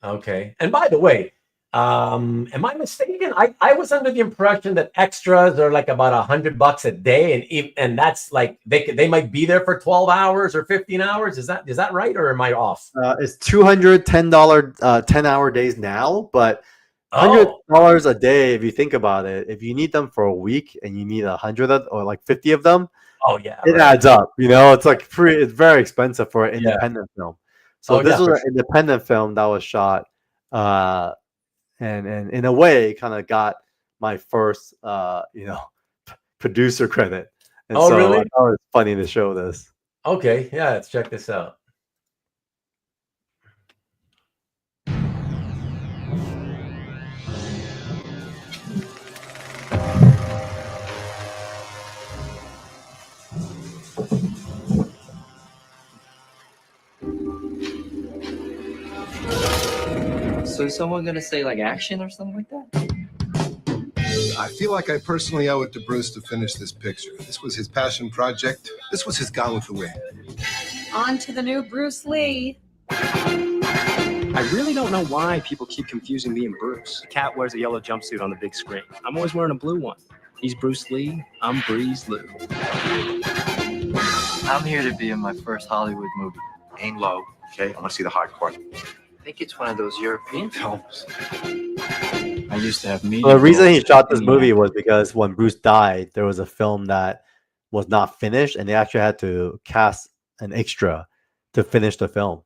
Okay. And by the way, am I mistaken? I was under the impression that extras are like about $100 a day, and that's like they might be there for 12 hours or 15 hours. Is that right, or am I off? It's $210 10-hour days now, but $100 a day, if you think about it, if you need them for a week and you need 100 or like 50 of them, it adds up. It's like it's very expensive for an independent film. So this was an independent film that was shot, and in a way, kind of got my first, producer credit. And so really? I thought it was funny to show this. Okay, yeah, let's check this out. So is someone gonna say like action or something like that? I feel like I personally owe it to Bruce to finish this picture. This was his passion project. This was his Gone with the Wind. On to the new Bruce Lee. I really don't know why people keep confusing me and Bruce. Cat wears a yellow jumpsuit on the big screen. I'm always wearing a blue one. He's Bruce Lee, I'm Breeze Lou. I'm here to be in my first Hollywood movie. Aim low, okay? I want to see the hardcore. I think it's one of those European films. I used to have me. Well, the reason he shot this movie was because when Bruce died, there was a film that was not finished, and they actually had to cast an extra to finish the film.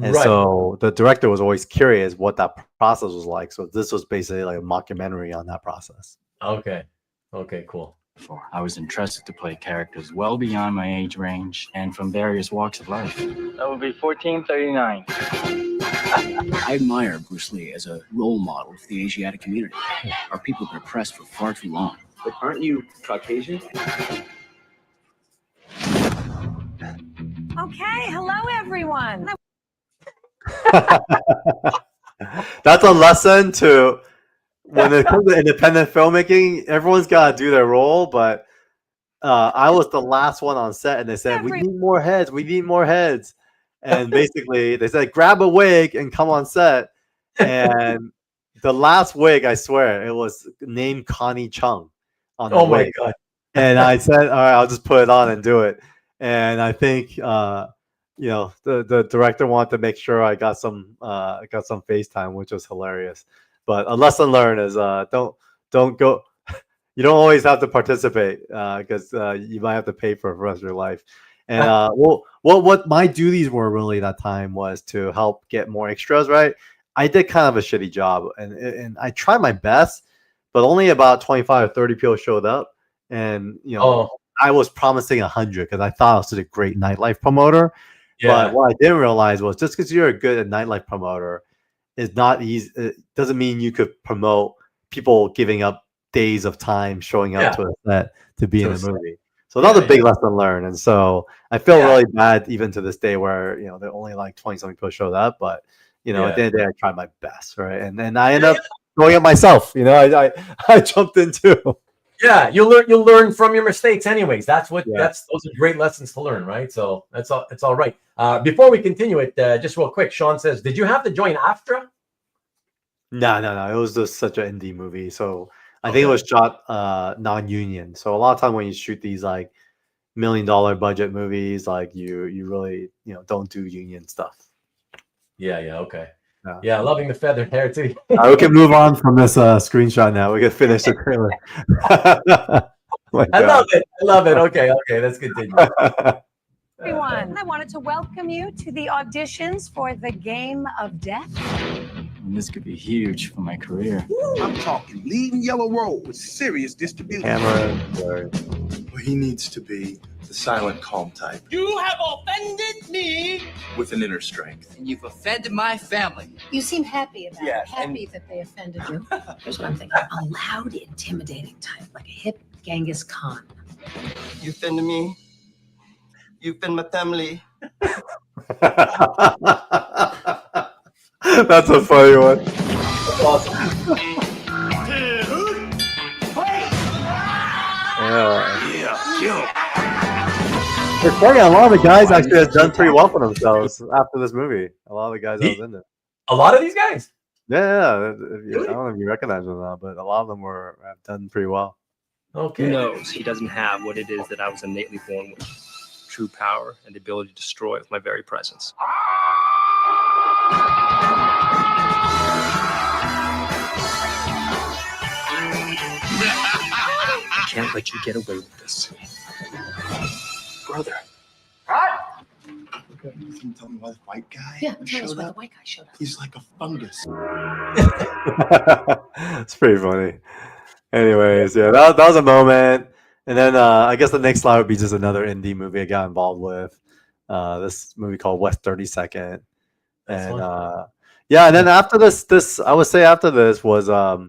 And so the director was always curious what that process was like. So this was basically like a mockumentary on that process. Okay, cool. I was entrusted to play characters well beyond my age range and from various walks of life. That would be 1439. I admire Bruce Lee as a role model for the Asiatic community. Our people have been oppressed for far too long. But aren't you Caucasian? Okay, hello everyone. That's a lesson to when it comes to independent filmmaking, everyone's got to do their role, but I was the last one on set, and they said, we need more heads. And basically, they said, grab a wig and come on set. And the last wig, I swear, it was named Connie Chung on the wig. My God. And I said, all right, I'll just put it on and do it. And I think the director wanted to make sure I got some FaceTime, which was hilarious. But a lesson learned is don't go. You don't always have to participate because you might have to pay for it the rest of your life. And what my duties were really that time was to help get more extras. Right, I did kind of a shitty job, and I tried my best, but only about 25 or 30 people showed up, and I was promising 100 because I thought I was such a great nightlife promoter. Yeah. But what I didn't realize was just because you're a good nightlife promoter is not easy. It doesn't mean you could promote people giving up days of time showing up to a set to be in a movie. So that was a big lesson learned. And so I feel really bad even to this day where, there are only like 20 something people showed up, but at the end of the day, I tried my best. Right. And then I ended up going up myself, I jumped into. Yeah. You'll learn from your mistakes anyways. Those are great lessons to learn. Right. So it's all right. Before we continue it, just real quick, Sean says, did you have to join AFTRA? No. It was just such an indie movie. So I think it was shot non-union. So a lot of time when you shoot these like $1 million budget movies, like you really don't do union stuff. Yeah. Okay. Yeah, loving the feathered hair too. We can move on from this screenshot now. We can finish the trailer. I love it. Okay, let's continue. Everyone, I wanted to welcome you to the auditions for The Game of Death. This could be huge for my career. I'm talking leading yellow role with serious distribution. Camera. Well, he needs to be the silent, calm type You have offended me. with an inner strength. And you've offended my family. You seem happy about Yeah, it. Happy that they offended you. Here's what I'm thinking. A loud, intimidating type, like a hip Genghis Khan. You offended me. You offend my family. That's a funny one. It's funny, a lot of the guys actually have done pretty well for themselves after this movie. A lot of the guys I was in it. A lot of these guys? Yeah. I don't know if you recognize them or not, but a lot of them have done pretty well. Okay. Who knows? He doesn't have what it is that I was innately born with. True power and the ability to destroy with my very presence. I can't let you get away with this. Brother. Okay, can you tell me why the white guy Yeah, tell us showed why the up? white guy showed up. He's like a fungus. It's pretty funny. Anyways, that was a moment. And then I guess the next slide would be just another indie movie I got involved with. This movie called West 32nd. And and then after this I would say after this was a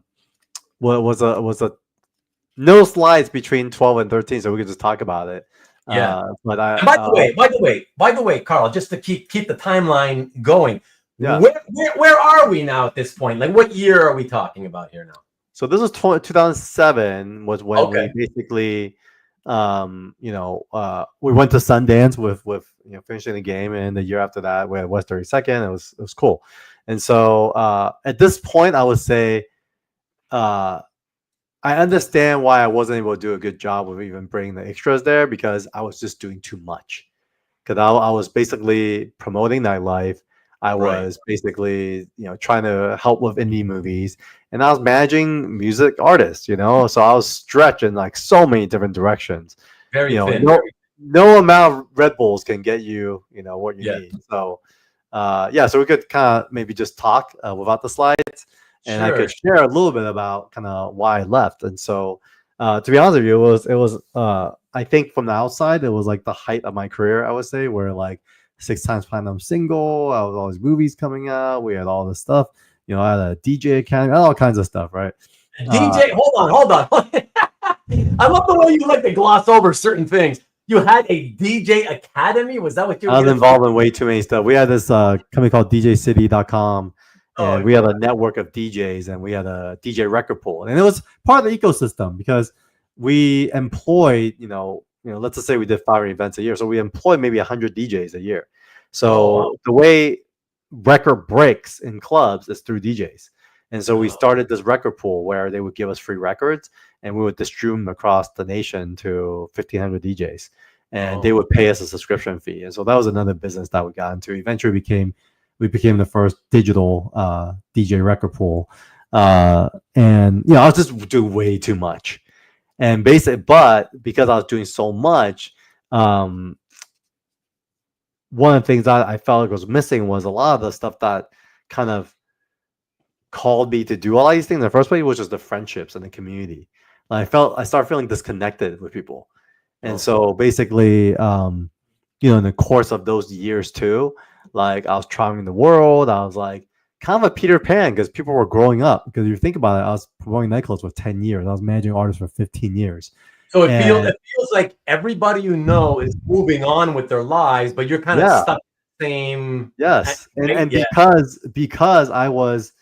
no slides between 12 and 13, so we could just talk about it. Yeah. But by the way, Carl, just to keep the timeline going. Yeah. Where are we now at this point? Like, what year are we talking about here now? So this was 2007 was when we basically, we went to Sundance with finishing the game, and the year after that we had West 32nd. It was cool, and so at this point I would say, I understand why I wasn't able to do a good job of even bringing the extras there because I was just doing too much. Because I was basically promoting nightlife. I was basically, trying to help with indie movies, and I was managing music artists, so I was stretched in like so many different directions. Very thin. No amount of Red Bulls can get you, what you need. So, so we could kind of maybe just talk without the slides, and I could share a little bit about kind of why I left. And so, to be honest with you, it was I think from the outside, it was like the height of my career, I would say, where like 6 times platinum single, I was all these movies coming out, we had all this stuff, I had a DJ academy, all kinds of stuff, right? DJ, hold on. I love the way you like to gloss over certain things. You had a DJ academy? Was that what you were I was involved in way too many stuff. We had this company called DJcity.com, and we had a network of DJs, and we had a DJ record pool, and it was part of the ecosystem because we employed, let's just say we did 5 events a year, so we employed maybe 100 DJs a year. So the way record breaks in clubs is through DJs, and so we started this record pool where they would give us free records, and we would distribute them across the nation to 1,500 DJs. and they would pay us a subscription fee. And so that was another business that we got into. Eventually, we became the first digital DJ record pool, and I was just doing way too much, and but because I was doing so much, one of the things that I felt like was missing was a lot of the stuff that kind of called me to do all these things in the first place, which was the friendships and the community. I started feeling disconnected with people. And so basically, in the course of those years too, like I was traveling the world, I was like kind of a Peter Pan because people were growing up. Because if you think about it, I was promoting nightclubs for 10 years. I was managing artists for 15 years. So it feels like everybody is moving on with their lives, but you're kind of stuck in the same. Yes. And because I was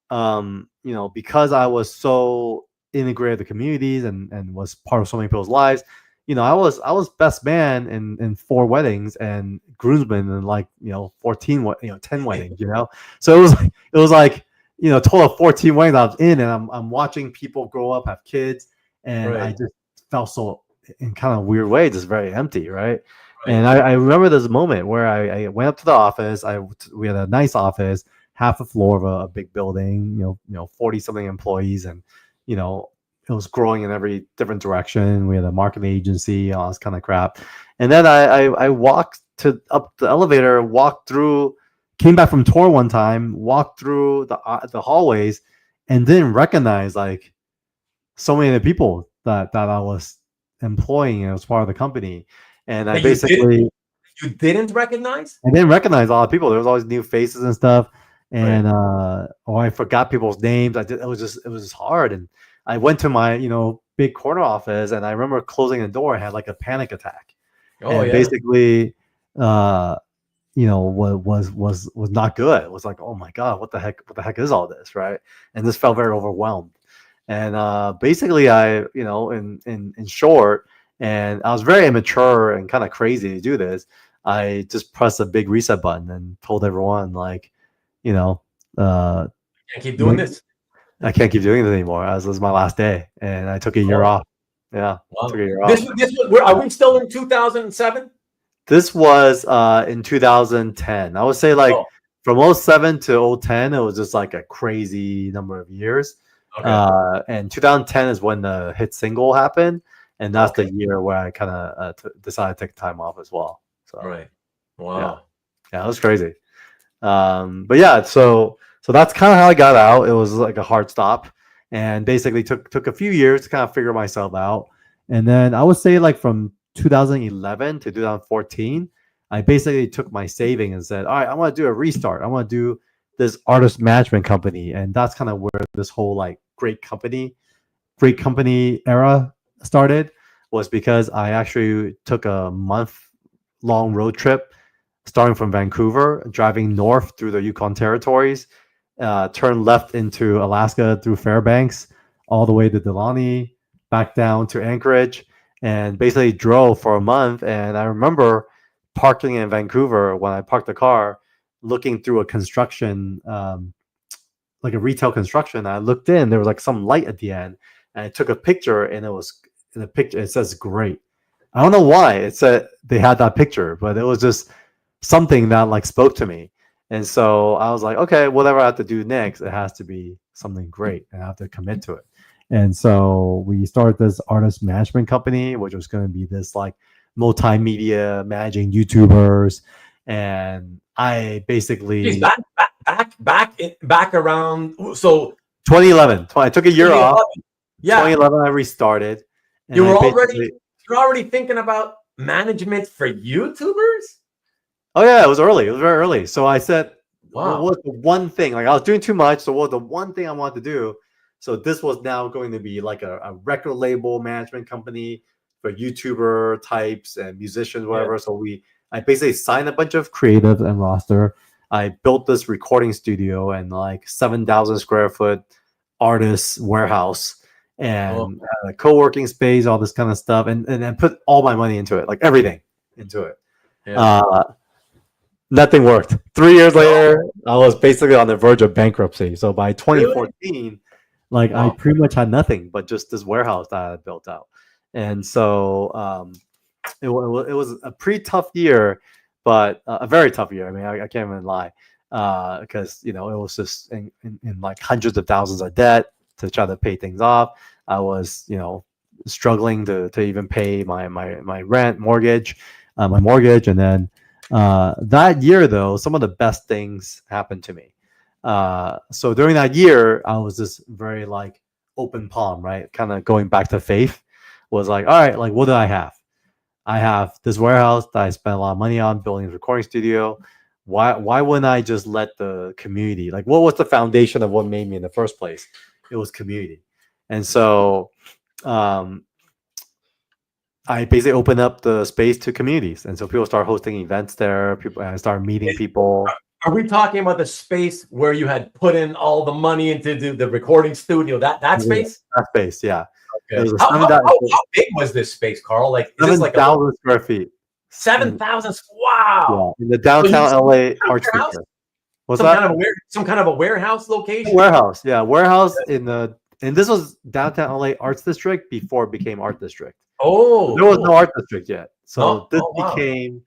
because I was so integrated the communities and was part of so many people's lives, I was best man in 4 weddings and groomsman in 10 weddings, So it was like total of 14 weddings I was in, and I'm watching people grow up, have kids, and I just felt so in kind of weird way, just very empty, right? And I remember this moment where I went up to the office. We had a nice office, half a floor of a big building, 40 something employees, and it was growing in every different direction. We had a marketing agency, all this kind of crap. And then I walked up the elevator, came back from tour one time, walked through the hallways, and didn't recognize like so many of the people that I was employing as part of the company. And I basically you didn't recognize? I didn't recognize a lot of people. There was always new faces and stuff. And I forgot people's names. It was just hard. And I went to my big corner office, and I remember closing the door. I had like a panic attack. Basically, was not good. It was like, oh my god, what the heck is all this, right? And this felt very overwhelmed. And basically, I in short, and I was very immature and kind of crazy to do this. I just pressed a big reset button and told everyone like, can't keep doing this. I can't keep doing this anymore. This was my last day, and I took a year off. Yeah, wow. Took a year off. Are we still in 2007? This was in 2010. I would say from 07 to 010, it was just like a crazy number of years. Okay. And 2010 is when the hit single happened, and that's the year where I kind of decided to take time off as well. So wow, yeah, it was crazy. But yeah, so that's kind of how I got out. It was like a hard stop, and basically took a few years to kind of figure myself out. And then I would say like from 2011 to 2014, I basically took my saving and said, all right, I want to do a restart. I want to do this artist management company. And that's kind of where this whole like great company era started, was because I actually took a month-long road trip starting from Vancouver, driving north through the Yukon territories, turned left into Alaska through Fairbanks, all the way to Delaney, back down to Anchorage, and basically drove for a month. And I remember parking in Vancouver when I parked the car, looking through a construction, like a retail construction. I looked in, there was like some light at the end, and I took a picture, and it was in the picture, it says great. I don't know why it said they had that picture, but it was just something that like spoke to me. And so I was like, okay, whatever I have to do next, it has to be something great, and I have to commit to it. And so we started this artist management company, which was going to be this like multimedia managing YouTubers. And I basically back around 2011. I took a year off. Yeah, 2011 I restarted. And you're already thinking about management for YouTubers? Oh yeah, it was early. It was very early. So I said, wow, what's the one thing? Like I was doing too much. So what was the one thing I wanted to do? So this was now going to be like a record label management company for YouTuber types and musicians, whatever. Yeah. So I basically signed a bunch of creatives and roster. I built this recording studio and like 7,000 square foot artist warehouse and a co-working space, all this kind of stuff, and then put all my money into it, like everything into it. Yeah. Nothing worked. 3 years later, I was basically on the verge of bankruptcy. So by 2014, like I pretty much had nothing but just this warehouse that I had built out. And so it was a pretty tough year, but a very tough year. I mean, I can't even lie, because it was just in like hundreds of thousands of debt to try to pay things off. I was struggling to even pay my rent, mortgage, my mortgage, and then that year though, some of the best things happened to me. So during that year, I was just very like open palm, right? Kind of going back to faith. Was like, all right, like what do I have? I have this warehouse that I spent a lot of money on building a recording studio. Why wouldn't I just let the community, like what was the foundation of what made me in the first place? It was community. And so I basically opened up the space to communities. And so people start hosting events there. I started meeting people. Are we talking about the space where you had put in all the money into the recording studio? That space? That space, yeah. Okay. How big was this space, Carl? Like, is this like 7,000 square feet? 7,000. Wow. Yeah, in the downtown LA Arts District. What's that? Some kind of a warehouse location? Warehouse, yeah. Warehouse and this was downtown LA Arts District before it became Art District. Oh. There was no Art District yet. So this became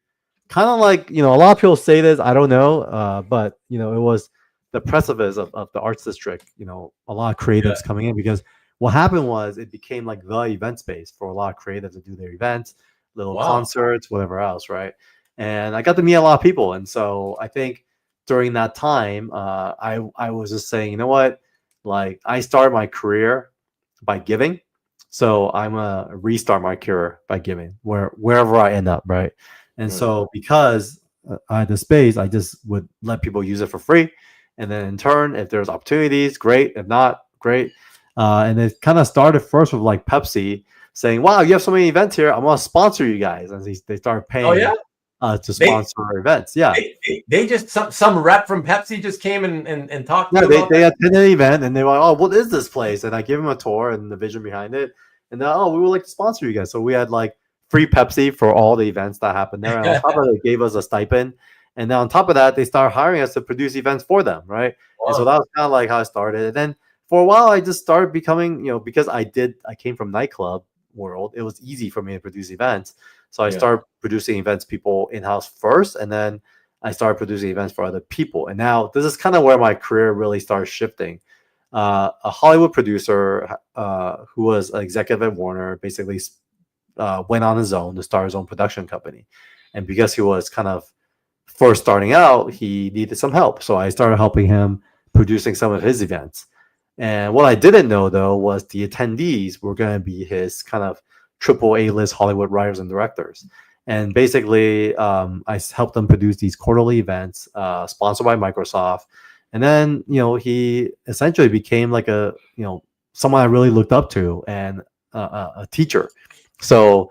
kind of like, a lot of people say this, I don't know, but it was the precipice of the Arts District, a lot of creatives coming in, because what happened was it became like the event space for a lot of creatives to do their events, little concerts, whatever else, right? And I got to meet a lot of people. And so I think during that time, I was just saying, you know what? Like, I started my career by giving. So I'm going to restart my career by giving wherever I end up, right? And so because I had the space, I just would let people use it for free. And then in turn, if there's opportunities, great. If not, great. And it kind of started first with like Pepsi saying, wow, you have so many events here. I'm going to sponsor you guys. And they started paying to sponsor events. Yeah. They just, some rep from Pepsi just came and talked. Yeah, they attended an event and they were like, oh, what is this place? And I gave them a tour and the vision behind it. And then, oh, we would like to sponsor you guys. So we had like free Pepsi for all the events that happened there. And on top of it, they gave us a stipend. And then on top of that, they started hiring us to produce events for them, right? Wow. And so that was kind of like how I started. And then for a while, I just started becoming, because I came from nightclub world, it was easy for me to produce events. So I started producing events people in-house first, and then I started producing events for other people. And now this is kind of where my career really started shifting. A Hollywood producer who was an executive at Warner basically went on his own to start his own production company. And because he was kind of first starting out, he needed some help. So I started helping him producing some of his events. And what I didn't know, though, was the attendees were going to be his kind of triple A-list Hollywood writers and directors. And basically, I helped them produce these quarterly events sponsored by Microsoft. And then, he essentially became like someone I really looked up to and a teacher. So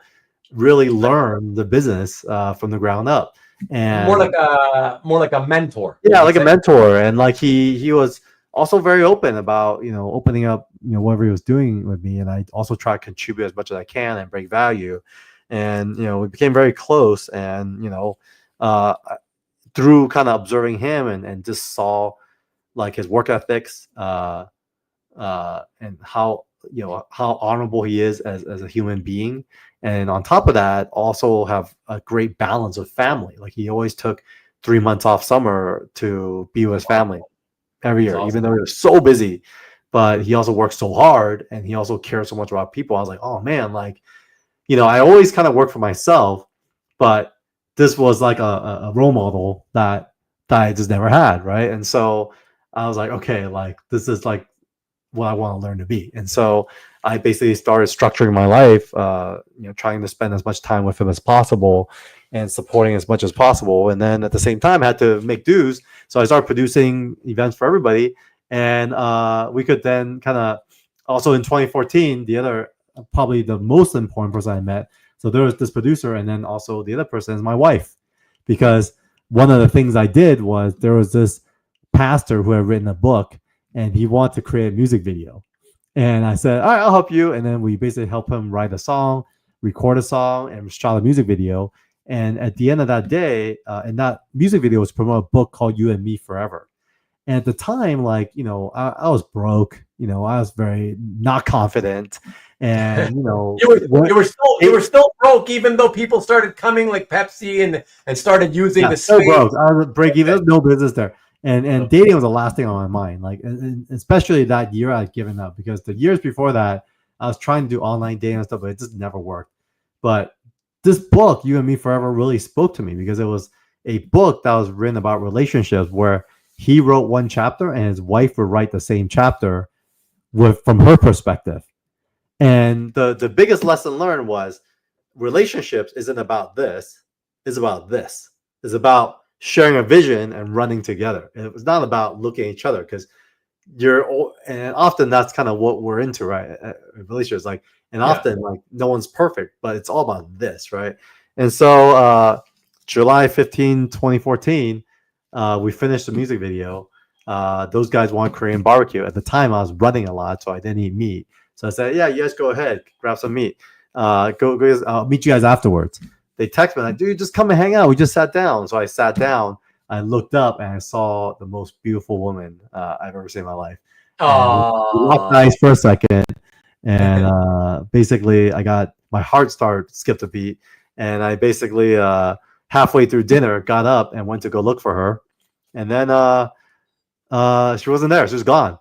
really learn the business from the ground up. And more like a mentor. Yeah, like a mentor. And like he was also very open about, opening up, whatever he was doing with me. And I also try to contribute as much as I can and bring value. And, we became very close. And, through kind of observing him and just saw like his work ethics and how honorable he is as a human being. And on top of that, also have a great balance of family. Like he always took 3 months off summer to be with his family every year, even though he was so busy. But he also worked so hard and he also cared so much about people. I was like, oh man, like, I always kind of work for myself, but this was like a role model that I just never had, right? And so I was like, okay, like this is like what I want to learn to be. And so I basically started structuring my life, trying to spend as much time with him as possible and supporting as much as possible. And then at the same time, I had to make dues. So I started producing events for everybody. And we could then kind of also in 2014, the other, probably the most important person I met. So there was this producer, and then also the other person is my wife, because one of the things I did was there was this pastor who had written a book and he wanted to create a music video. And I said, all right, I'll help you. And then we basically helped him write a song, record a song, and shot a music video. And at the end of that day, and that music video was promote a book called You and Me Forever. And at the time, like, I was broke, I was very not confident. And you know, you were still broke, even though people started coming like Pepsi and started using the so space. broke. I was break even. There's no business there. And dating was the last thing on my mind. Like, and especially that year, I'd given up because the years before that, I was trying to do online dating and stuff, but it just never worked. But this book, You and Me Forever, really spoke to me because it was a book that was written about relationships where he wrote one chapter and his wife would write the same chapter from her perspective. And the biggest lesson learned was relationships isn't about this, it's about this. It's about sharing a vision and running together. It was not about looking at each other because and often that's kind of what we're into, right? Relationships, like, and often like no one's perfect, but it's all about this, right? And so July 15, 2014, we finished the music video. Those guys want Korean barbecue. At the time, I was running a lot, so I didn't eat meat. So I said, yeah, you guys go ahead, grab some meat. Go, I'll meet you guys afterwards. They text me like, dude, just come and hang out. We just sat down. So I sat down. I looked up and I saw the most beautiful woman I've ever seen in my life. We locked eyes for a second, and basically, my heart skipped a beat, and I basically halfway through dinner got up and went to go look for her, and then she wasn't there. She was gone.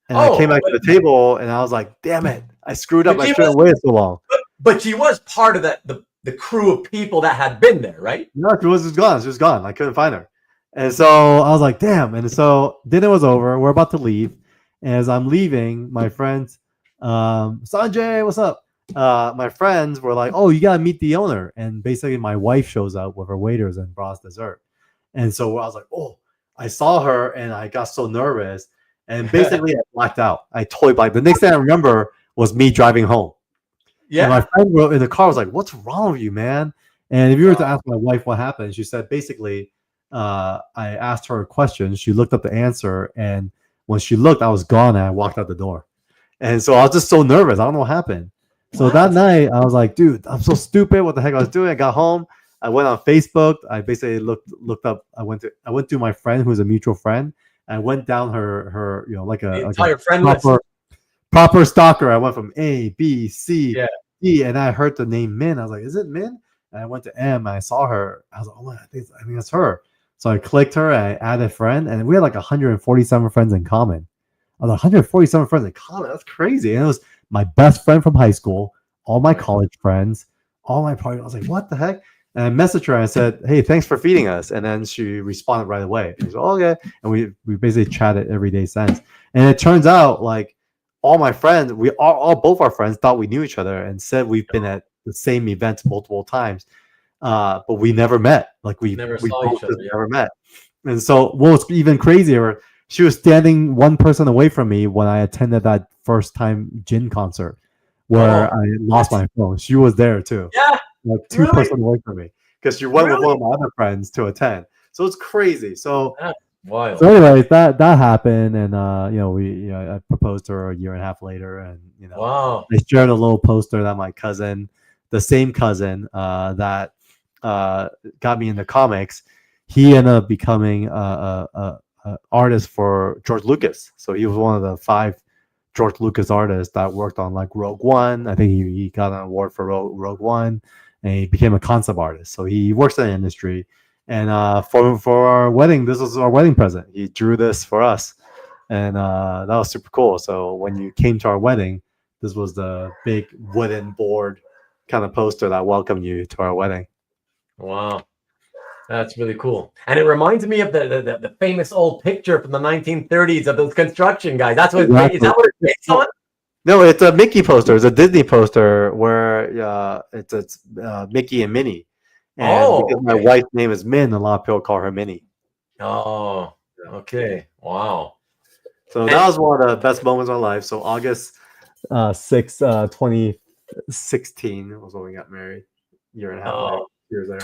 And I came back to the table, and I was like, "Damn it! I screwed up. I shouldn't have waited so long." But she was part of the crew of people that had been there, right? No, she was gone. She was gone. I couldn't find her, and so I was like, "Damn!" And so dinner was over. We're about to leave. As I'm leaving, my friends, Sanjay, what's up? My friends were like, "Oh, you gotta meet the owner." And basically, my wife shows up with her waiters and brought us dessert. And so I was like, "Oh!" I saw her, and I got so nervous. And basically, I blacked out. I totally blacked. The next thing I remember was me driving home. Yeah. And my friend in the car was like, "What's wrong with you, man?" And if you were to ask my wife what happened, she said basically, I asked her a question. She looked up the answer, and when she looked, I was gone, and I walked out the door. And so I was just so nervous. I don't know what happened. So that night, I was like, "Dude, I'm so stupid. What the heck I was doing?" I got home. I went on Facebook. I basically looked up. I went to my friend who's a mutual friend. I went down her like a friend list. Proper stalker. I went from A, B, C, D, and I heard the name Min. I was like, "Is it Min?" And I went to M, and I saw her. I was like, "Oh my, I think that's her." So I clicked her, and I added a friend, and we had like 147 friends in common. I was like, 147 friends in common. That's crazy. And it was my best friend from high school, all my college friends, all my parties. I was like, "What the heck?" And I messaged her and I said, "Hey, thanks for feeding us." And then she responded right away. She said, "Oh, okay." And we basically chatted every day since. And it turns out like all my friends, both our friends thought we knew each other and said we've been at the same events multiple times. But we never met. Like we never met. And so what was even crazier, she was standing one person away from me when I attended that first time Jin concert where I lost my phone. She was there too. Yeah. Like 2 person away from me because she went with one of my other friends to attend. So it's crazy. So wild. So anyways, that happened, and I proposed to her a year and a half later, and wow. I shared a little poster that my cousin, the same cousin that got me into comics, he ended up becoming a artist for George Lucas. So he was one of the 5 George Lucas artists that worked on like Rogue One. I think he got an award for Rogue One. And he became a concept artist. So he works in the industry. And for our wedding, this was our wedding present. He drew this for us. And that was super cool. So when you came to our wedding, this was the big wooden board kind of poster that welcomed you to our wedding. Wow. That's really cool. And it reminds me of the famous old picture from the 1930s of those construction guys. That's what is that what it's based on? No, it's a Mickey poster. It's a Disney poster where it's Mickey and Minnie. And because my wife's name is Min, a lot of people call her Minnie. Oh, okay. Wow. So that was one of the best moments of my life. So August 6, 2016 was when we got married. Year and a half years later.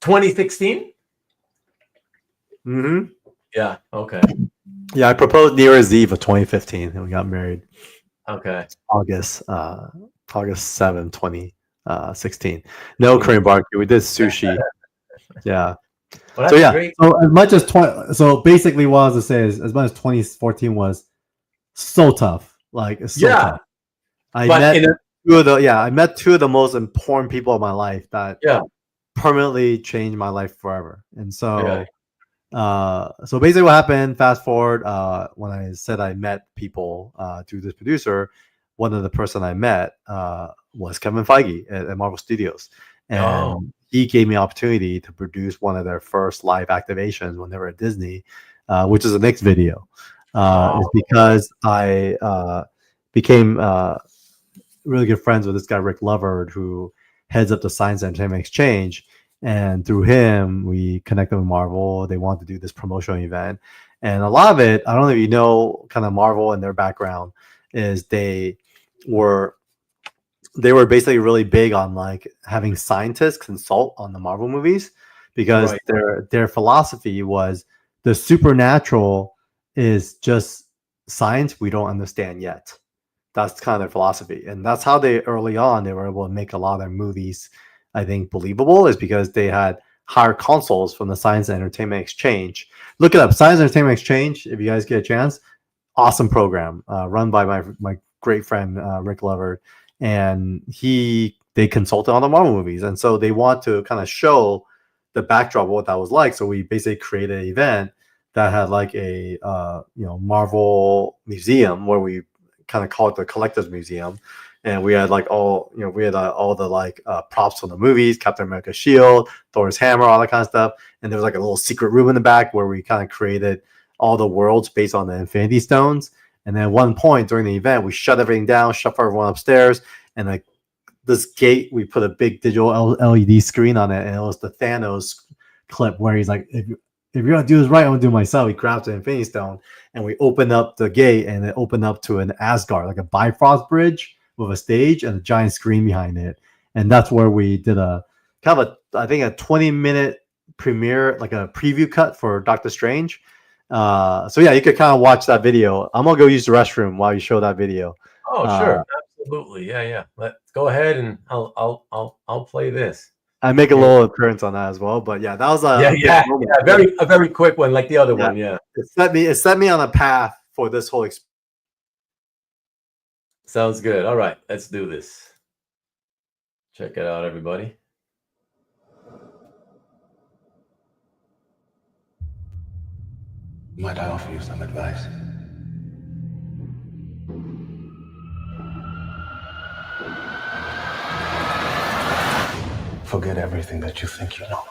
2016? Mm-hmm. Yeah, okay. Yeah, I proposed New Year's Eve of 2015 and we got married. Okay. August 7, 2016. No Korean barbecue. We did sushi. Yeah. Well, so yeah. great. So as much as so basically what I was to say is as much as 2014 was so tough. Like it's so tough. I met I met two of the most important people in my life that permanently changed my life forever. And so so basically what happened, fast forward, when I said I met people through this producer, one of the person I met was Kevin Feige at Marvel Studios. And he gave me opportunity to produce one of their first live activations when they were at Disney, which is the next video. Is because I became really good friends with this guy, Rick Lovard, who heads up the Science and Entertainment Exchange. And through him, we connected with Marvel. They wanted to do this promotional event. And a lot of it, I don't know if you know kind of Marvel and their background, is they were basically really big on like having scientists consult on the Marvel movies, because their philosophy was the supernatural is just science we don't understand yet. That's kind of their philosophy. And that's how they early on they were able to make a lot of their movies, I think, believable, is because they had hired consults from the Science and Entertainment Exchange. Look it up, Science and Entertainment Exchange, if you guys get a chance. Awesome program run by my great friend Rick Lovard. And they consulted on the Marvel movies. And so they want to kind of show the backdrop of what that was like. So we basically created an event that had like a Marvel museum, where we kind of call it the Collector's Museum. And we had like all the like props from the movies, Captain America's shield, Thor's hammer, all that kind of stuff. And there was like a little secret room in the back where we kind of created all the worlds based on the Infinity Stones. And then at one point during the event, we shut everything down, shuffled everyone upstairs, and like this gate, we put a big digital LED screen on it, and it was the Thanos clip where he's like, if you're gonna do this right, I'm gonna do it myself. He grabs the Infinity Stone, and we opened up the gate, and it opened up to an Asgard, like a Bifrost bridge with a stage and a giant screen behind it. And that's where we did a kind of I think a 20-minute premiere, like a preview cut for Doctor Strange. So yeah, you could kind of watch that video. I'm gonna go use the restroom while you show that video. Oh, sure, absolutely, yeah. Let's go ahead, and I'll play this. I make a little appearance on that as well, but yeah, that was a very quick one, like the other one. Yeah, it set me on a path for this whole experience. Sounds good. All right, let's do this. Check it out, everybody. Might I offer you some advice? Forget everything that you think you know.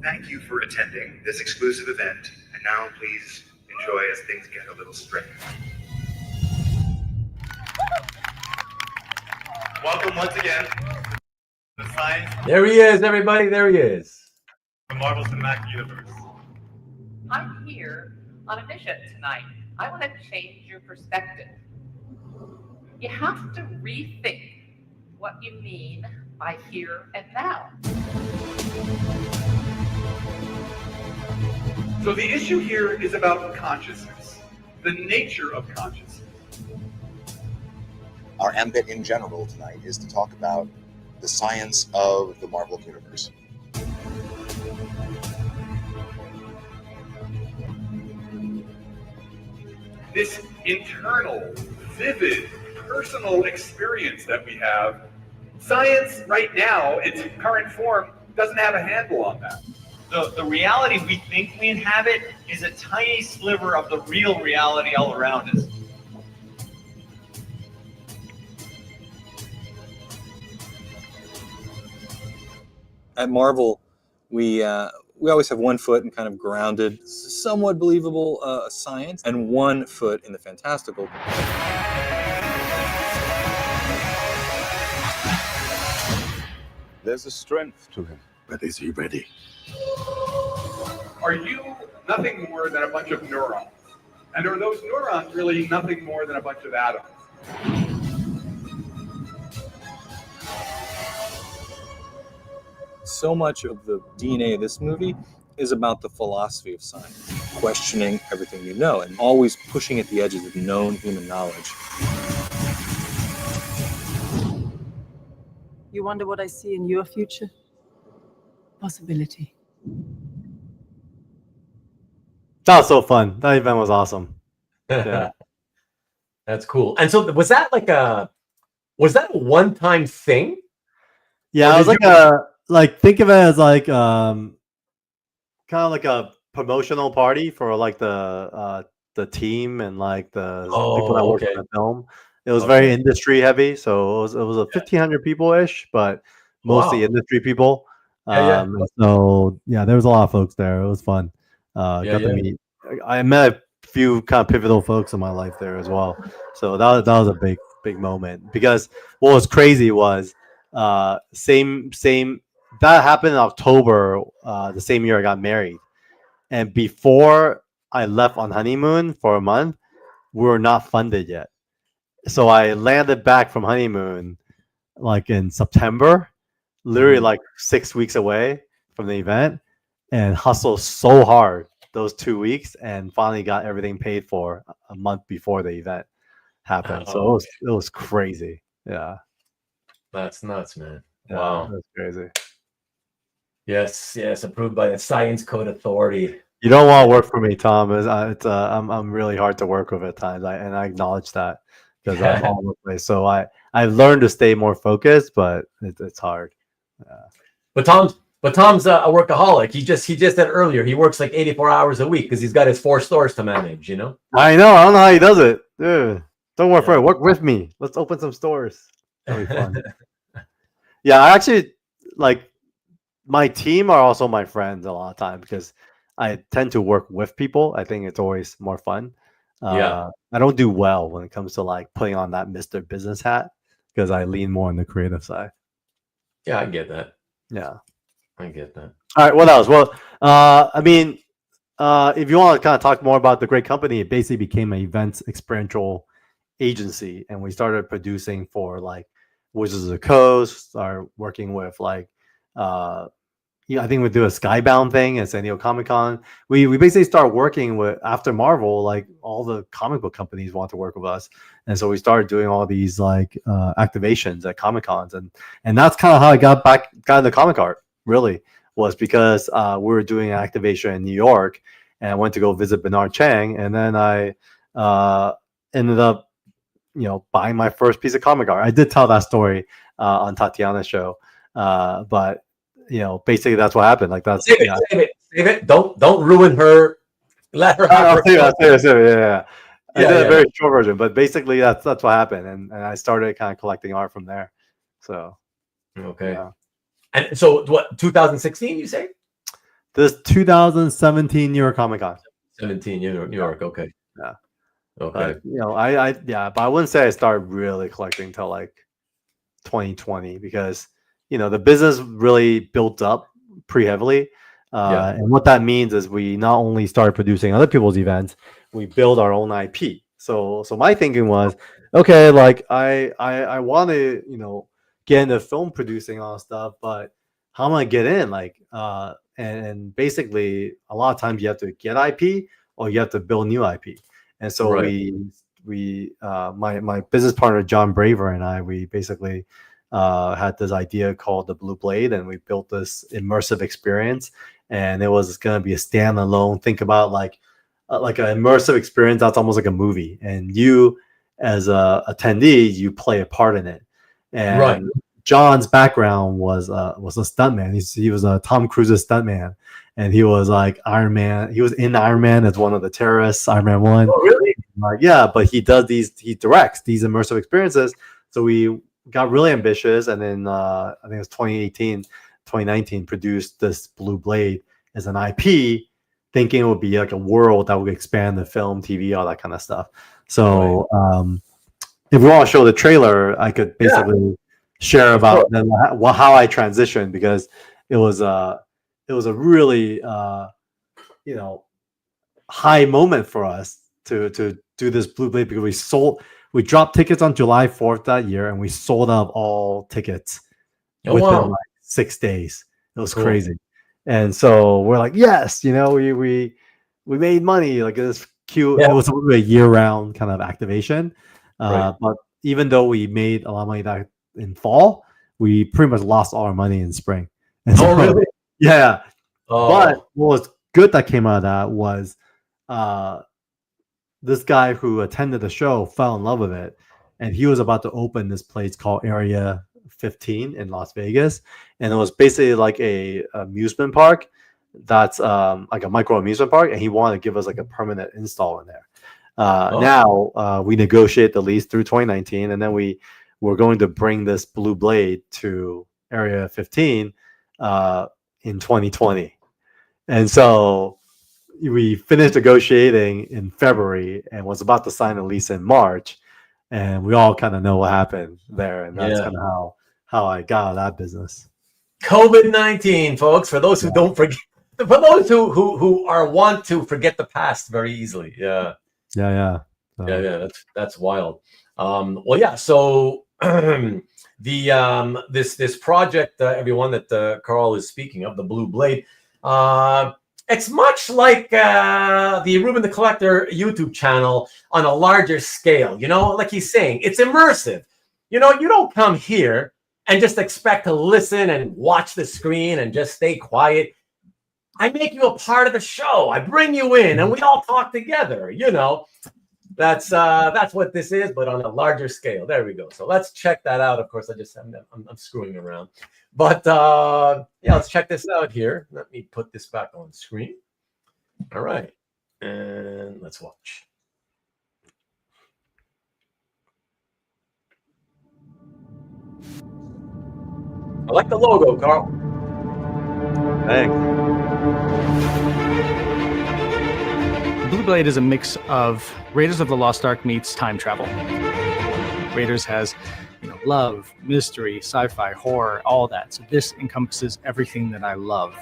Thank you for attending this exclusive event, and now please enjoy as things get a little strange. Welcome once again to the Science. There he is, everybody. There he is. The Marvel Cinematic Universe. I'm here on a mission tonight. I want to change your perspective. You have to rethink what you mean by here and now. So the issue here is about consciousness, the nature of consciousness. Our ambit in general tonight is to talk about the science of the Marvel Universe. This internal, vivid, personal experience that we have, science right now, its current form, doesn't have a handle on that. The reality we think we inhabit is a tiny sliver of the real reality all around us. At Marvel, we always have 1 foot in kind of grounded, somewhat believable science, and 1 foot in the fantastical. There's a strength to him, but is he ready? Are you nothing more than a bunch of neurons? And are those neurons really nothing more than a bunch of atoms? So much of the DNA of this movie is about the philosophy of science, questioning everything you know and always pushing at the edges of known human knowledge. You wonder what I see in your future? Possibility. That was so fun. That event was awesome. Yeah. That's cool. And so was that a one-time thing? Yeah, Or it was did like think of it as like kind of like a promotional party for like the team and like the people that work on the film. It was very industry heavy, so it was a 1,500 people ish, but mostly Wow. industry people. Yeah. And so yeah, there was a lot of folks there. It was fun. Got to meet. I met a few kind of pivotal folks in my life there as well. So that was a big moment, because what was crazy was same that happened in October, the same year I got married. And before I left on honeymoon for a month, we were not funded yet. So I landed back from honeymoon like in September, literally like 6 weeks away from the event, and hustled so hard those 2 weeks and finally got everything paid for a month before the event happened. So it was crazy. Yeah. That's nuts, man. Yeah, Wow. that's crazy. Yes, approved by the Science Code Authority. You don't want to work for me, Tom. I'm really hard to work with at times, and I acknowledge that because I'm all over the place. So I've learned to stay more focused, but it's hard. But Tom's a workaholic. He just said earlier he works like 84 hours a week because he's got his 4 stores to manage. You know. I know. I don't know how he does it. Dude, don't work for it. Work with me. Let's open some stores. That'll be fun. Yeah, I actually like my team are also my friends a lot of time because I tend to work with people. I think it's always more fun. I don't do well when it comes to like putting on that Mr. Business hat because I lean more on the creative side. Yeah, I get that. Yeah, I get that. All right, what else? Well, I mean, if you want to kind of talk more about the great company, it basically became an events experiential agency, and we started producing for like Wizards of the Coast, started working with like I think we do a Skybound thing at San Diego Comic-Con. We basically start working with, after Marvel, like all the comic book companies want to work with us. And so we started doing all these like activations at Comic-Cons. And that's kind of how I got into comic art, really, was because we were doing an activation in New York, and I went to go visit Bernard Chang. And then I ended up, buying my first piece of comic art. I did tell that story on Tatiana's show. But basically that's what happened. Like that's save it. Don't ruin her. Let her have save it. Yeah. I did a very short version, but basically that's what happened, and I started kind of collecting art from there. So okay. Yeah. And so what? 2016, you say? This 2017 New York Comic Con. 17 New York. Okay. Yeah. Okay. But but I wouldn't say I started really collecting till like 2020 because the business really built up pretty heavily. And what that means is we not only started producing other people's events, we build our own IP. So my thinking was, okay, like I want to, get into film producing all stuff, but how am I get in? Like, and basically a lot of times you have to get IP or you have to build new IP. And so my business partner, John Braver, and we basically had this idea called the Blue Blade, and we built this immersive experience, and it was going to be a standalone. Think about like an immersive experience that's almost like a movie, and you as a attendee, you play a part in it. And John's background was a stuntman. He was a Tom Cruise's stuntman, and he was like Iron Man. He was in Iron Man as one of the terrorists, Iron Man 1. Oh, really? Like, but he directs these immersive experiences. So we got really ambitious, and then I think it was 2019 produced this Blue Blade as an IP, thinking it would be like a world that would expand the film, TV, all that kind of stuff. So if we want to show the trailer, I could basically share about how I transitioned, because it was a really high moment for us to do this Blue Blade, because we dropped tickets on July 4th that year, and we sold out all tickets within like 6 days. It was crazy. And so we're like, yes, we made money. Like, it was cute. It was a year-round kind of activation. But even though we made a lot of money that in fall, we pretty much lost all our money in spring. And Oh, really? Yeah. Oh. But what was good that came out of that was this guy who attended the show fell in love with it, and he was about to open this place called Area 15 in Las Vegas, and it was basically like a amusement park that's like a micro amusement park, and he wanted to give us like a permanent install in there. Now we negotiate the lease through 2019, and then we're going to bring this Blue Blade to Area 15 in 2020, and so we finished negotiating in February and was about to sign a lease in March, and we all kind of know what happened there, and that's kind of how I got out of that business. COVID-19, folks. For those who don't forget, for those who are want to forget the past very easily. Yeah. That's wild. Well, yeah. So the this project, everyone that Carl is speaking of, the Blue Blade. It's much like the Rubén the Collector YouTube channel on a larger scale. You know, like he's saying, it's immersive. You know, you don't come here and just expect to listen and watch the screen and just stay quiet. I make you a part of the show. I bring you in and we all talk together. You know, that's what this is, but on a larger scale. There we go. So let's check that out. Of course, I'm screwing around. But yeah, let's check this out here. Let me put this back on screen. All right. And let's watch. I like the logo, Carl. Thanks. Blue Blade is a mix of Raiders of the Lost Ark meets time travel. Raiders has love, mystery, sci-fi, horror, all that. So this encompasses everything that I love.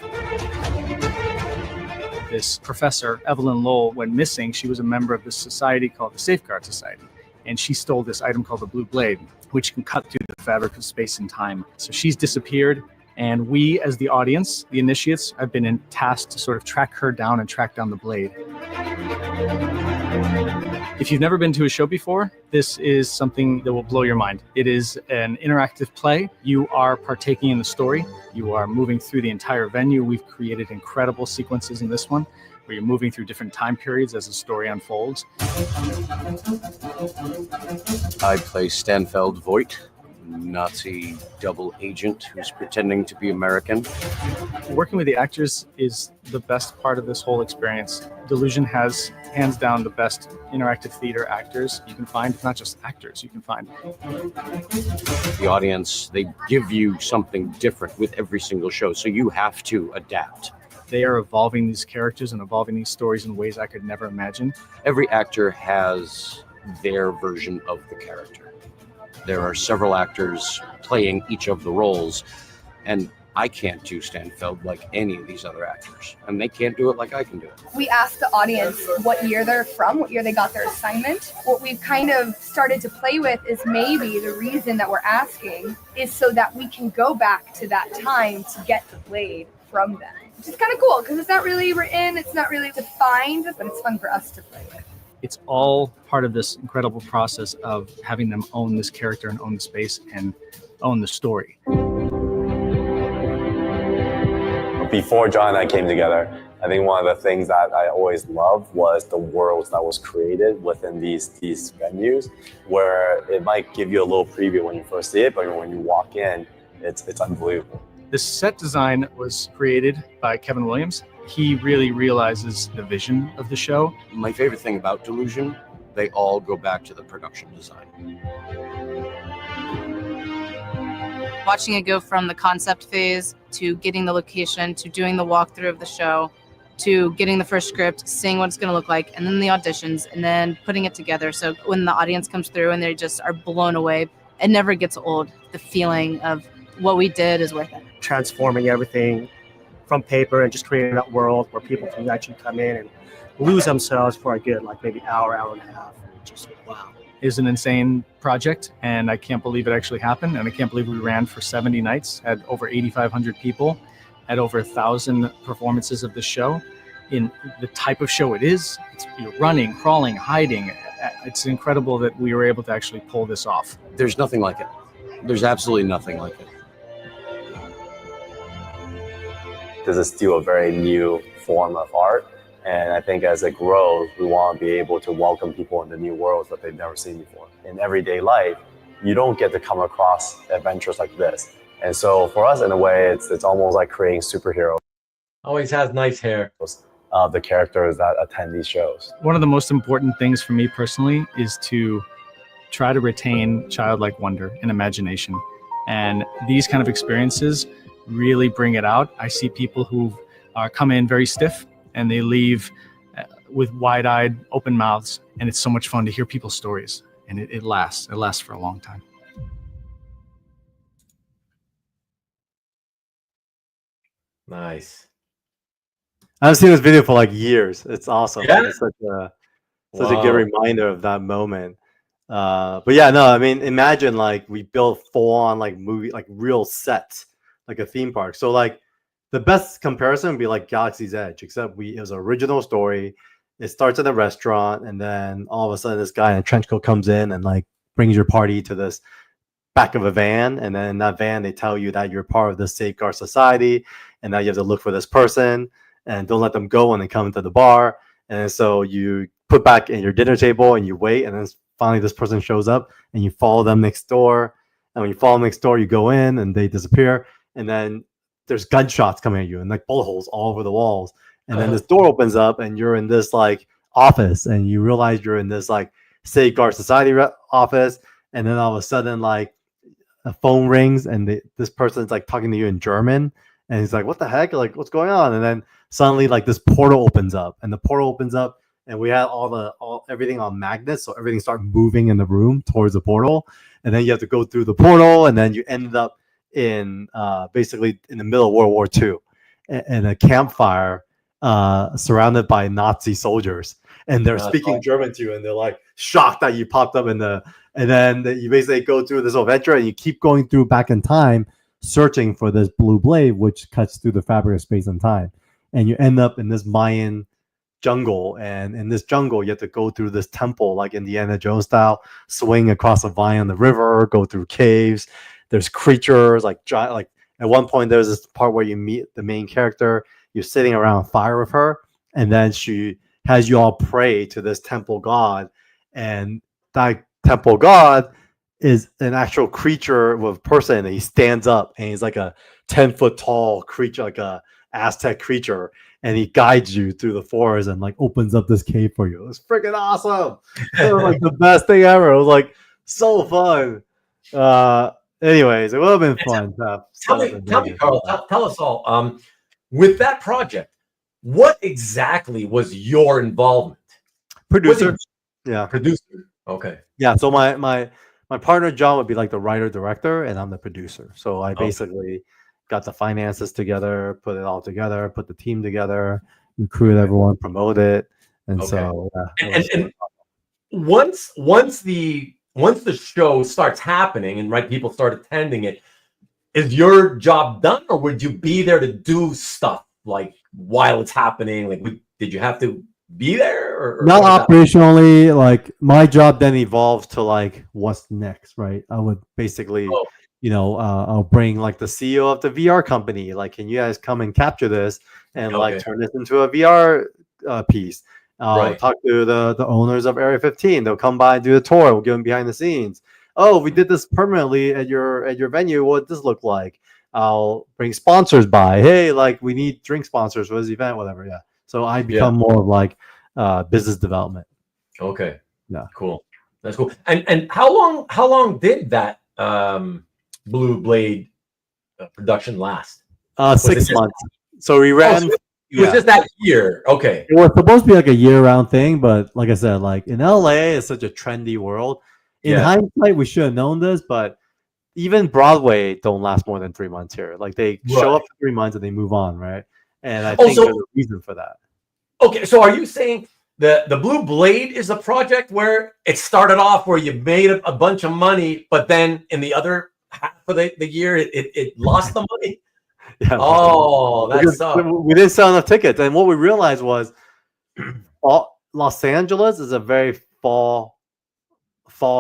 This professor, Evelyn Lowell, went missing. She was a member of this society called the Safeguard Society. And she stole this item called the Blue Blade, which can cut through the fabric of space and time. So she's disappeared. And we, as the audience, the initiates, have been tasked to sort of track her down and track down the blade. If you've never been to a show before, this is something that will blow your mind. It is an interactive play. You are partaking in the story. You are moving through the entire venue. We've created incredible sequences in this one, where you're moving through different time periods as the story unfolds. I play Stanfeld Voight, Nazi double agent who's pretending to be American. Working with the actors is the best part of this whole experience. Delusion has, hands down, the best interactive theater actors you can find. Not just actors you can find. The audience, they give you something different with every single show, so you have to adapt. They are evolving these characters and evolving these stories in ways I could never imagine. Every actor has their version of the character. There are several actors playing each of the roles, and I can't do Stanfeld like any of these other actors, and they can't do it like I can do it. We asked the audience what year they're from, what year they got their assignment. What we've kind of started to play with is maybe the reason that we're asking is so that we can go back to that time to get the blade from them. Which is kind of cool because it's not really written, it's not really defined, but it's fun for us to play with. It's all part of this incredible process of having them own this character and own the space and own the story. Before John and I came together, I think one of the things that I always loved was the worlds that was created within these venues, where it might give you a little preview when you first see it, but when you walk in, it's unbelievable. The set design was created by Kevin Williams. He really realizes the vision of the show. My favorite thing about Delusion, they all go back to the production design. Watching it go from the concept phase to getting the location, to doing the walkthrough of the show, to getting the first script, seeing what it's going to look like, and then the auditions, and then putting it together. So when the audience comes through and they just are blown away, it never gets old. The feeling of what we did is worth it. Transforming everything from paper and just creating that world where people can actually come in and lose themselves for a good, like maybe hour and a half. Just wow. Is an insane project, and I can't believe it actually happened, and I can't believe we ran for 70 nights, had over 8,500 people, had over 1,000 performances of the show. In the type of show it is, you're running, crawling, hiding. It's incredible that we were able to actually pull this off. There's nothing like it. There's absolutely nothing like it. this is still a very new form of art. And I think as it grows, we want to be able to welcome people into new worlds that they've never seen before. In everyday life, you don't get to come across adventures like this. And so for us, in a way, it's almost like creating superheroes. Always has nice hair. The characters that attend these shows. One of the most important things for me personally is to try to retain childlike wonder and imagination. And these kind of experiences really bring it out. I see people who come in very stiff and they leave with wide-eyed, open mouths. And it's so much fun to hear people's stories. And it lasts. It lasts for a long time. Nice. I've seen this video for like years. It's awesome. Yeah? It's such a good reminder of that moment. But yeah, no, I mean, imagine like we built full on like movie, like real sets, like a theme park. So like the best comparison would be like Galaxy's Edge, except it was an original story. It starts in a restaurant, and then all of a sudden this guy in a trench coat comes in and like brings your party to this back of a van, and then in that van they tell you that you're part of the safeguard society, and now you have to look for this person and don't let them go when they come into the bar. And so you put back in your dinner table and you wait, and then finally this person shows up and you follow them next door. And when you follow them next door, you go in and they disappear, and then there's gunshots coming at you and like bullet holes all over the walls. And then this door opens up and you're in this like office, and you realize you're in this like safeguard society office. And then all of a sudden like a phone rings, and this person's like talking to you in German, and he's like, what the heck, like what's going on? And then suddenly like this portal opens up, and we had everything on magnets, so everything started moving in the room towards the portal. And then you have to go through the portal, and then you ended up in basically in the middle of World War II in a campfire surrounded by Nazi soldiers, and they're speaking German to you, and they're like shocked that you popped up and then you basically go through this adventure, and you keep going through back in time searching for this blue blade which cuts through the fabric of space and time, and you end up in this Mayan jungle. And in this jungle you have to go through this temple like Indiana Jones style, swing across a vine on the river, go through caves. There's creatures like giant, like at one point there's this part where you meet the main character. You're sitting around a fire with her, and then she has you all pray to this temple god, and that temple god is an actual creature with a person, and he stands up, and he's like a 10-foot tall creature, like a Aztec creature, and he guides you through the forest and like opens up this cave for you. It was freaking awesome. It was like the best thing ever. It was like so fun. Anyways, it would have been fun. Tell me, Carl, tell us all. With that project, what exactly was your involvement? Producer. Yeah. Producer. Okay. Yeah. So my partner John would be like the writer director, and I'm the producer. So I basically got the finances together, put it all together, put the team together, recruit everyone, promote it, and so and once the show starts happening and people start attending it, is your job done, or would you be there to do stuff like while it's happening? Like, did you have to be there? Or not operationally. Like my job then evolves to like what's next, right? I would basically, I'll bring like the CEO of the VR company. Like, can you guys come and capture this and like turn this into a VR piece? I'll talk to the owners of Area 15. They'll come by and do a tour. We'll give them behind the scenes. Oh, we did this permanently at your venue. What does this look like? I'll bring sponsors by. Hey, like we need drink sponsors for this event, whatever. Yeah. So I become more of like business development. Okay. Yeah. Cool. That's cool. And how long did that Blue Blade production last? 6 months. So we ran. It was just that year. Okay. It was supposed to be like a year-round thing, but like I said, like in LA, it's such a trendy world. In hindsight, we should have known this, but even Broadway don't last more than 3 months here. Like they show up for 3 months and they move on, right? And I think there's a reason for that. Okay, so are you saying the Blue Blade is a project where it started off where you made a bunch of money, but then in the other half of the year it lost the money? Yeah. Oh, that's we didn't sell enough tickets, and what we realized was Los Angeles is a very fall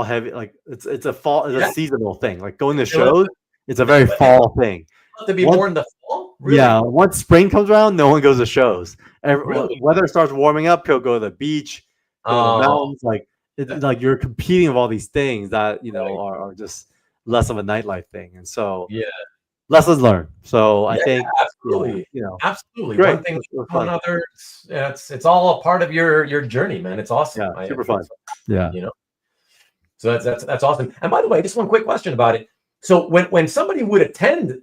heavy, like it's a seasonal thing. Like going to shows, it's a very fall thing. To be more in the fall, Really? Yeah, once spring comes around, no one goes to shows. Really? Weather starts warming up, people go to the beach, go to the Oh, mountains. Like you're competing with all these things that are just less of a nightlife thing, and so yeah. lessons learned. So I Yeah, think absolutely. Absolutely One great. thing It was to fun. another. It's all a part of your journey, man. It's awesome. Yeah, super fun. Yeah. You know. So that's awesome. And by the way, just one quick question about it. So when somebody would attend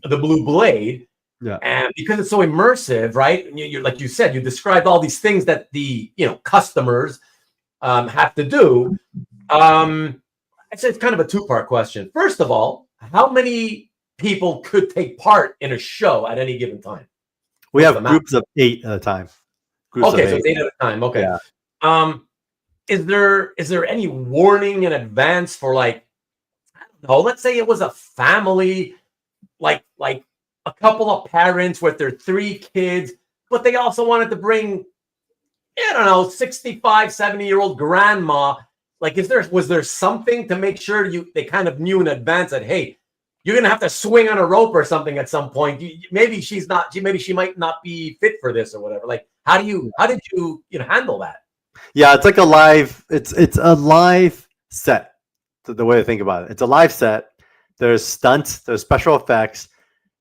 the Blue Blade, yeah, and because it's so immersive, right? And you're like you said, you described all these things that the customers have to do. I'd say it's kind of a two-part question. First of all, how many people could take part in a show at any given time? We have groups of 8 at a time. Okay, so it's 8 at a time. Okay. Yeah. Is there any warning in advance for, like, I don't know, let's say it was a family, like a couple of parents with their 3 kids, but they also wanted to bring, I don't know, 65, 70-year-old grandma. Like, was there something to make sure they kind of knew in advance that, hey, you're gonna have to swing on a rope or something at some point. Maybe she might not be fit for this or whatever. Like, how did you handle that? Yeah, it's like a live. It's a live set. The way to think about it, it's a live set. There's stunts. There's special effects.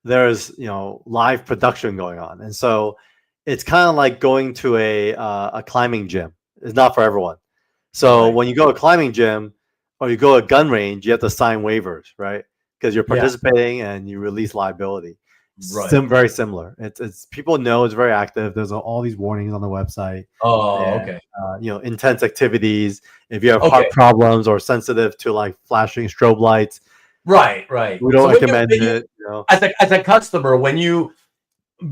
There's live production going on, and so it's kind of like going to a climbing gym. It's not for everyone. So when you go to a climbing gym or you go to a gun range, you have to sign waivers, right? Because you're participating and you release liability. Right. Very similar. It's people know it's very active. There's all these warnings on the website. Oh, and, okay. Intense activities. If you have heart problems or sensitive to like flashing strobe lights, right. We don't recommend it. As a customer,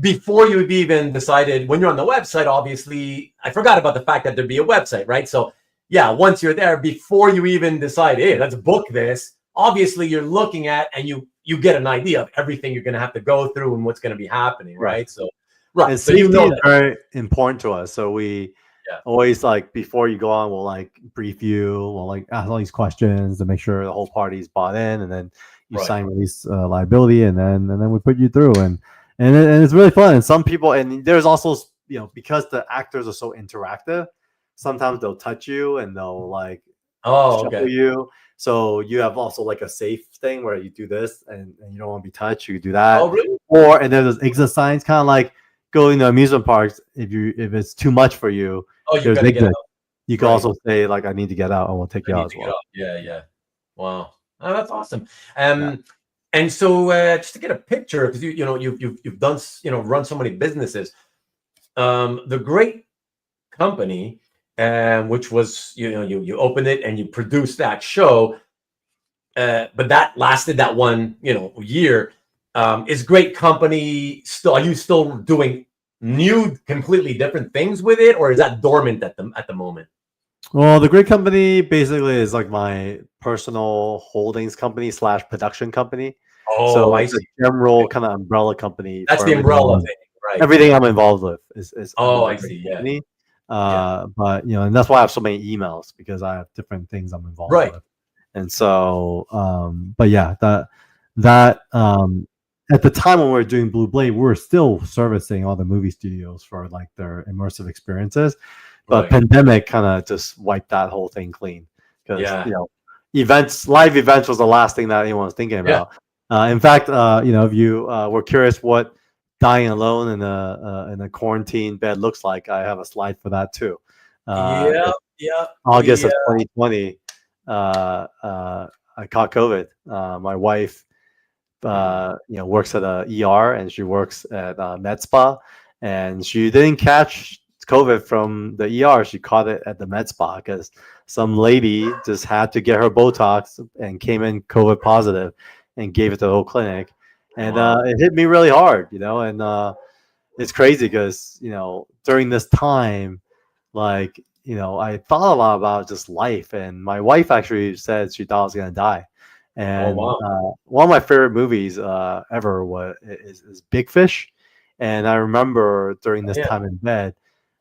before you even decided, when you're on the website, obviously, I forgot about the fact that there'd be a website, right? So yeah, once you're there, before you even decide, hey, let's book this, obviously you're looking at and you get an idea of everything you're going to have to go through and what's going to be happening, right? So, right. And So safety is very important to us. So we always, like, before you go on, we'll like brief you, we'll like ask all these questions to make sure the whole party's bought in, and then you sign release liability, and then we put you through, and it's really fun. And some people, and there's also because the actors are so interactive, sometimes they'll touch you and they'll like shuffle you. So you have also like a safe thing where you do this and you don't want to be touched. You do that. Oh, really? And there's exit signs, kind of like going to amusement parks. If it's too much for you, you gotta get out. You can also say like, I need to get out, and we'll take you out as well. Yeah. Wow. Oh, that's awesome. And so just to get a picture, because you've done run so many businesses. The great company. Which was you opened it and you produced that show, but that lasted that one year. Is Great Company still? Are you still doing new, completely different things with it, or is that dormant at the moment? Well, the Great Company basically is like my personal holdings company / production company. Oh, so I it's see. a general kind of umbrella company. That's the umbrella thing, right? Everything I'm involved with is I see. Company. But and that's why I have so many emails, because I have different things I'm involved with. And so but yeah, that at the time when we were doing Blue Blade, we were still servicing all the movie studios for like their immersive experiences, but pandemic kind of just wiped that whole thing clean, because live events was the last thing that anyone was thinking about. In fact, if you were curious what dying alone in a quarantine bed looks like, I have a slide for that too. August of 2020, I caught COVID. My wife, works at a ER, and she works at med spa, and she didn't catch COVID from the ER. She caught it at the med spa because some lady just had to get her Botox and came in COVID positive and gave it to the whole clinic. And it hit me really hard, and it's crazy because, during this time, like, I thought a lot about just life. And my wife actually said she thought I was going to die. And one of my favorite movies ever is Big Fish. And I remember during this time in bed,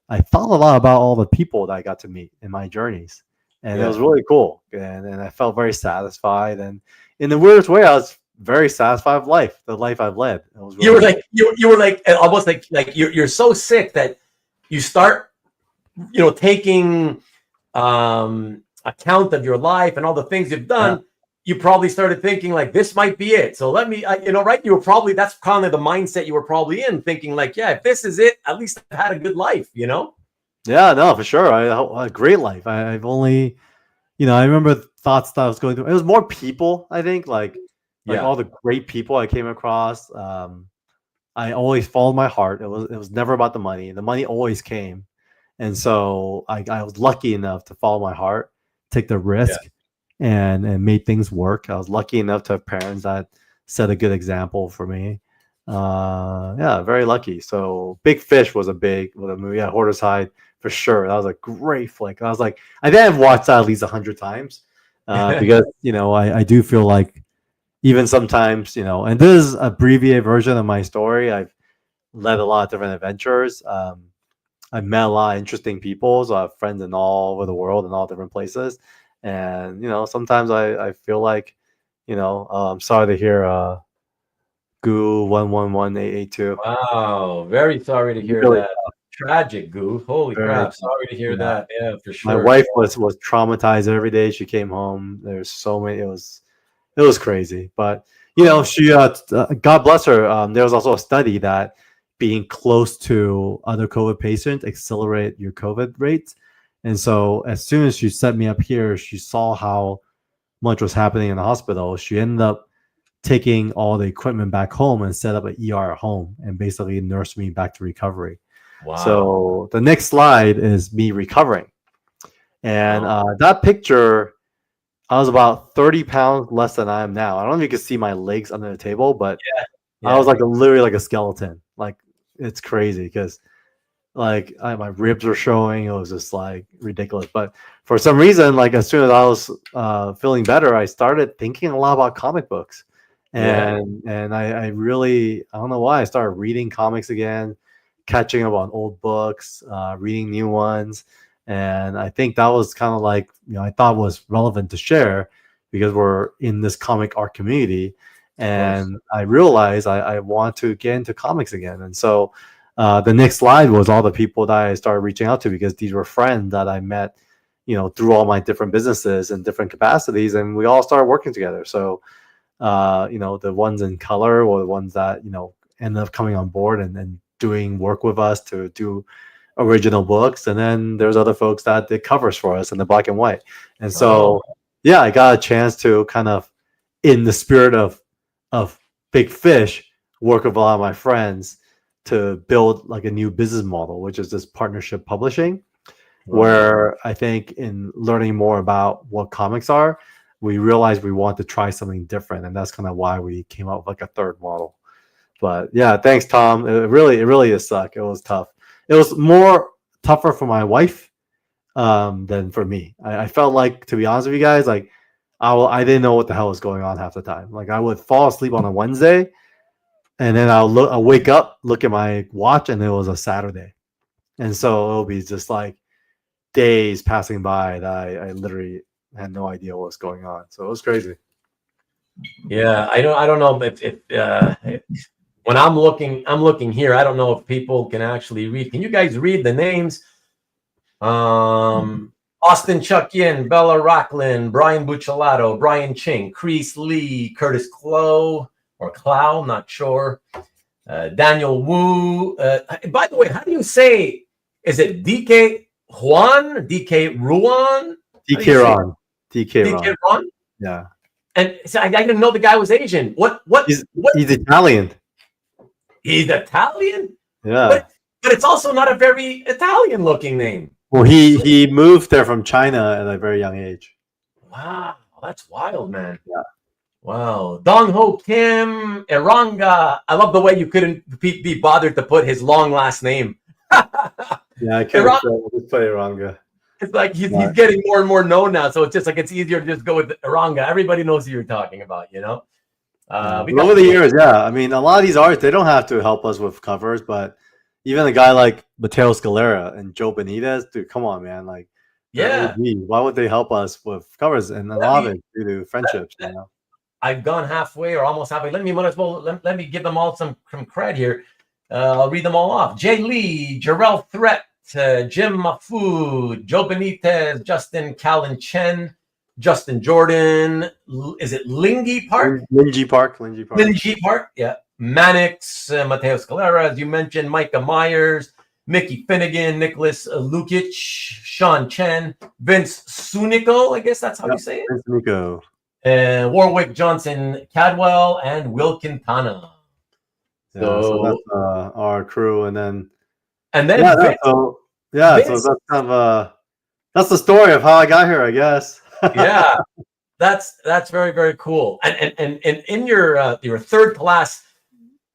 I thought a lot about all the people that I got to meet in my journeys. And it was really cool. And I felt very satisfied. And in the weirdest way, I was very satisfied with life, the life I've led. It was really You were like you were like almost like you're so sick that you start taking account of your life and all the things you've done. You probably started thinking like, this might be it. So let me, right? You were probably, that's kind of the mindset you were probably in, thinking like, yeah, if this is it, at least I've had a good life, Yeah, no, for sure. I had a great life. I've only, I remember thoughts that I was going through. It was more people, I think, like all the great people I came across. I always followed my heart. It was never about the money. The money always came. And so I was lucky enough to follow my heart, take the risk. Yeah. And made things work. I was lucky enough to have parents that set a good example for me. Very lucky. So Big Fish was a movie. Yeah, Hoarder's Hide for sure. That was a great flick. I was like, I think I've watched that at least 100 times because I do feel like even sometimes and this is an abbreviated version of my story. I've led a lot of different adventures. I've met a lot of interesting people. So I have friends in all over the world in all different places. And sometimes I feel like I'm sorry to hear Goo 111882. Wow, very sorry to hear that. Tragic, Goo. Holy crap! Sorry to hear that. Yeah, for sure. My wife was traumatized every day she came home. There's so many. It was crazy, but she God bless her. There was also a study that being close to other COVID patients accelerate your COVID rates. And so as soon as she set me up here, she saw how much was happening in the hospital. She ended up taking all the equipment back home and set up an ER at home and basically nursed me back to recovery. Wow. So the next slide is me recovering. And that picture, I was about 30 pounds less than I am now. I don't know if you can see my legs under the table, but I was like literally like a skeleton. Like it's crazy because my ribs were showing. It was just like ridiculous. But for some reason, like as soon as I was feeling better, I started thinking a lot about comic books. And I really, I don't know why, I started reading comics again, catching up on old books, reading new ones. And I think that was kind of like, I thought was relevant to share because we're in this comic art community. And I realized I want to get into comics again. And so the next slide was all the people that I started reaching out to because these were friends that I met, through all my different businesses and different capacities, and we all started working together. So, the ones in color were the ones that, ended up coming on board and doing work with us to do original books. And then there's other folks that did covers for us in the black and white. And so, I got a chance to kind of, in the spirit of Big Fish, work with a lot of my friends to build like a new business model, which is this partnership publishing, where I think in learning more about what comics are, we realized we want to try something different. And that's kind of why we came up with like a third model. But yeah, thanks, Tom. It really is suck. It was tough. It was more tougher for my wife than for me. I felt like, to be honest with you guys, like I didn't know what the hell was going on half the time. Like I would fall asleep on a Wednesday, and then I'll wake up, look at my watch, and it was a Saturday. And so it'll be just like days passing by that I literally had no idea what was going on. So it was crazy. Yeah, I don't know if when I'm looking here, I don't know if people can actually read. Can you guys read the names? Austin Chuck Yin, Bella Rocklin, Brian Buccellato, Brian Ching, Chris Lee, Curtis Clow, or Clow, not sure. Daniel Wu. By the way, how do you say, is it DK Juan? DK Ruan? DK Ron. DK Ron? Yeah. And so I didn't know the guy was Asian. What? He's Italian. He's Italian? Yeah. But it's also not a very Italian looking name. Well, he moved there from China at a very young age. Wow, that's wild, man. Yeah. Wow. Dong Ho Kim, Eranga. I love the way you couldn't be bothered to put his long last name. Yeah, I can't play Eranga. It's like he's getting more and more known now, so it's just like it's easier to just go with Eranga. Everybody knows who you're talking about, Over the years, I mean, a lot of these artists, they don't have to help us with covers, but even a guy like Mateo Scalera and Joe Benitez, dude, come on, man. Like, yeah, why would they help us with covers? And a lot of it due to friendships, I've gone halfway or almost halfway. Let me give them all some cred here. I'll read them all off. Jay Lee, Jarrell Threat, Jim Mafood, Joe Benitez, Justin Callan Chen, Justin Jordan. Is it Lingy Park? Lingy Park. Lingy Park, yeah. Mannix, Mateo Scalera, as you mentioned, Micah Myers, Mickey Finnegan, Nicholas Lukic, Sean Chen, Vince Sunico, I guess that's how you say it. Vince Sunico. Warwick Johnson Cadwell, and Will Quintana. So that's our crew, and then Vince, so that's kind of that's the story of how I got here, I guess. Yeah, that's very, very cool. And in your third class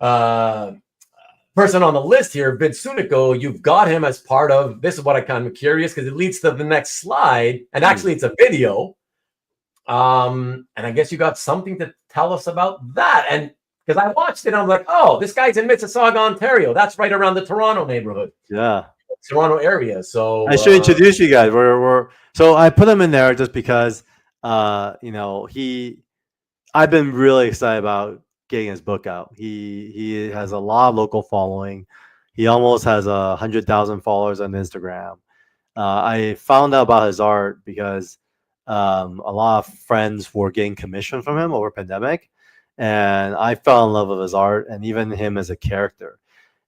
person on the list here, Vince Sunico, you've got him as part of. This is what I kind of curious because it leads to the next slide, and actually it's a video. And I guess you got something to tell us about that. And because I watched it, I'm like, oh, this guy's in Mississauga, Ontario. That's right around the Toronto neighborhood. Yeah. Toronto area. So I should introduce you guys. So I put him in there just because I've been really excited about getting his book out. He has a lot of local following. He almost has 100,000 followers on Instagram. I found out about his art because a lot of friends were getting commissioned from him over pandemic, and I fell in love with his art and even him as a character.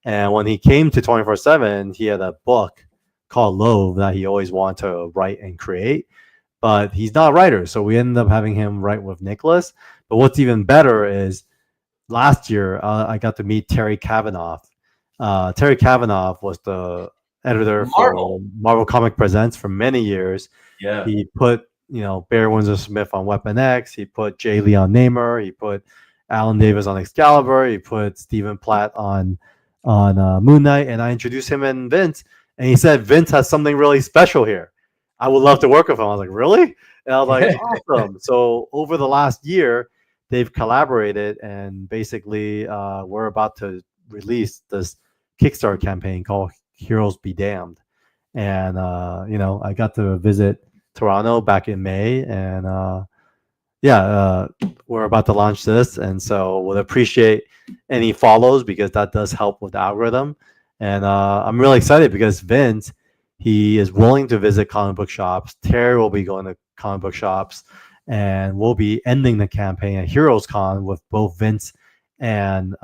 And when he came to 24/7, he had a book called Loathe that he always wanted to write and create, but he's not a writer, so we ended up having him write with Nicholas. But what's even better is last year I got to meet Terry Kavanaugh. Terry Kavanaugh was the editor for Marvel Comic Presents for many years. Yeah, he put Barry Windsor Smith on Weapon X. He put Jay Lee on Namor. He put Alan Davis on Excalibur. He put Stephen Platt on Moon Knight. And I introduced him and Vince, and he said Vince has something really special here. I would love to work with him. I was like, really? And I was like, awesome. So over the last year, they've collaborated, and basically we're about to release this Kickstarter campaign called Heroes Be Damned. And I got to visit Toronto back in May, and we're about to launch this, and so would appreciate any follows because that does help with the algorithm. And I'm really excited because Vince, he is willing to visit comic book shops. Terry will be going to comic book shops, and we'll be ending the campaign at Heroes Con with both Vince and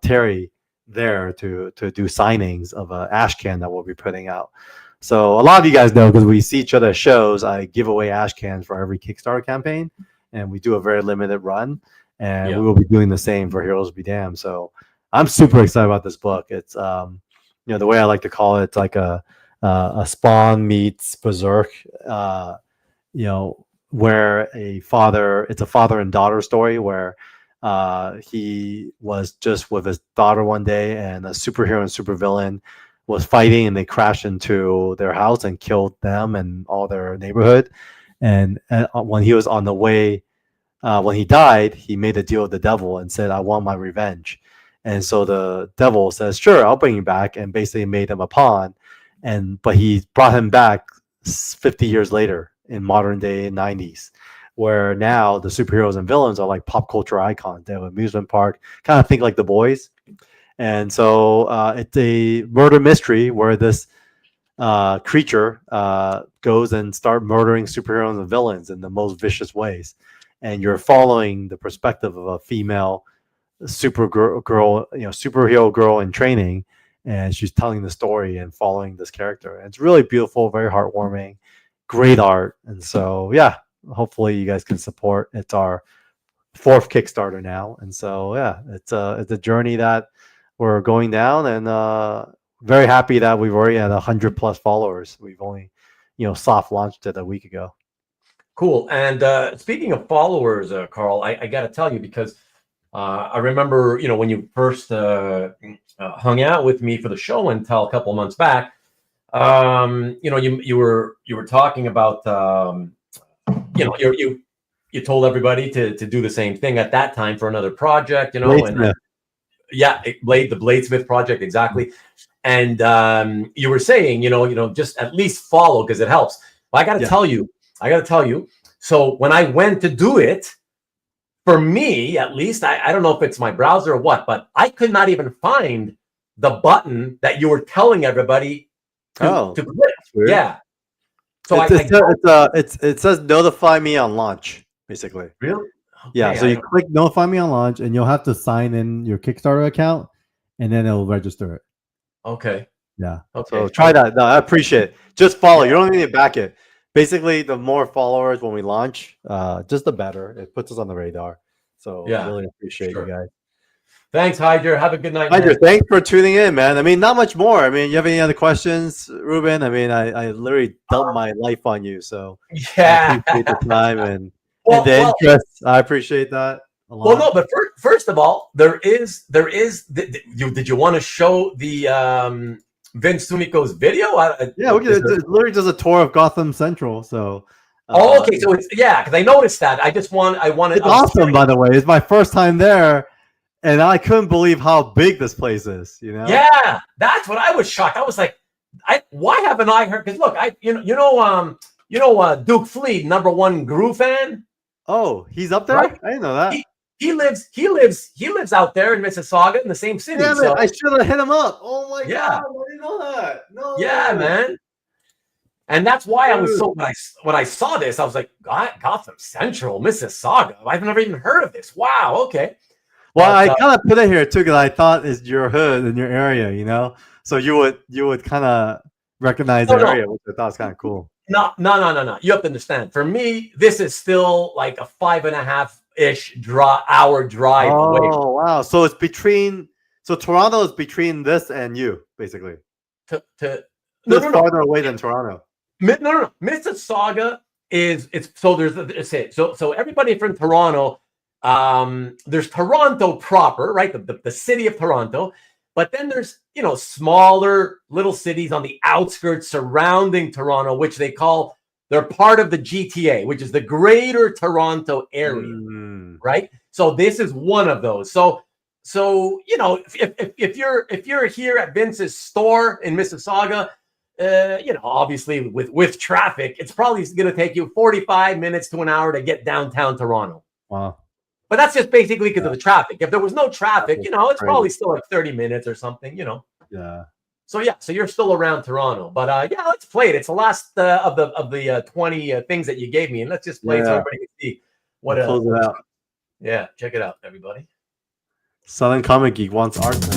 Terry there to do signings of an ash can that we'll be putting out. So a lot of you guys know, because we see each other at shows, I give away ash cans for every Kickstarter campaign, and we do a very limited run, and we will be doing the same for Heroes Be Damned. So I'm super excited about this book. It's the way I like to call it, it's like a Spawn meets Berserk, where it's a father and daughter story where he was just with his daughter one day, and a superhero and supervillain was fighting, and they crashed into their house and killed them and all their neighborhood. And when he was on the way, when he died, he made a deal with the devil and said, I want my revenge. And so the devil says, sure, I'll bring you back, and basically made him a pawn. But he brought him back 50 years later in modern day 90s, where now the superheroes and villains are like pop culture icons. They have an amusement park, kind of think like The Boys. And so it's a murder mystery where this creature goes and start murdering superheroes and villains in the most vicious ways. And you're following the perspective of a female superhero girl in training, and she's telling the story and following this character. And it's really beautiful, very heartwarming, great art. And so, hopefully you guys can support. It's our 4th Kickstarter now. And so, it's a journey that we're going down, and very happy that we've already had 100+ followers. We've only, soft launched it a week ago. Cool. And speaking of followers, Carl, I got to tell you, because I remember, when you first hung out with me for the show and tell a couple of months back, you were talking about, you told everybody to do the same thing at that time for another project, the Bladesmith project, exactly. And you were saying, just at least follow because it helps. Well, I got to tell you. So when I went to do it, for me, at least, I don't know if it's my browser or what, but I could not even find the button that you were telling everybody to click. Weird. Yeah. So it says notify me on launch, basically. Really? Yeah. Okay, So you Click notify me on launch, and you'll have to sign in your Kickstarter account, and then it'll register it. Okay. Yeah. Okay. So try that. No, I appreciate it. Just follow. You don't need to back it. Basically, the more followers when we launch, just the better. It puts us on the radar. So Yeah, I really appreciate you guys. Thanks, Hydra. Have a good night. Hydra, man. thanks for tuning in, man. I mean, not much more. I mean, you have any other questions, Ruben? I mean, I literally dumped my life on you, so Yeah. I appreciate the time and Well, the interest. I appreciate that a lot. Well, no, but first of all, did you want to show the Vince Sunico's video? Yeah, it literally does a tour of Gotham Central. So, okay, so it's because I noticed that. It's awesome, by the way. It's my first time there, and I couldn't believe how big this place is. You know? Yeah, that's what I was shocked. I was like, why haven't I heard? Because look, Duke Fleet, #1 Gru fan. Oh, he's up there. Right? I didn't know that. He lives out there in Mississauga in the same city. Damn so it, I should have hit him up. Oh my Yeah. god, I didn't know that. No. Yeah, man. And that's why I was so when I saw this, I was like, Gotham Central, Mississauga. I've never even heard of this. Wow. Okay. Well, I kind of put it here too because I thought it's your hood in your area, you know. So you would kind of recognize the area, which I thought was kind of cool. No. You have to understand. For me, this is still like a 5.5-ish hour drive away. Oh wow! So it's between. So Toronto is between this and you, basically. No. Farther away than Toronto. No. Mississauga is so everybody from Toronto. There's Toronto proper, right? The city of Toronto, but then there's smaller little cities on the outskirts surrounding Toronto, which they're part of the GTA, which is the Greater Toronto Area, right? So this is one of those. So if you're here at Vince's store in Mississauga, obviously with traffic, it's probably going to take you 45 minutes to an hour to get downtown Toronto. Wow. But that's just basically because of the traffic. If there was no traffic, it's probably still like 30 minutes or something, Yeah. So you're still around Toronto. But let's play it. It's the last of the 20 things that you gave me, and let's just play it so everybody can see what We'll close it out. Yeah, check it out, everybody. Southern Comic Geek wants art now.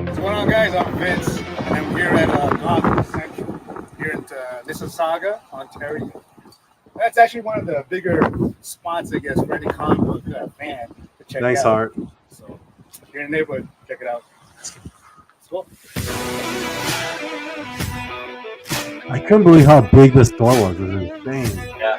What's going on, guys? I'm Vince, and I'm here at Gotham Central, here in Mississauga, Ontario. That's actually one of the bigger spots, I guess, for any comic book fan to check Thanks, out. Art. So, here in the neighborhood, check it out. Let's go. I couldn't believe how big this store was. It was insane. Yeah.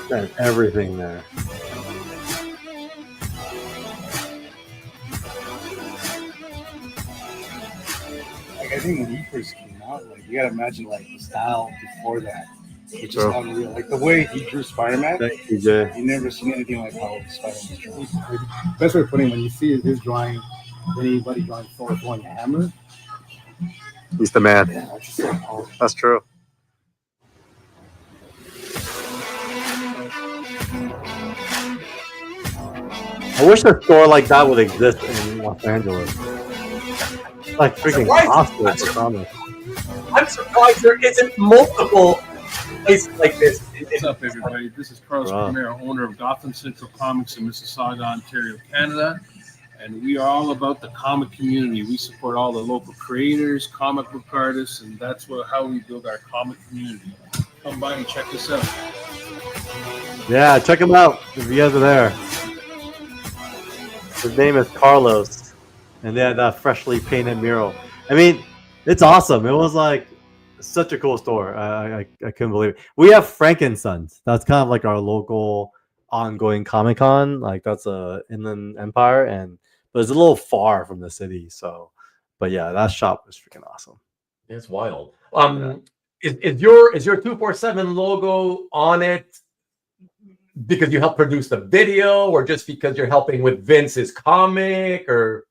There's everything there. Like, I think when he first came out, you gotta imagine the style before that. Which is True. unreal. Like the way he drew Spider-Man, Thank you, Jay. you never seen anything like how Spider-Man drew. Best way of putting it, when you see his drawing, than anybody drawing Thor throwing a hammer. He's the man. Yeah, it's just so powerful. That's true. I wish a store like that would exist in Los Angeles. Like freaking hostile for comics. I'm surprised there isn't multiple places like this. What's up, everybody? This is Carlos Bressler, owner of Gotham Central Comics in Mississauga, Ontario, Canada. And we are all about the comic community. We support all the local creators, comic book artists, and that's how we build our comic community. Come by and check us out. Yeah, check him out if you guys are there. His name is Carlos, and they had that freshly painted mural. I mean, it's awesome. It was like such a cool store. I couldn't believe it. We have Frankensons. That's kind of like our local ongoing Comic-Con. Like that's a Inland Empire, but it's a little far from the city. So, But yeah, that shop was freaking awesome. It's wild. Is your 247 logo on it because you helped produce the video, or just because you're helping with Vince's comic, or?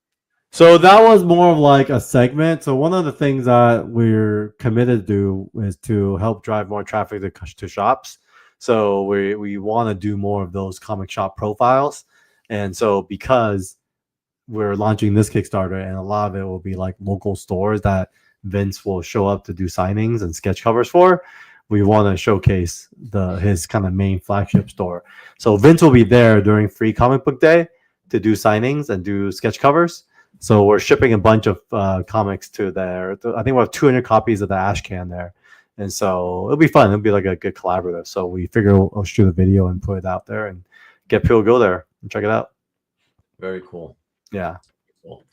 So that was more of like a segment. So one of the things that we're committed to do is to help drive more traffic to shops. So we want to do more of those comic shop profiles. And so because we're launching this Kickstarter, and a lot of it will be like local stores that Vince will show up to do signings and sketch covers for, we want to showcase his kind of main flagship store. So Vince will be there during Free Comic Book Day to do signings and do sketch covers. So we're shipping a bunch of comics to there. I think we'll have 200 copies of the Ash Can there. And so it'll be fun. It'll be like a good collaborative. So we figure we'll shoot a video and put it out there and get people to go there and check it out. Very cool. Yeah. Cool.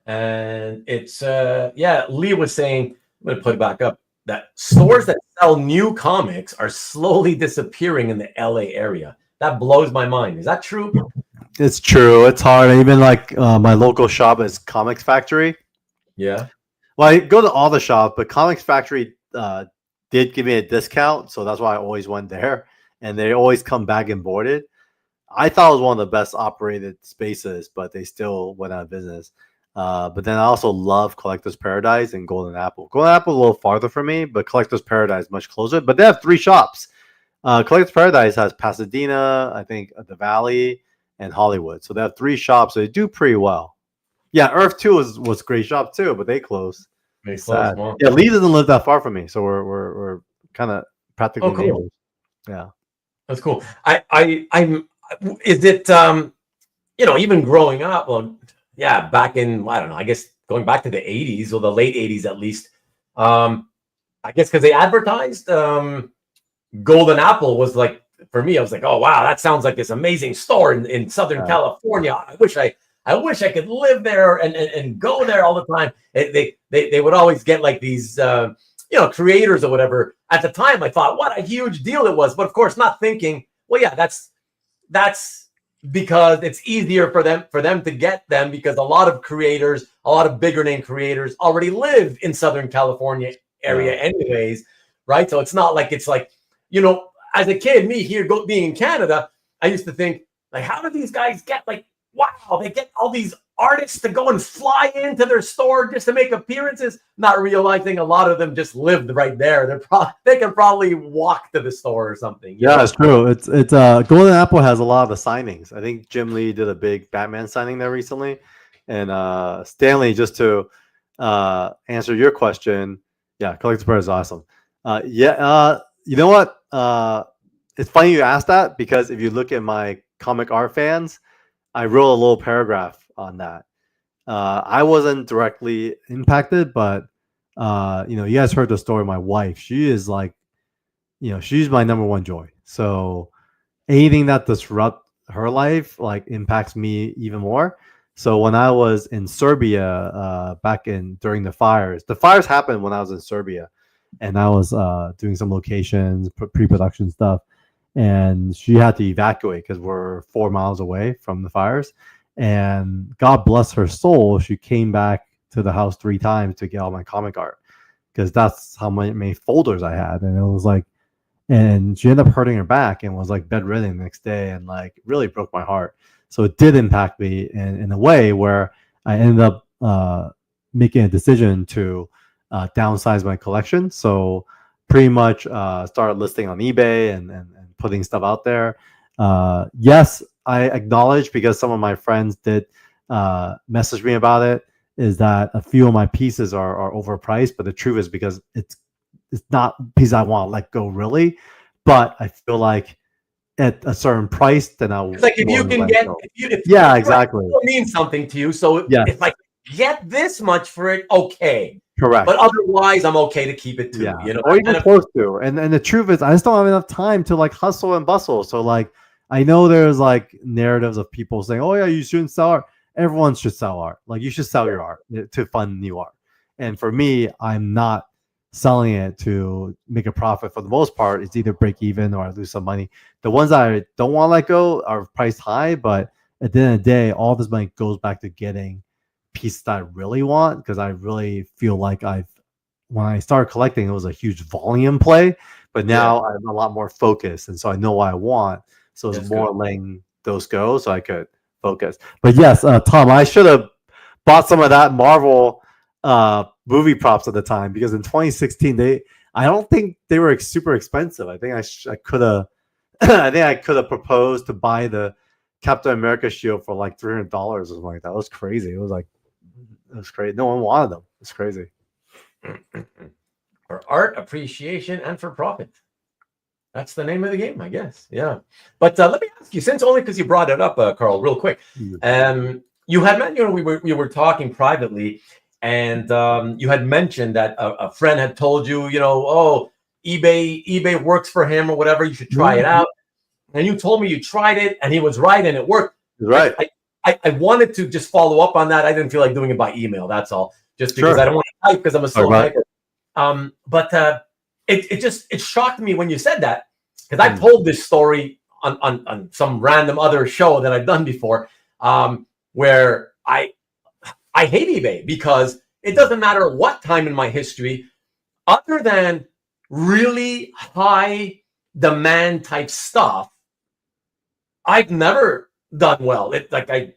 And it's, Lee was saying, I'm going to put it back up, that stores that sell new comics are slowly disappearing in the LA area. That blows my mind. Is that true? It's true. It's hard. Even like my local shop is Comics Factory. Yeah. Well, I go to all the shops, but Comics Factory did give me a discount, so that's why I always went there. And they always come back and boarded. I thought it was one of the best operated spaces, but they still went out of business. But then I also love Collector's Paradise and Golden Apple. Golden Apple a little farther from me, but Collector's Paradise much closer. But they have 3 shops. Collector's Paradise has Pasadena, I think the Valley, and Hollywood. So they have 3 shops. So they do pretty well. Yeah, Earth 2 was a great shop too, but they closed. They closed. Wow. Yeah, Lee doesn't live that far from me, so we're kind of practically cool. neighbors. Yeah, that's cool. I'm. Is it even growing up? Well, yeah, back in, I don't know, I guess going back to the 80s or the late 80s at least. I guess because they advertised Golden Apple was like, for me, I was like, oh wow, that sounds like this amazing store in Southern California. I wish I could live there and go there all the time. They would always get like these creators or whatever. At the time, I thought, what a huge deal it was. But of course, not thinking, well, yeah, that's because it's easier for them to get them, because a lot of creators, a lot of bigger name creators already live in Southern California area anyways, right? So it's not like it's like, as a kid, me here being in Canada, I used to think, like, how do these guys get, like, wow, they get all these artists to go and fly into their store just to make appearances, not realizing a lot of them just lived right there. They can probably walk to the store or something. Yeah, it's true. It's Golden Apple has a lot of the signings. I think Jim Lee did a big Batman signing there recently, and Stanley, just to answer your question, yeah, Collector's Paradise is awesome. You know what? It's funny you asked that, because if you look at my comic art fans, I wrote a little paragraph on that. I wasn't directly impacted, but you guys heard the story of my wife. She is like, she's my number one joy. So anything that disrupts her life like impacts me even more. So when I was in Serbia during the fires happened when I was in Serbia, and I was doing some locations, pre-production stuff. And she had to evacuate because we're 4 miles away from the fires. And God bless her soul, she came back to the house 3 times to get all my comic art, because that's how many folders I had. And it was like, and she ended up hurting her back and was like bedridden the next day, and like really broke my heart. So it did impact me in a way where I ended up making a decision to downsize my collection. So pretty much started listing on eBay and putting stuff out there. Yes, I acknowledge, because some of my friends did message me about it, is that a few of my pieces are overpriced. But the truth is, because it's not pieces I want to let go really, but I feel like at a certain price, then it's like if you can get, exactly, it means something to you. So if I get this much for it, okay. Correct. But otherwise, I'm okay to keep it too. Or even close to. And the truth is, I just don't have enough time to like hustle and bustle. So like, I know there's like narratives of people saying, "Oh yeah, you shouldn't sell art." Everyone should sell art. Like, you should sell your art to fund new art. And for me, I'm not selling it to make a profit. For the most part, it's either break even or I lose some money. The ones that I don't want to let go are priced high, but at the end of the day, all this money goes back to getting piece that I really want, because I really feel like when I started collecting, it was a huge volume play, but now I'm a lot more focused, and so I know what I want. So it's more letting those go so I could focus. But yes, Tom, I should have bought some of that Marvel movie props at the time, because in 2016 I don't think they were super expensive. I think I could have I think I could have proposed to buy the Captain America shield for like $300 or something like that. It was crazy. It was crazy. No one wanted them. It's crazy. For art appreciation and for profit. That's the name of the game, I guess. Yeah. But let me ask you, since only because you brought it up, Carl, real quick. You had, we were talking privately, and you had mentioned that a friend had told you, oh, eBay works for him or whatever. You should try it out. And you told me you tried it, and he was right, and it worked. Right. I wanted to just follow up on that. I didn't feel like doing it by email. That's all. Just because I don't want to type, because I'm a slow typer. But it shocked me when you said that, because I told this story on some random other show that I've done before, where I hate eBay because it doesn't matter what time in my history, other than really high demand type stuff, I've never done well. I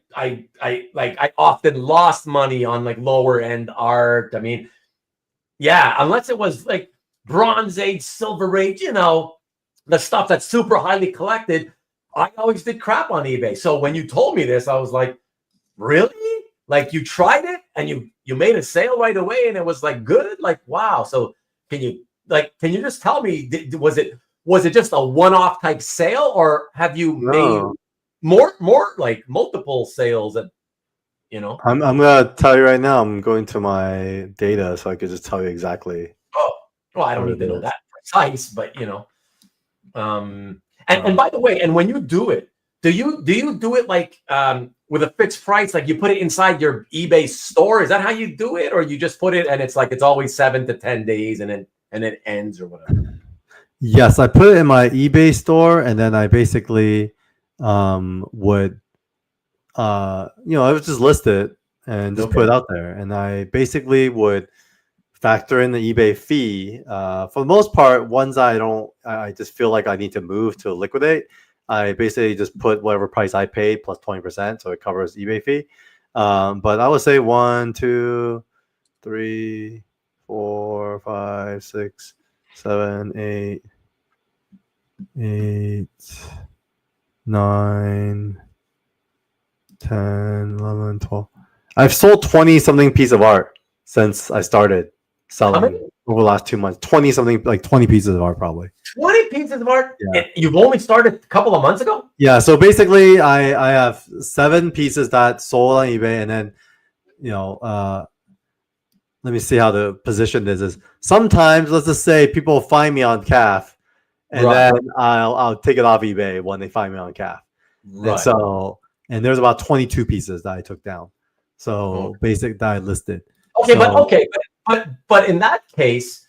often lost money on like lower end art. I mean, unless it was like Bronze Age, Silver Age, the stuff that's super highly collected, I always did crap on eBay. So when you told me this, I was like, really? Like, you tried it and you made a sale right away and it was like good? Like, wow. So can you just tell me, was it just a one-off type sale, or have you made more like multiple sales? And I'm gonna tell you right now. I'm going to my data so I could just tell you exactly. Oh, well, I don't need to know that precise, but and by the way, and when you do it, do you do it like with a fixed price, like you put it inside your eBay store? Is that how you do it, or you just put it and it's like it's always 7 to 10 days and it ends or whatever? Yes, I put it in my eBay store, and then I basically would I would just list it and just put it out there, and I basically would factor in the eBay fee. For the most part, ones I just feel like I need to move to liquidate, I basically just put whatever price I paid plus 20%, so it covers eBay fee. But I would say 1, 2, 3, 4, 5, 6, 7, 8, 9, 10, 11, 12. I've sold 20 something piece of art since I started selling over the last 2 months. 20 something, like 20 pieces of art, probably. 20 pieces of art? Yeah. You've only started a couple of months ago? Yeah. So basically, I have 7 pieces that sold on eBay, and then let me see how the position this is. Sometimes, let's just say people find me on CAF, and then I'll take it off eBay when they find me on CAF. Right. And there's about 22 pieces that I took down. So basic that I listed. But in that case,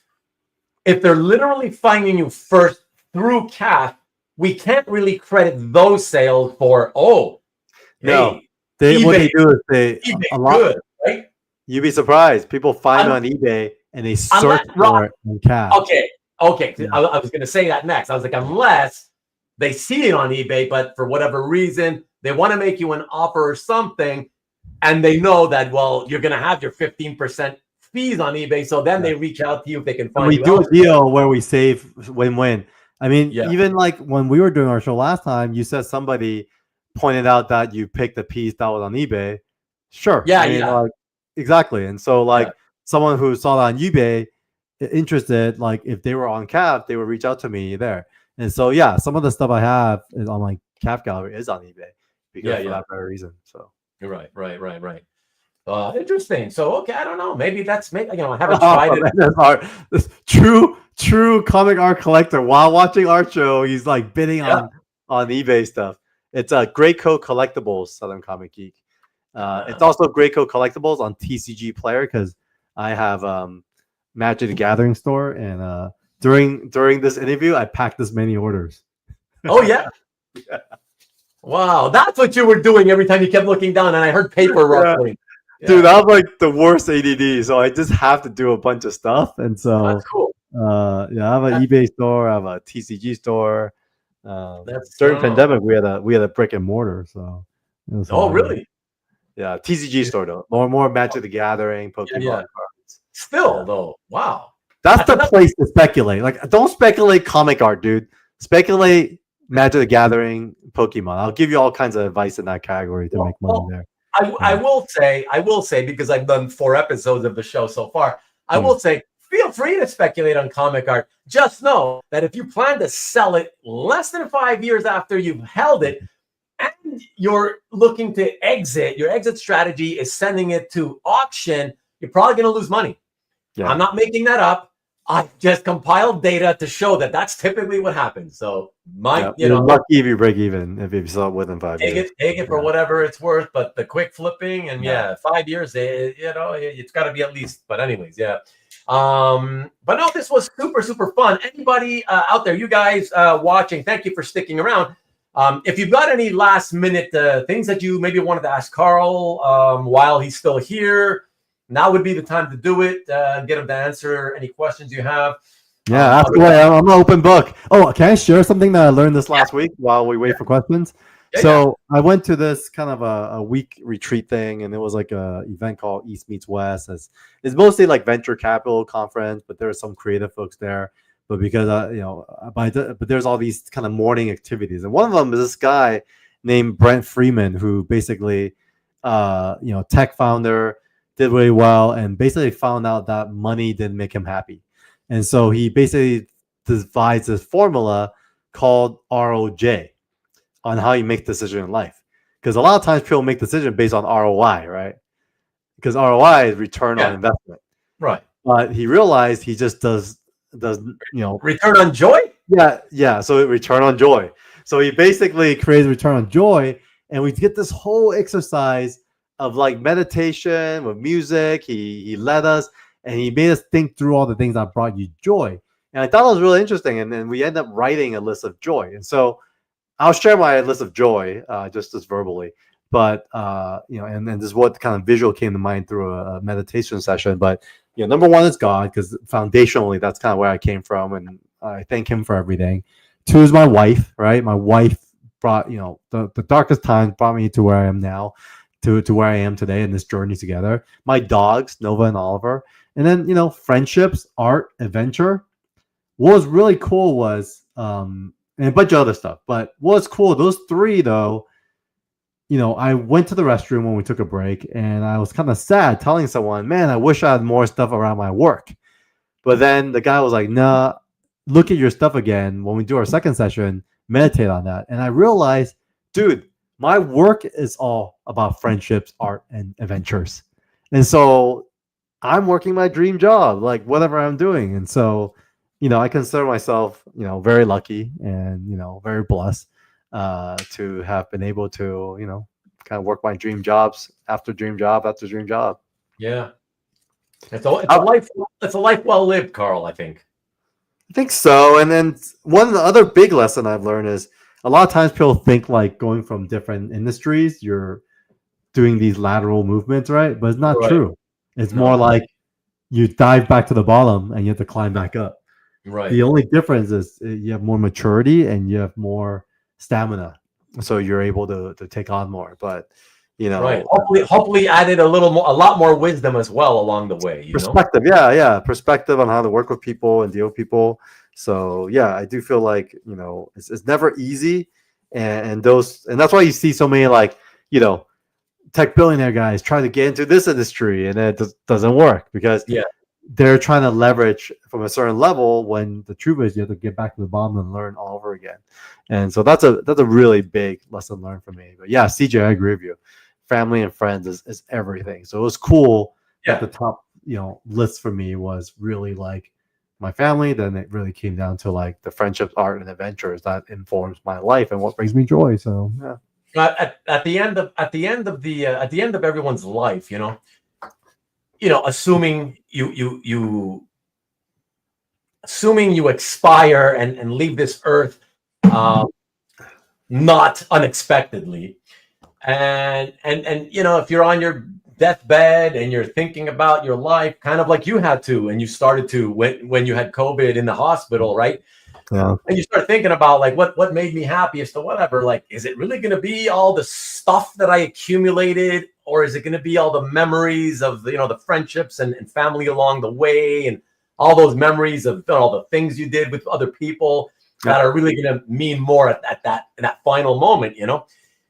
if they're literally finding you first through CAF, we can't really credit those sales for what they do is right? You'd be surprised. People find me on eBay and they search for it on CAF. Okay. Yeah. I was going to say that next. I was like, unless they see it on eBay, but for whatever reason, they want to make you an offer or something, and they know that, well, you're going to have your 15% fees on eBay. So then they reach out to you if they can find you. We do a deal where we save win-win. I mean, even like when we were doing our show last time, you said somebody pointed out that you picked a piece that was on eBay. Sure. Like, exactly. And so someone who saw that on eBay interested, like if they were on CAF, they would reach out to me there. And so, some of the stuff I have is on my CAF gallery is on eBay because for that very reason. So right. Interesting. So I don't know. Maybe I haven't tried it. This true comic art collector. While watching art show, he's like bidding on eBay stuff. It's a Greycoat Collectibles, Southern Comic Geek. It's also Greycoat Collectibles on TCG Player because I have Magic the Gathering store, and during this interview, I packed this many orders. Oh yeah. Wow, that's what you were doing every time you kept looking down, and I heard paper ruffling. Dude, I'm like the worst ADD, so I just have to do a bunch of stuff, and so That's cool. yeah, I have an eBay store, I have a TCG store. During pandemic, we had a brick and mortar, so. It was Oh, fun. really? Yeah, TCG store though. More Magic the Gathering, Pokemon cards. Still though, wow. That's the place to speculate. Like, don't speculate comic art, dude. Speculate Magic the Gathering, Pokemon. I'll give you all kinds of advice in that category to make money there. I will say, because I've done 4 episodes of the show so far, I will say, feel free to speculate on comic art. Just know that if you plan to sell it less than 5 years after you've held it, and you're looking to exit, your exit strategy is sending it to auction, you're probably going to lose money. Yeah. I'm not making that up. I just compiled data to show that that's typically what happens. So you're lucky if you break even if you sell it within 5 years. Take it for whatever it's worth. But the quick flipping and 5 years, it's got to be at least. But anyways, yeah. But no, this was super fun. Anybody out there, you guys watching, thank you for sticking around. If you've got any last minute things that you maybe wanted to ask Carl while he's still here, now would be the time to do it. Get him to answer any questions you have. Yeah, ask away. I'm an open book. Oh, can I share something that I learned this last week while we wait for questions? I went to this kind of a week retreat thing, and it was like a event called East Meets West. It's mostly like venture capital conference, but there are some creative folks there. But because but there's all these kind of morning activities, and one of them is this guy named Brent Freeman, who basically, tech founder, did really well, and basically found out that money didn't make him happy, and so he basically devised this formula called ROJ on how you make decisions in life. Because a lot of times people make decisions based on ROI, right? Because ROI is return on investment, right? But he realized he just does return on joy. Yeah. So return on joy. So he basically creates return on joy, and we get this whole exercise of like meditation with music. He led us, and he made us think through all the things that brought you joy. And I thought it was really interesting. And then we end up writing a list of joy. And so I'll share my list of joy just verbally. But and then this is what kind of visual came to mind through a meditation session. But number one is God, because foundationally that's kind of where I came from, and I thank Him for everything. 2 is my wife, right? My wife brought the darkest times brought me to where I am now, to where I am today in this journey together. My dogs, Nova and Oliver, and then friendships, art, adventure. What was really cool was and a bunch of other stuff. But what's cool, those 3 though. I went to the restroom when we took a break, and I was kind of sad telling someone, man, I wish I had more stuff around my work. But then the guy was like, nah, look at your stuff again. When we do our second session, meditate on that. And I realized, dude, my work is all about friendships, art, and adventures. And so I'm working my dream job, like whatever I'm doing. And so, I consider myself, very lucky and, very blessed to have been able to, kind of work my dream jobs after dream job after dream job. Yeah. It's a life well lived, Carl, I think. I think so. And then one of the other big lesson I've learned is a lot of times people think like going from different industries, you're doing these lateral movements, right? But it's not true. It's more like you dive back to the bottom and you have to climb back up. Right. The only difference is you have more maturity and you have more stamina, so you're able to take on more. But right. Hopefully added a lot more wisdom as well along the way. Perspective, perspective on how to work with people and deal with people. So I do feel like it's never easy, and that's why you see so many like tech billionaire guys try to get into this industry, and it doesn't work because they're trying to leverage from a certain level, when the truth is you have to get back to the bottom and learn all over again. And so that's a really big lesson learned for me. But CJ, I agree with you. Family and friends is everything. So it was cool that the top list for me was really like my family. Then it really came down to like the friendships, art, and adventures that informs my life and what brings me joy. So at the end of everyone's life, assuming you expire and leave this earth not unexpectedly, and if you're on your deathbed and you're thinking about your life, kind of like you had to, and you started to when you had COVID in the hospital, right? Yeah. And you start thinking about like what made me happiest or whatever. Like, is it really going to be all the stuff that I accumulated, or is it going to be all the memories of the friendships and family along the way, and all those memories of all the things you did with other people that are really going to mean more at that final moment?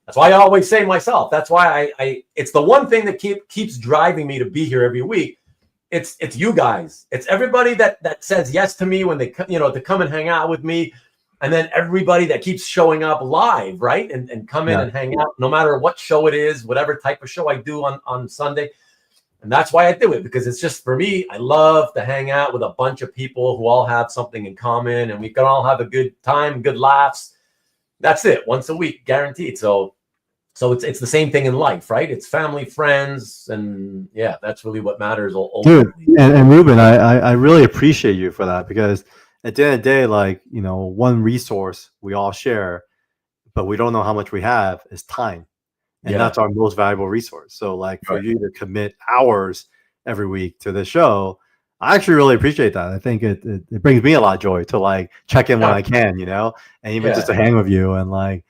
That's why I always say myself. That's why I it's the one thing that keeps driving me to be here every week. It's you guys. It's everybody that says yes to me when they to come and hang out with me, and then everybody that keeps showing up live, right? And come in and hang out, no matter what show it is, whatever type of show I do on Sunday. And that's why I do it, because it's just, for me, I love to hang out with a bunch of people who all have something in common, and we can all have a good time, good laughs. That's it, once a week, guaranteed. So it's the same thing in life, right? It's family, friends, and yeah, that's really what matters. Dude, and Rubén, I really appreciate you for that, because at the end of the day, like, one resource we all share, but we don't know how much we have, is time. And that's our most valuable resource. So like for you to commit hours every week to the show, I actually really appreciate that. I think it brings me a lot of joy to like check in when I can, and even just to hang with you and like,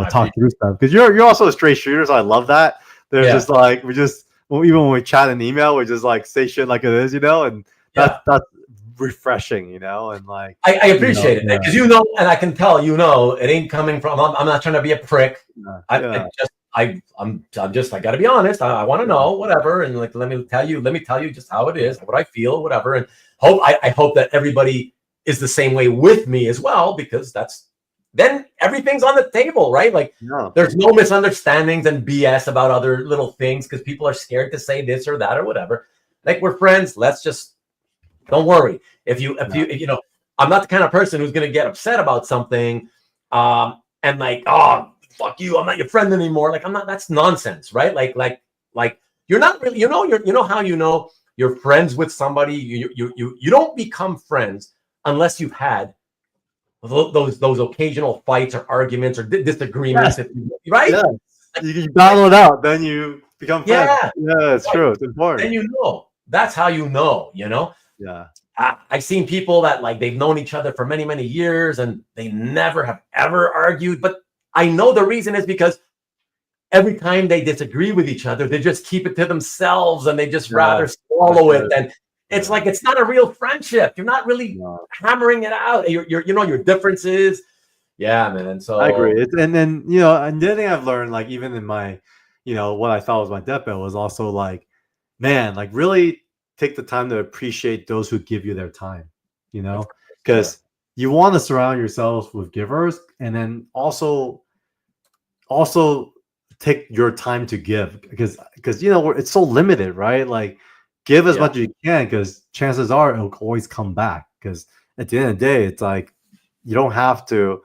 talk through stuff. Because you're also a straight shooter, so I love that. There's just like even when we chat in email, we just like say shit like it is, and that's refreshing, and like I appreciate it, because and I can tell it ain't coming from. I'm not trying to be a prick. I gotta be honest. I want to know whatever, and like let me tell you just how it is, what I feel, whatever, and I hope that everybody is the same way with me as well, because then everything's on the table, right? Like there's no misunderstandings and BS about other little things because people are scared to say this or that or whatever. Like, we're friends. Let's just don't worry. If you I'm not the kind of person who's gonna get upset about something, and like, oh, fuck you, I'm not your friend anymore. Like, I'm not. That's nonsense, right? Like you're not really. How you're friends with somebody. You don't become friends unless you've had those occasional fights or arguments or disagreements, right? Yeah. You battle it out, then you become friends. Yeah, it's true. It's important. Then that's how Yeah. I've seen people that like they've known each other for many, many years and they never have ever argued. But I know the reason is because every time they disagree with each other, they just keep it to themselves and they just rather swallow it. And it's like, it's not a real friendship. You're not really hammering it out. Your differences. Yeah, man. So I agree. And then, and the other thing I've learned, like even in my, what I thought was my deathbed, was also like, man, like really take the time to appreciate those who give you their time, because you want to surround yourselves with givers, and then also take your time to give, because it's so limited, right? Like, give as much as you can, because chances are it'll always come back. Because at the end of the day, it's like you don't have to,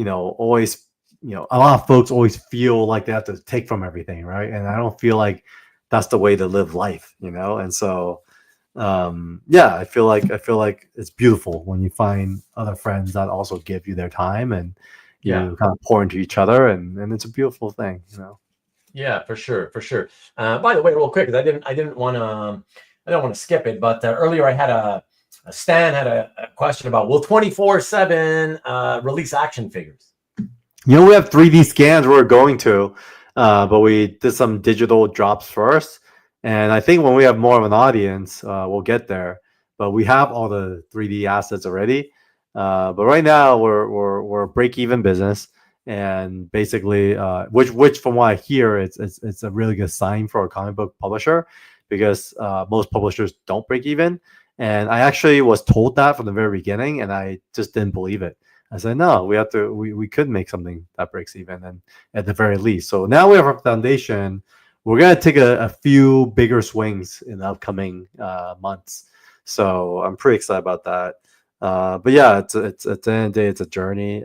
always, a lot of folks always feel like they have to take from everything, right? And I don't feel like that's the way to live life, and so I feel like it's beautiful when you find other friends that also give you their time, and you kind of pour into each other, and it's a beautiful thing, Yeah, for sure. By the way, real quick, because I don't want to skip it, but earlier I had Stan had a question about, will 24/7 release action figures? We have 3D scans we're going to, but we did some digital drops first, and I think when we have more of an audience, we'll get there. But we have all the 3D assets already. But right now we're a break-even business, and basically, which from what I hear, it's a really good sign for a comic book publisher, because most publishers don't break even. And I actually was told that from the very beginning, and I just didn't believe it. I said, no, we could make something that breaks even, and at the very least. So now we have a foundation. We're gonna take a few bigger swings in the upcoming months. So I'm pretty excited about that. But yeah, it's at the end of the day, it's a journey.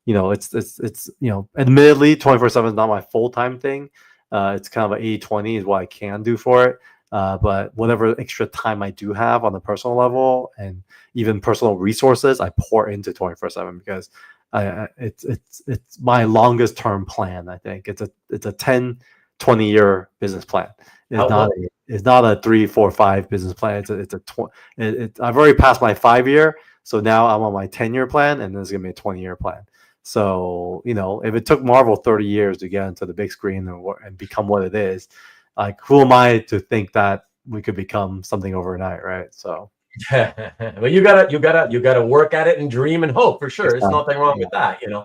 It's admittedly 24/7 is not my full-time thing. It's kind of an 80-20 is what I can do for it. But whatever extra time I do have on the personal level and even personal resources, I pour into 24/7, because it's my longest term plan. I think it's a 10, 20-year business plan. It's not a 3, 4, 5 business plan. I've already passed my 5-year, so now I'm on my 10-year plan, and there's gonna be a 20-year plan. So if it took Marvel 30 years to get into the big screen and become what it is, like who am I to think that we could become something overnight, right? So. Well, you gotta work at it and dream and hope for sure. There's nothing wrong with that, Yeah.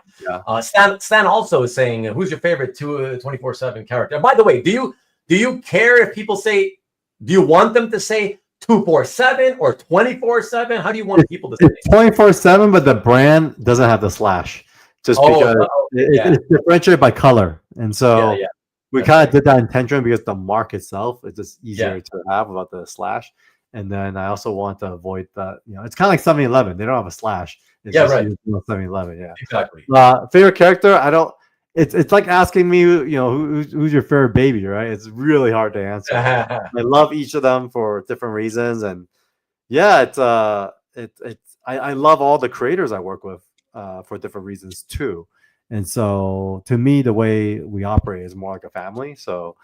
Stan also is saying, who's your favorite 24/7 character? And by the way, do you care if people say? Do you want them to say 247 or 24/7? How do you want people to say? It's 24/7, but the brand doesn't have the slash, just because it's differentiated by color, and so we kind of did that intentionally because the mark itself is just easier to have without the slash. And then I also want to avoid that. It's kind of like 7-Eleven. They don't have a slash. It's just 7-Eleven. Yeah, exactly. Favorite character? I don't. It's like asking me, who's your favorite baby, right? It's really hard to answer. I love each of them for different reasons, and I love all the creators I work with for different reasons too. And so, to me, the way we operate is more like a family. So.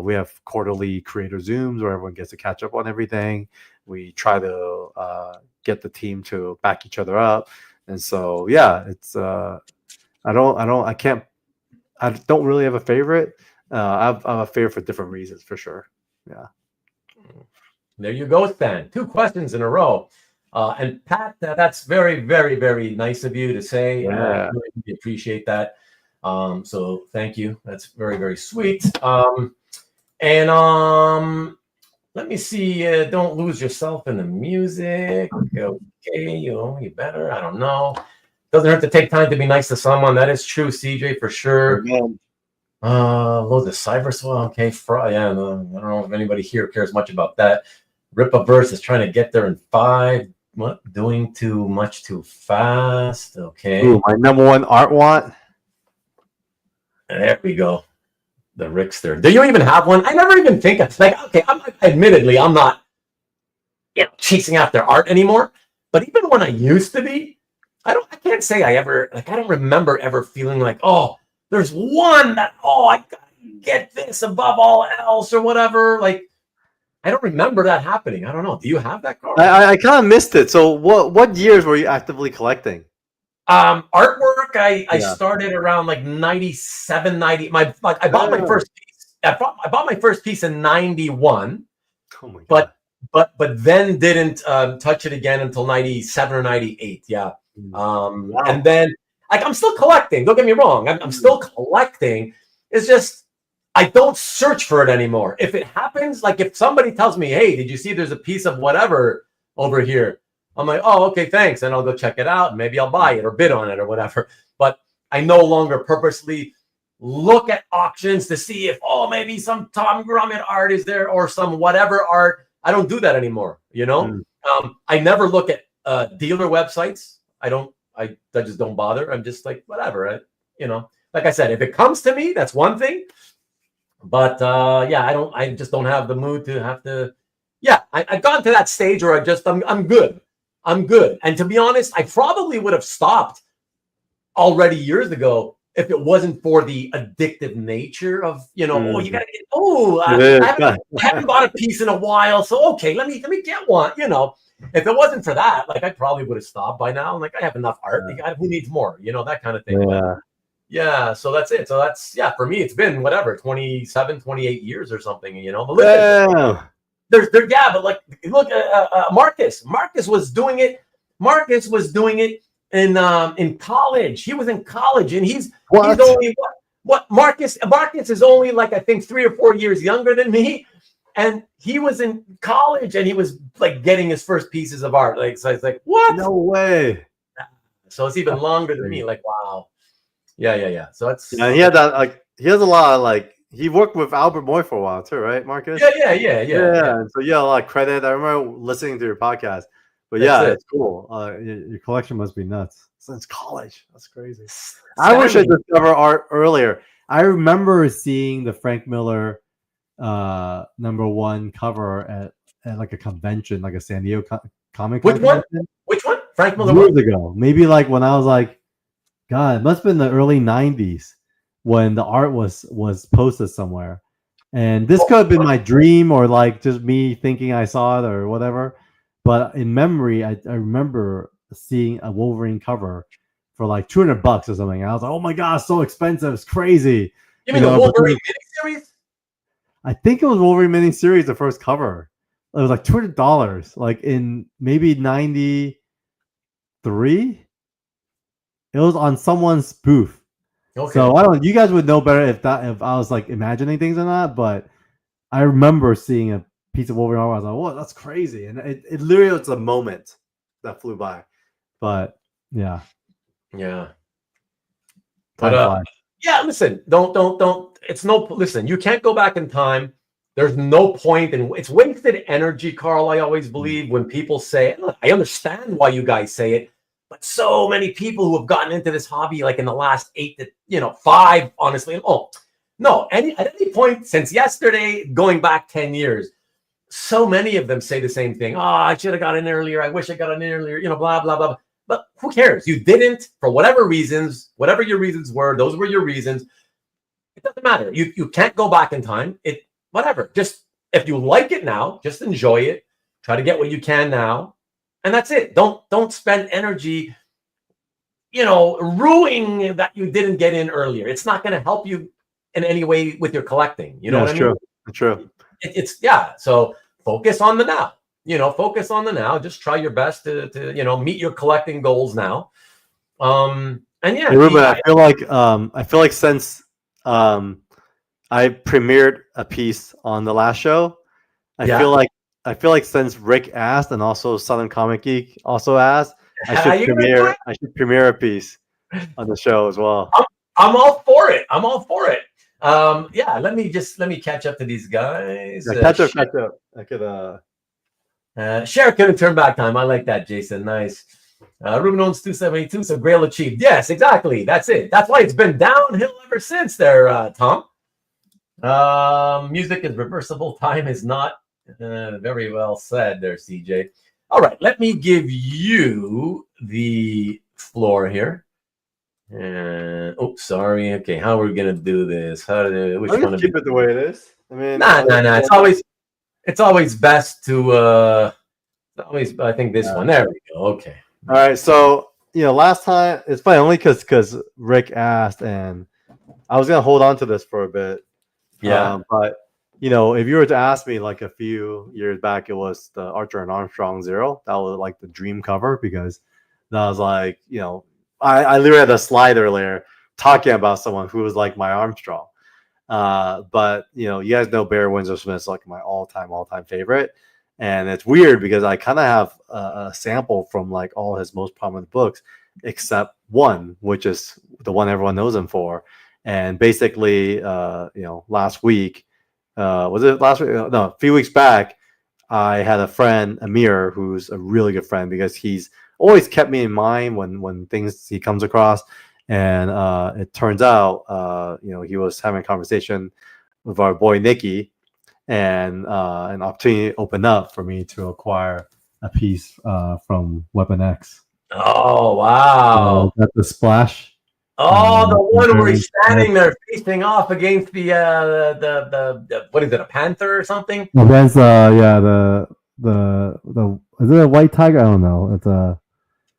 We have quarterly creator Zooms where everyone gets to catch up on everything. We try to get the team to back each other up, and so it's I don't really have a favorite. I have a favorite for different reasons for sure. Yeah. There you go, Stan. 2 questions in a row. And Pat, that's very, very, very nice of you to say. Yeah. I really appreciate that. So thank you. That's very, very sweet. Let me see. Don't lose yourself in the music. Okay, you better. I don't know. Doesn't hurt to take time to be nice to someone. That is true, CJ, for sure. Loads of cyber swell. Okay, I don't know if anybody here cares much about that. Rip-a-verse is trying to get there in 5. What? Doing too much too fast. Okay. Ooh, my #1 art want. There we go. The Rickster. Do you even have one? I never even think of okay. Admittedly, I'm not chasing after art anymore. But even when I used to be, I can't say I ever I don't remember ever feeling like, oh, there's one that I gotta get this above all else or whatever. Like I don't remember that happening. I don't know. Do you have that, Carl? I kind of missed it. So what years were you actively collecting? Artwork, I started around like 97, 90. I bought my first piece. I bought my first piece in 91. Oh my God. But then didn't touch it again until 97 or 98. Yeah. And then I'm still collecting. Don't get me wrong. I'm still collecting. It's just I don't search for it anymore. If it happens, like if somebody tells me, hey, did you see there's a piece of whatever over here? I'm like, oh, okay, thanks. And I'll go check it out. And maybe I'll buy it or bid on it or whatever. But I no longer purposely look at auctions to see if, maybe some Tom Grummett art is there or some whatever art. I don't do that anymore. I never look at dealer websites. I just don't bother. I'm just like, whatever. Like I said, if it comes to me, that's one thing. But I just don't have the mood to have to. Yeah, I've gotten to that stage where I'm good. I'm good. And to be honest, I probably would have stopped already years ago if it wasn't for the addictive nature of, you gotta get, I haven't bought a piece in a while. So, okay, let me get one, if it wasn't for that, like I probably would have stopped by now. Like I have enough art. Who needs more, that kind of thing. Yeah. So that's it. So that's, for me, it's been whatever, 27, 28 years or something, but like look at Marcus. Marcus was doing it in college. He was in college, and he's only what Marcus is only like I think 3 or 4 years younger than me, and he was in college and he was like getting his first pieces of art. Like so, it's like what? No way. So it's even longer than me. Like wow. Yeah. So it's he had that he has a lot of he worked with Albert Moy for a while too, right, Marcus? Yeah. So a lot of credit. I remember listening to your podcast. But it's cool. Your collection must be nuts since college. That's crazy. I wish I discovered art earlier. I remember seeing the Frank Miller #1 cover at like a convention, like a San Diego Comic Con. Which one? Frank Miller. Years ago, maybe like when I was like, God, it must have been the early '90s. when the art was posted somewhere. And this could have been my dream or like just me thinking I saw it or whatever. But in memory, I remember seeing a Wolverine cover for like $200 or something. And I was like, oh my God, so expensive. It's crazy. You mean the Wolverine miniseries? I think it was Wolverine miniseries, the first cover. It was like $200, like in maybe 93. It was on someone's booth. Okay. So I don't. You guys would know better if I was like imagining things or not. But I remember seeing a piece of Wolverine. I was like, "Whoa, that's crazy!" And it literally was a moment that flew by. But yeah, yeah. Time But flies. yeah, listen, don't. It's no. Listen, you can't go back in time. There's no point, and it's wasted energy, Carl. I always believe when people say, look, I understand why you guys say it. But so many people who have gotten into this hobby, like in the last 5, honestly. Oh, no, at any point since yesterday, going back 10 years, so many of them say the same thing. Oh, I should have got in earlier. I wish I got in earlier, blah, blah, blah. But who cares? You didn't for whatever reasons, whatever your reasons were, those were your reasons. It doesn't matter. You can't go back in time. Whatever. Just if you like it now, just enjoy it. Try to get what you can now. And that's it. Don't spend energy, ruining that you didn't get in earlier. It's not going to help you in any way with your collecting. You know what I mean? True. It's So focus on the now. Focus on the now. Just try your best to meet your collecting goals now. And yeah, hey, Rubén, I feel like since I premiered a piece on the last show, I feel like since Rick asked and also Southern Comic Geek also asked, I should premiere a piece on the show as well. I'm all for it. Yeah, let me catch up to these guys. Yeah, catch up. I could share couldn't turn back time. I like that, Jason. Nice. Ruben owns 272, so Grail achieved. Yes, exactly. That's it. That's why it's been downhill ever since there, Tom. Music is reversible. Time is not. Very well said there, CJ. All right, let me give you the floor here. Sorry. Okay, how are we gonna do this? Which one? Keep it the way it is. I mean, nah. It's always best to. I think this one. There we go. Okay. All right. So last time it's funny only because Rick asked, and I was gonna hold on to this for a bit. Yeah. But if you were to ask me like a few years back, it was the Archer and Armstrong Zero. That was like the dream cover because that was like, I literally had a slide earlier talking about someone who was like my Armstrong. But you guys know Barry Windsor Smith's like my all-time favorite. And it's weird because I kind of have a sample from like all his most prominent books, except one, which is the one everyone knows him for. And basically, last week, was it last week? No, a few weeks back, I had a friend, Amir, who's a really good friend because he's always kept me in mind when things he comes across. And it turns out, he was having a conversation with our boy Nikki, and an opportunity opened up for me to acquire a piece from Weapon X. Oh wow! That's the splash. Oh, the one where he's standing there facing off against the what is it, a panther or something? Against the is it a white tiger? I don't know. It's a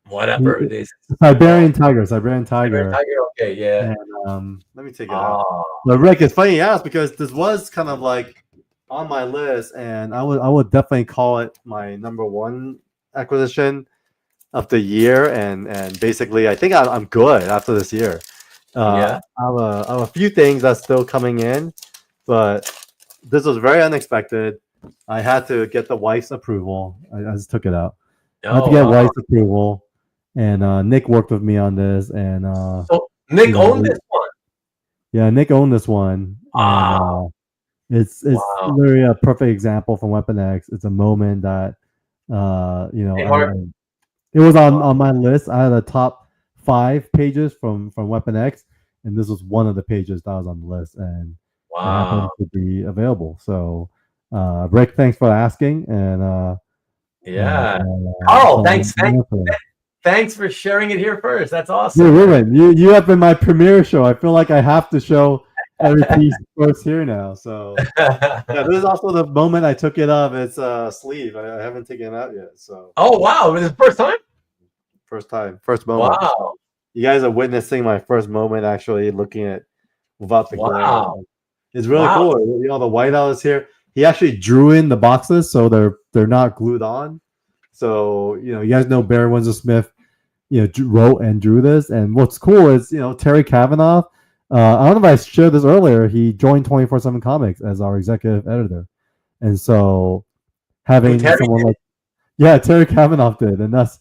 whatever it is. Siberian tiger. Okay, yeah. And let me take it out. But Rick, it's funny you asked because this was kind of like on my list, and I would definitely call it my number one acquisition of the year, and basically I think I'm good after this year. I have a few things that's still coming in, but this was very unexpected. I had to get the wife's approval. I just took it out. I had to get wife's approval, and Nick worked with me on this. And so Nick owned this one. Yeah, Nick owned this one. Wow. It's literally a perfect example from Weapon X. It's a moment that it was on my list. I had the top 5 pages from Weapon X, and this was one of the pages that was on the list, and it happened to be available. So, Rick, thanks for asking, and Carl, thanks thanks for sharing it here first. That's Yeah, awesome. Rubén, you have been my premiere show. I feel like I have to show every piece first here now. So yeah, this is also the moment I took it off its sleeve. I haven't taken it out yet. So Oh wow, this is the first time? first moment. Wow. You guys are witnessing my first moment actually looking at without the glare. Wow. It's really Wow. cool. You know, the whiteout is here. He actually drew in the boxes so they're not glued on. So, you know, you guys know Barry Windsor Smith, you know, wrote and drew this. And what's cool is, you know, Terry Kavanaugh, I don't know if I shared this earlier, he joined 24/7 Comics as our executive editor. And so having someone like, yeah, Terry Kavanaugh did. And that's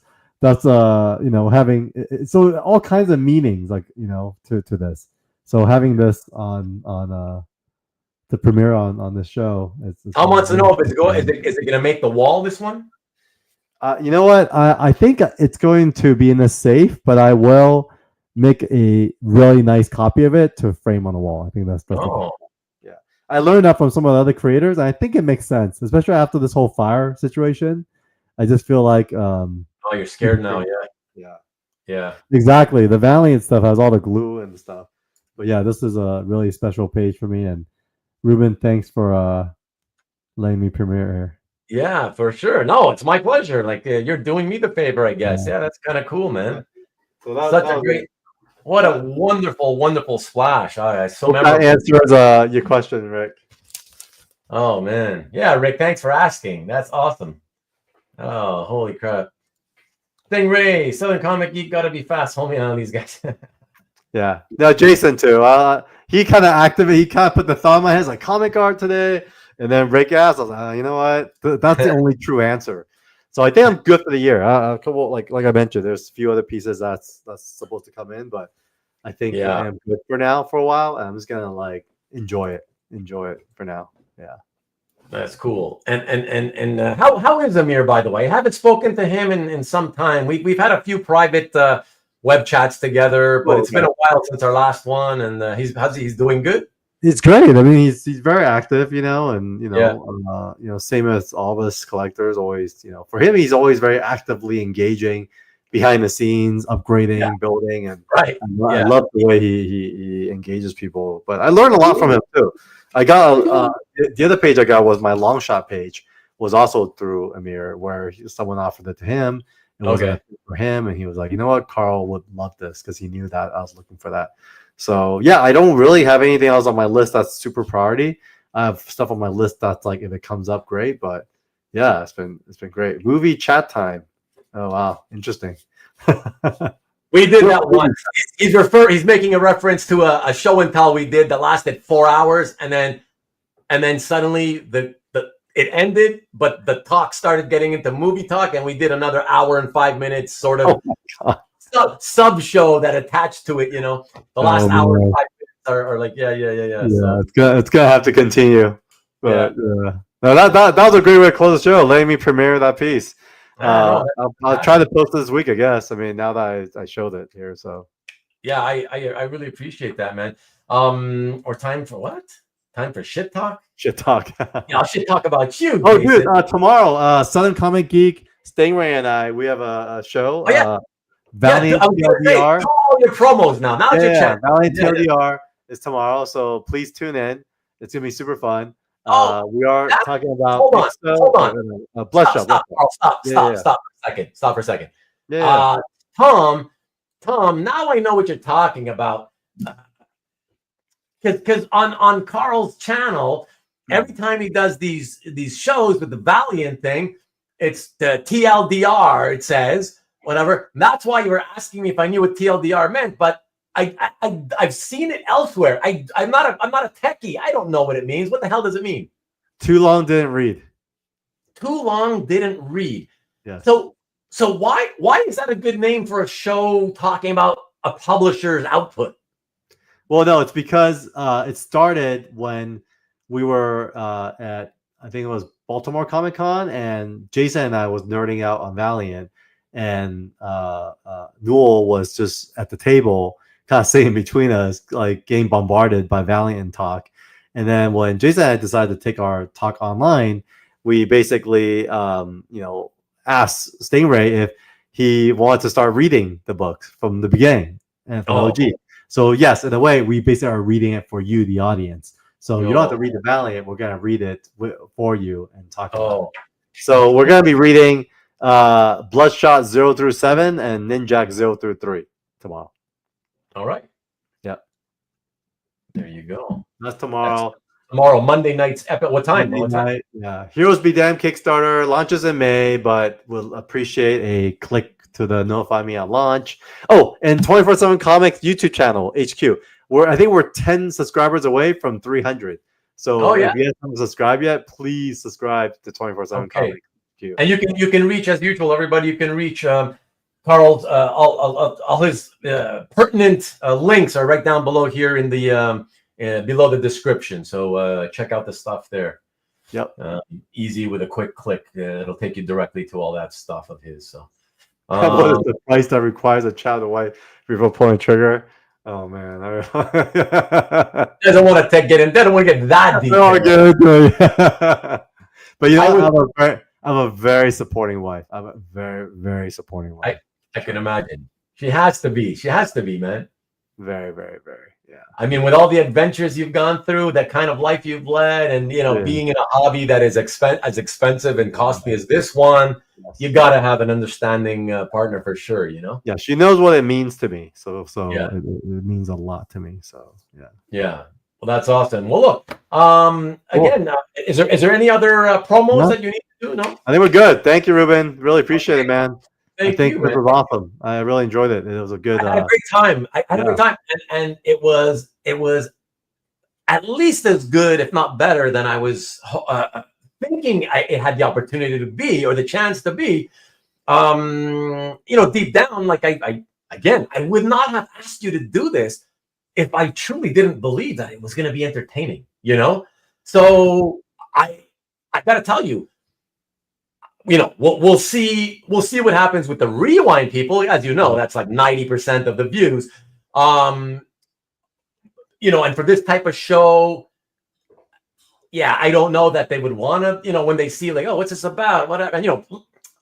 you know, having, so all kinds of meanings, like, you know, to this. So having this on the premiere on this show. I want to know if it's is it going to make the wall, this one? You know what? I think it's going to be in a safe, but I will make a really nice copy of it to frame on the wall. I think that's yeah. I learned that from some of the other creators, and I think it makes sense, especially after this whole fire situation. I just feel like oh, you're scared now, yeah. Exactly. The Valiant stuff has all the glue and stuff. But yeah, this is a really special page for me. And Rubén, thanks for letting me premiere here. Yeah, for sure. No, it's my pleasure. Like you're doing me the favor, I guess. Yeah, that's kind of cool, man. So that a great, what a wonderful splash. So that answers your question, Rick. Oh man, yeah, Rick. Thanks for asking. That's awesome. Oh, holy crap! Stingray, Southern Comic Geek, gotta be fast, homie. On these guys. Yeah, no, Jason too. He kind of activated. He kind of put the thought in my head, like comic art today. And then Rick asked, I was like, you know what? That's the only true answer. So I think I'm good for the year. A couple, like I mentioned, there's a few other pieces that's supposed to come in, but I think I am good for now for a while. And I'm just gonna like enjoy it for now. Yeah, that's cool. And how is Amir, by the way? I haven't spoken to him in some time. We've had a few private web chats together, but it's been a while since our last one. And he's doing good. It's great. I mean, he's very active, you know, and you know, same as all of us collectors. Always, you know, for him, he's always very actively engaging behind the scenes, upgrading, building, and I love the way he engages people. But I learned a lot from him too. I got the other page I got was my long shot page, was also through Amir, where someone offered it to him. It was for him, and he was like, you know what, Carl would love this because he knew that I was looking for that. So yeah, I don't really have anything else on my list that's super priority. I have stuff on my list that's like if it comes up, great. But yeah, it's been great. Movie chat time. Oh wow, interesting. We did that once. He's making a reference to a show and tell we did that lasted 4 hours, and then suddenly it ended, but the talk started getting into movie talk, and we did another hour and 5 minutes sort of. Oh my God. Sub show that attached to it, you know, the last hour and 5 minutes are like, yeah. Yeah, so. it's gonna have to continue. But no, that was a great way to close the show, letting me premiere that piece. I'll try to post this week, I guess. I mean, now that I showed it here, so yeah, I really appreciate that, man. Or time for what? Time for shit talk? Shit talk. Yeah, I'll shit talk about you. Oh, Jason. dude, tomorrow, Southern Comic Geek, Stingray and I, we have a show. Oh, yeah. Valiant TLDR. All your promos now. Now it's your chance. Valiant TLDR is tomorrow, so please tune in. It's gonna be super fun. We are talking about. Hold on. Bloodshot. Stop for a second. Tom, now I know what you're talking about. Because on Carl's channel, every time he does these shows with the Valiant thing, it's the TLDR. It says. Whatever. That's why you were asking me if I knew what TLDR meant, but I've seen it elsewhere. I'm not a techie. I don't know what it means. What the hell does it mean? Too long didn't read. Too long didn't read. Yes. So why is that a good name for a show talking about a publisher's output? Well, no, it's because it started when we were at, I think it was Baltimore Comic Con, and Jason and I was nerding out on Valiant. And Newell was just at the table, kind of sitting between us, like getting bombarded by Valiant talk. And then when Jason and I decided to take our talk online, we basically, asked Stingray if he wanted to start reading the books from the beginning and from OG. So yes, in a way, we basically are reading it for you, the audience. So you don't have to read the Valiant. We're gonna read it for you and talk about it. So we're gonna be reading Bloodshot 0 through 7 and Ninjak 0 through 3 tomorrow. All right. Yep. There you go. That's tomorrow. Tomorrow, Monday night's epic. What time? Monday night, yeah. Heroes Be Damned Kickstarter launches in May, but we'll appreciate a click to the notify me at launch. Oh, and 24/7 Comics YouTube channel HQ. I think we're 10 subscribers away from 300. So if you haven't subscribed yet, please subscribe to 24/7 Comics HQ. And you can reach, as usual, everybody. You can reach Carl's all his pertinent links are right down below here in the below the description. So check out the stuff there. Yep. Easy with a quick click. It'll take you directly to all that stuff of his. So what is the price that requires a child to wipe before pulling trigger? Oh man, they don't want to get in. They don't want to get that deep. No, but you know, I have a very supporting wife. I'm a very, very supporting wife. I can imagine. She has to be. She has to be, man. Very, very, very. Yeah. I mean, with all the adventures you've gone through, that kind of life you've led, and being in a hobby that is as expensive and costly as this one, you got to have an understanding partner for sure. Yeah, she knows what it means to me. So it means a lot to me. So yeah. Yeah. Well, that's awesome. Well, look. Again, is there any other promos that you need to do? No. I think we're good. Thank you, Rubén. Really appreciate it, man. I think you, this was awesome. I really enjoyed it. It was a good. I had a great time. I had a great time, and it was at least as good, if not better, than I was thinking it had the opportunity to be or the chance to be. Deep down, like I would not have asked you to do this if I truly didn't believe that it was going to be entertaining. So I got to tell you. We'll see what happens with the rewind people. As you know, that's like 90% of the views. And for this type of show, I don't know that they would want to, when they see like, oh, what's this about? Whatever. And,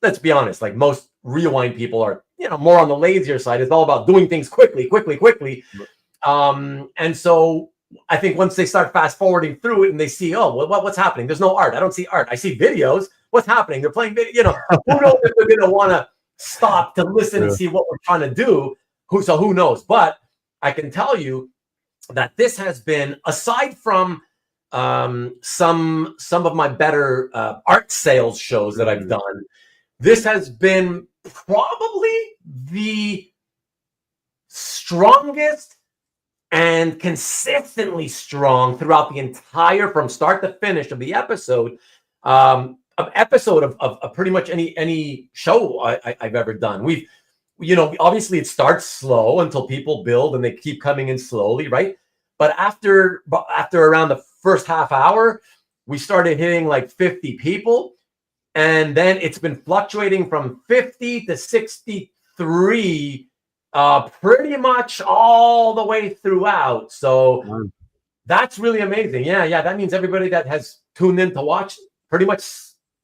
let's be honest, like most rewind people are, more on the lazier side. It's all about doing things quickly. And so I think once they start fast forwarding through it and they see, oh, what's happening? There's no art. I don't see art. I see videos. What's happening? They're playing video. Who knows if they're going to want to stop to listen and see what we're trying to do? Who knows? But I can tell you that this has been, aside from some of my better art sales shows that I've done, this has been probably the strongest and consistently strong throughout the entire, from start to finish of the episode. Of pretty much any show I've ever done. We've, obviously it starts slow until people build and they keep coming in slowly, right? But after around the first half hour, we started hitting like 50 people, and then it's been fluctuating from 50 to 63, pretty much all the way throughout. So that's really amazing. Yeah. That means everybody that has tuned in to watch pretty much,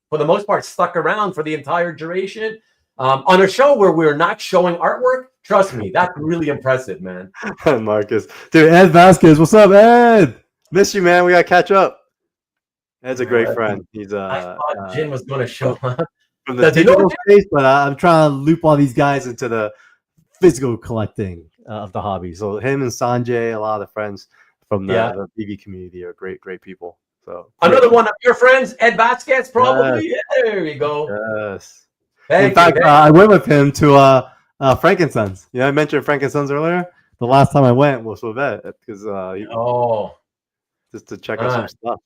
for the most part, stuck around for the entire duration. On a show where we're not showing artwork, trust me, that's really impressive, man. Marcus. Dude, Ed Vasquez, what's up, Ed? Miss you, man. We got to catch up. Ed's a great friend. He's I thought Jin was going to show up. From the digital space, but I'm trying to loop all these guys into the physical collecting of the hobby. So him and Sanjay, a lot of friends from the BB community are great people. So another one of your friends, Ed Vasquez, probably. Yes. Yeah, there you go. Yes. In fact, I went with him to Frankenstein's. I mentioned Frankenstein's earlier. The last time I went was with Ed because just to check out some stuff.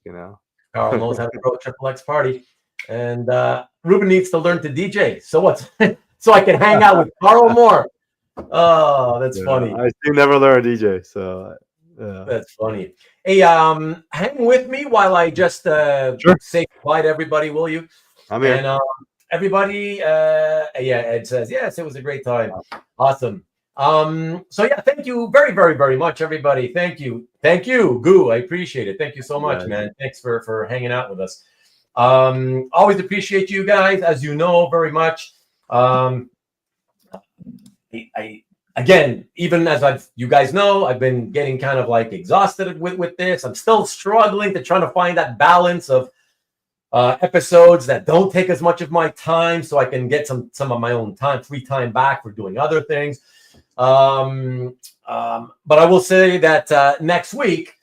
Carl knows how to throw a triple X party, and Rubén needs to learn to DJ. So what? So I can hang out with Carl more. Oh, that's funny. I still never learned DJ, so. That's funny. Hey, hang with me while I just say goodbye to everybody, will you? I'm here. And everybody, Ed says, yes, it was a great time. Awesome. So thank you very, very, very much, everybody. Thank you. Goo. I appreciate it. Thank you so much, man. Thanks for hanging out with us. Always appreciate you guys, as you know, very much. again, even as you guys know, I've been getting kind of like exhausted with this. I'm still struggling to try to find that balance of episodes that don't take as much of my time, so I can get some of my own free time back for doing other things. But I will say that next week,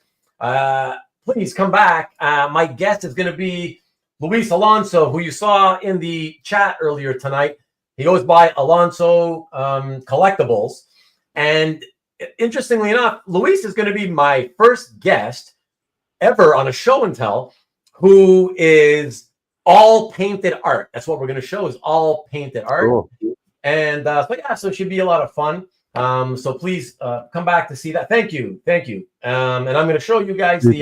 please come back. My guest is going to be Luis Alonso, who you saw in the chat earlier tonight. He goes by Alonso Collectibles. And interestingly enough, Luis is going to be my first guest ever on a show and tell who is all painted art. That's what we're going to show, is all painted art. Cool. And so it should be a lot of fun. So please come back to see that. Thank you. And I'm going to show you guys with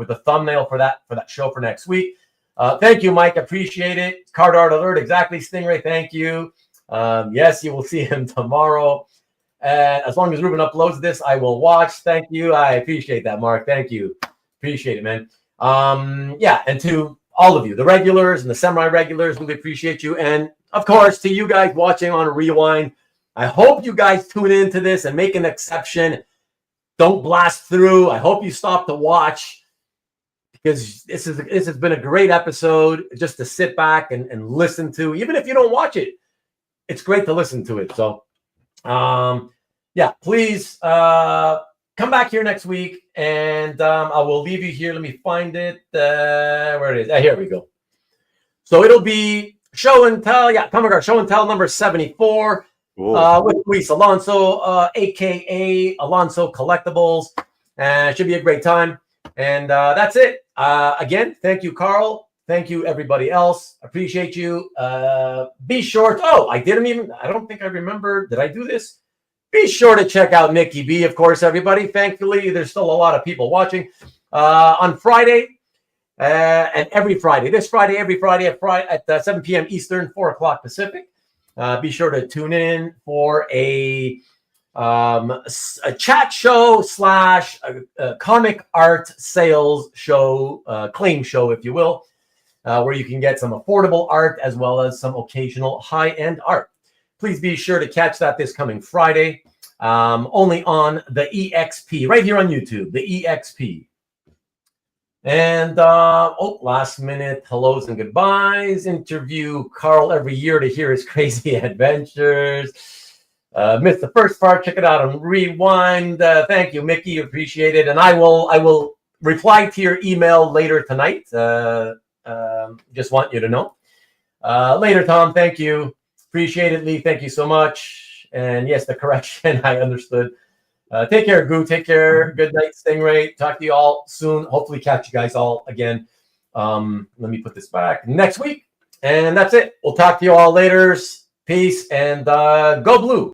the thumbnail for that show for next week. Thank you, Mike. Appreciate it. Card art alert. Exactly, Stingray. Thank you. Yes, you will see him tomorrow. And as long as Rubén uploads this, I will watch. Thank you. I appreciate that, Mark. Thank you. Appreciate it, man. And to all of you, the regulars and the semi-regulars, really appreciate you. And of course, to you guys watching on Rewind, I hope you guys tune into this and make an exception. Don't blast through. I hope you stop to watch, because this has been a great episode just to sit back and listen to. Even if you don't watch it, it's great to listen to it. So, please come back here next week, and I will leave you here. Let me find it. Where it is. Here we go. So it'll be show and tell. Yeah, Comic Art Show and Tell number 74. With Luis Alonso, aka Alonso Collectibles. Should be a great time. And that's it. Again, thank you, Carl. Thank you, everybody else. Appreciate you. Be sure. I don't think I remember. Did I do this? Be sure to check out Nikki B, of course, everybody. Thankfully, there's still a lot of people watching. On Friday and every Friday. This Friday, every Friday at 7 p.m. Eastern, 4 o'clock Pacific. Be sure to tune in for a chat show / a comic art sales show, claim show, if you will, where you can get some affordable art as well as some occasional high-end art. Please be sure to catch that this coming Friday, only on the EXP, right here on YouTube, the EXP. And last minute hellos and goodbyes. Interview Carl every year to hear his crazy adventures. Missed the first part. Check it out on Rewind. Thank you, Mickey. Appreciate it. And I will reply to your email later tonight. Just want you to know. Later, Tom. Thank you. Appreciate it, Lee. Thank you so much. And yes, the correction. I understood. Take care, Goo. Take care. Good night, Stingray. Talk to you all soon. Hopefully catch you guys all again. Let me put this back next week. And that's it. We'll talk to you all later. Peace and go blue.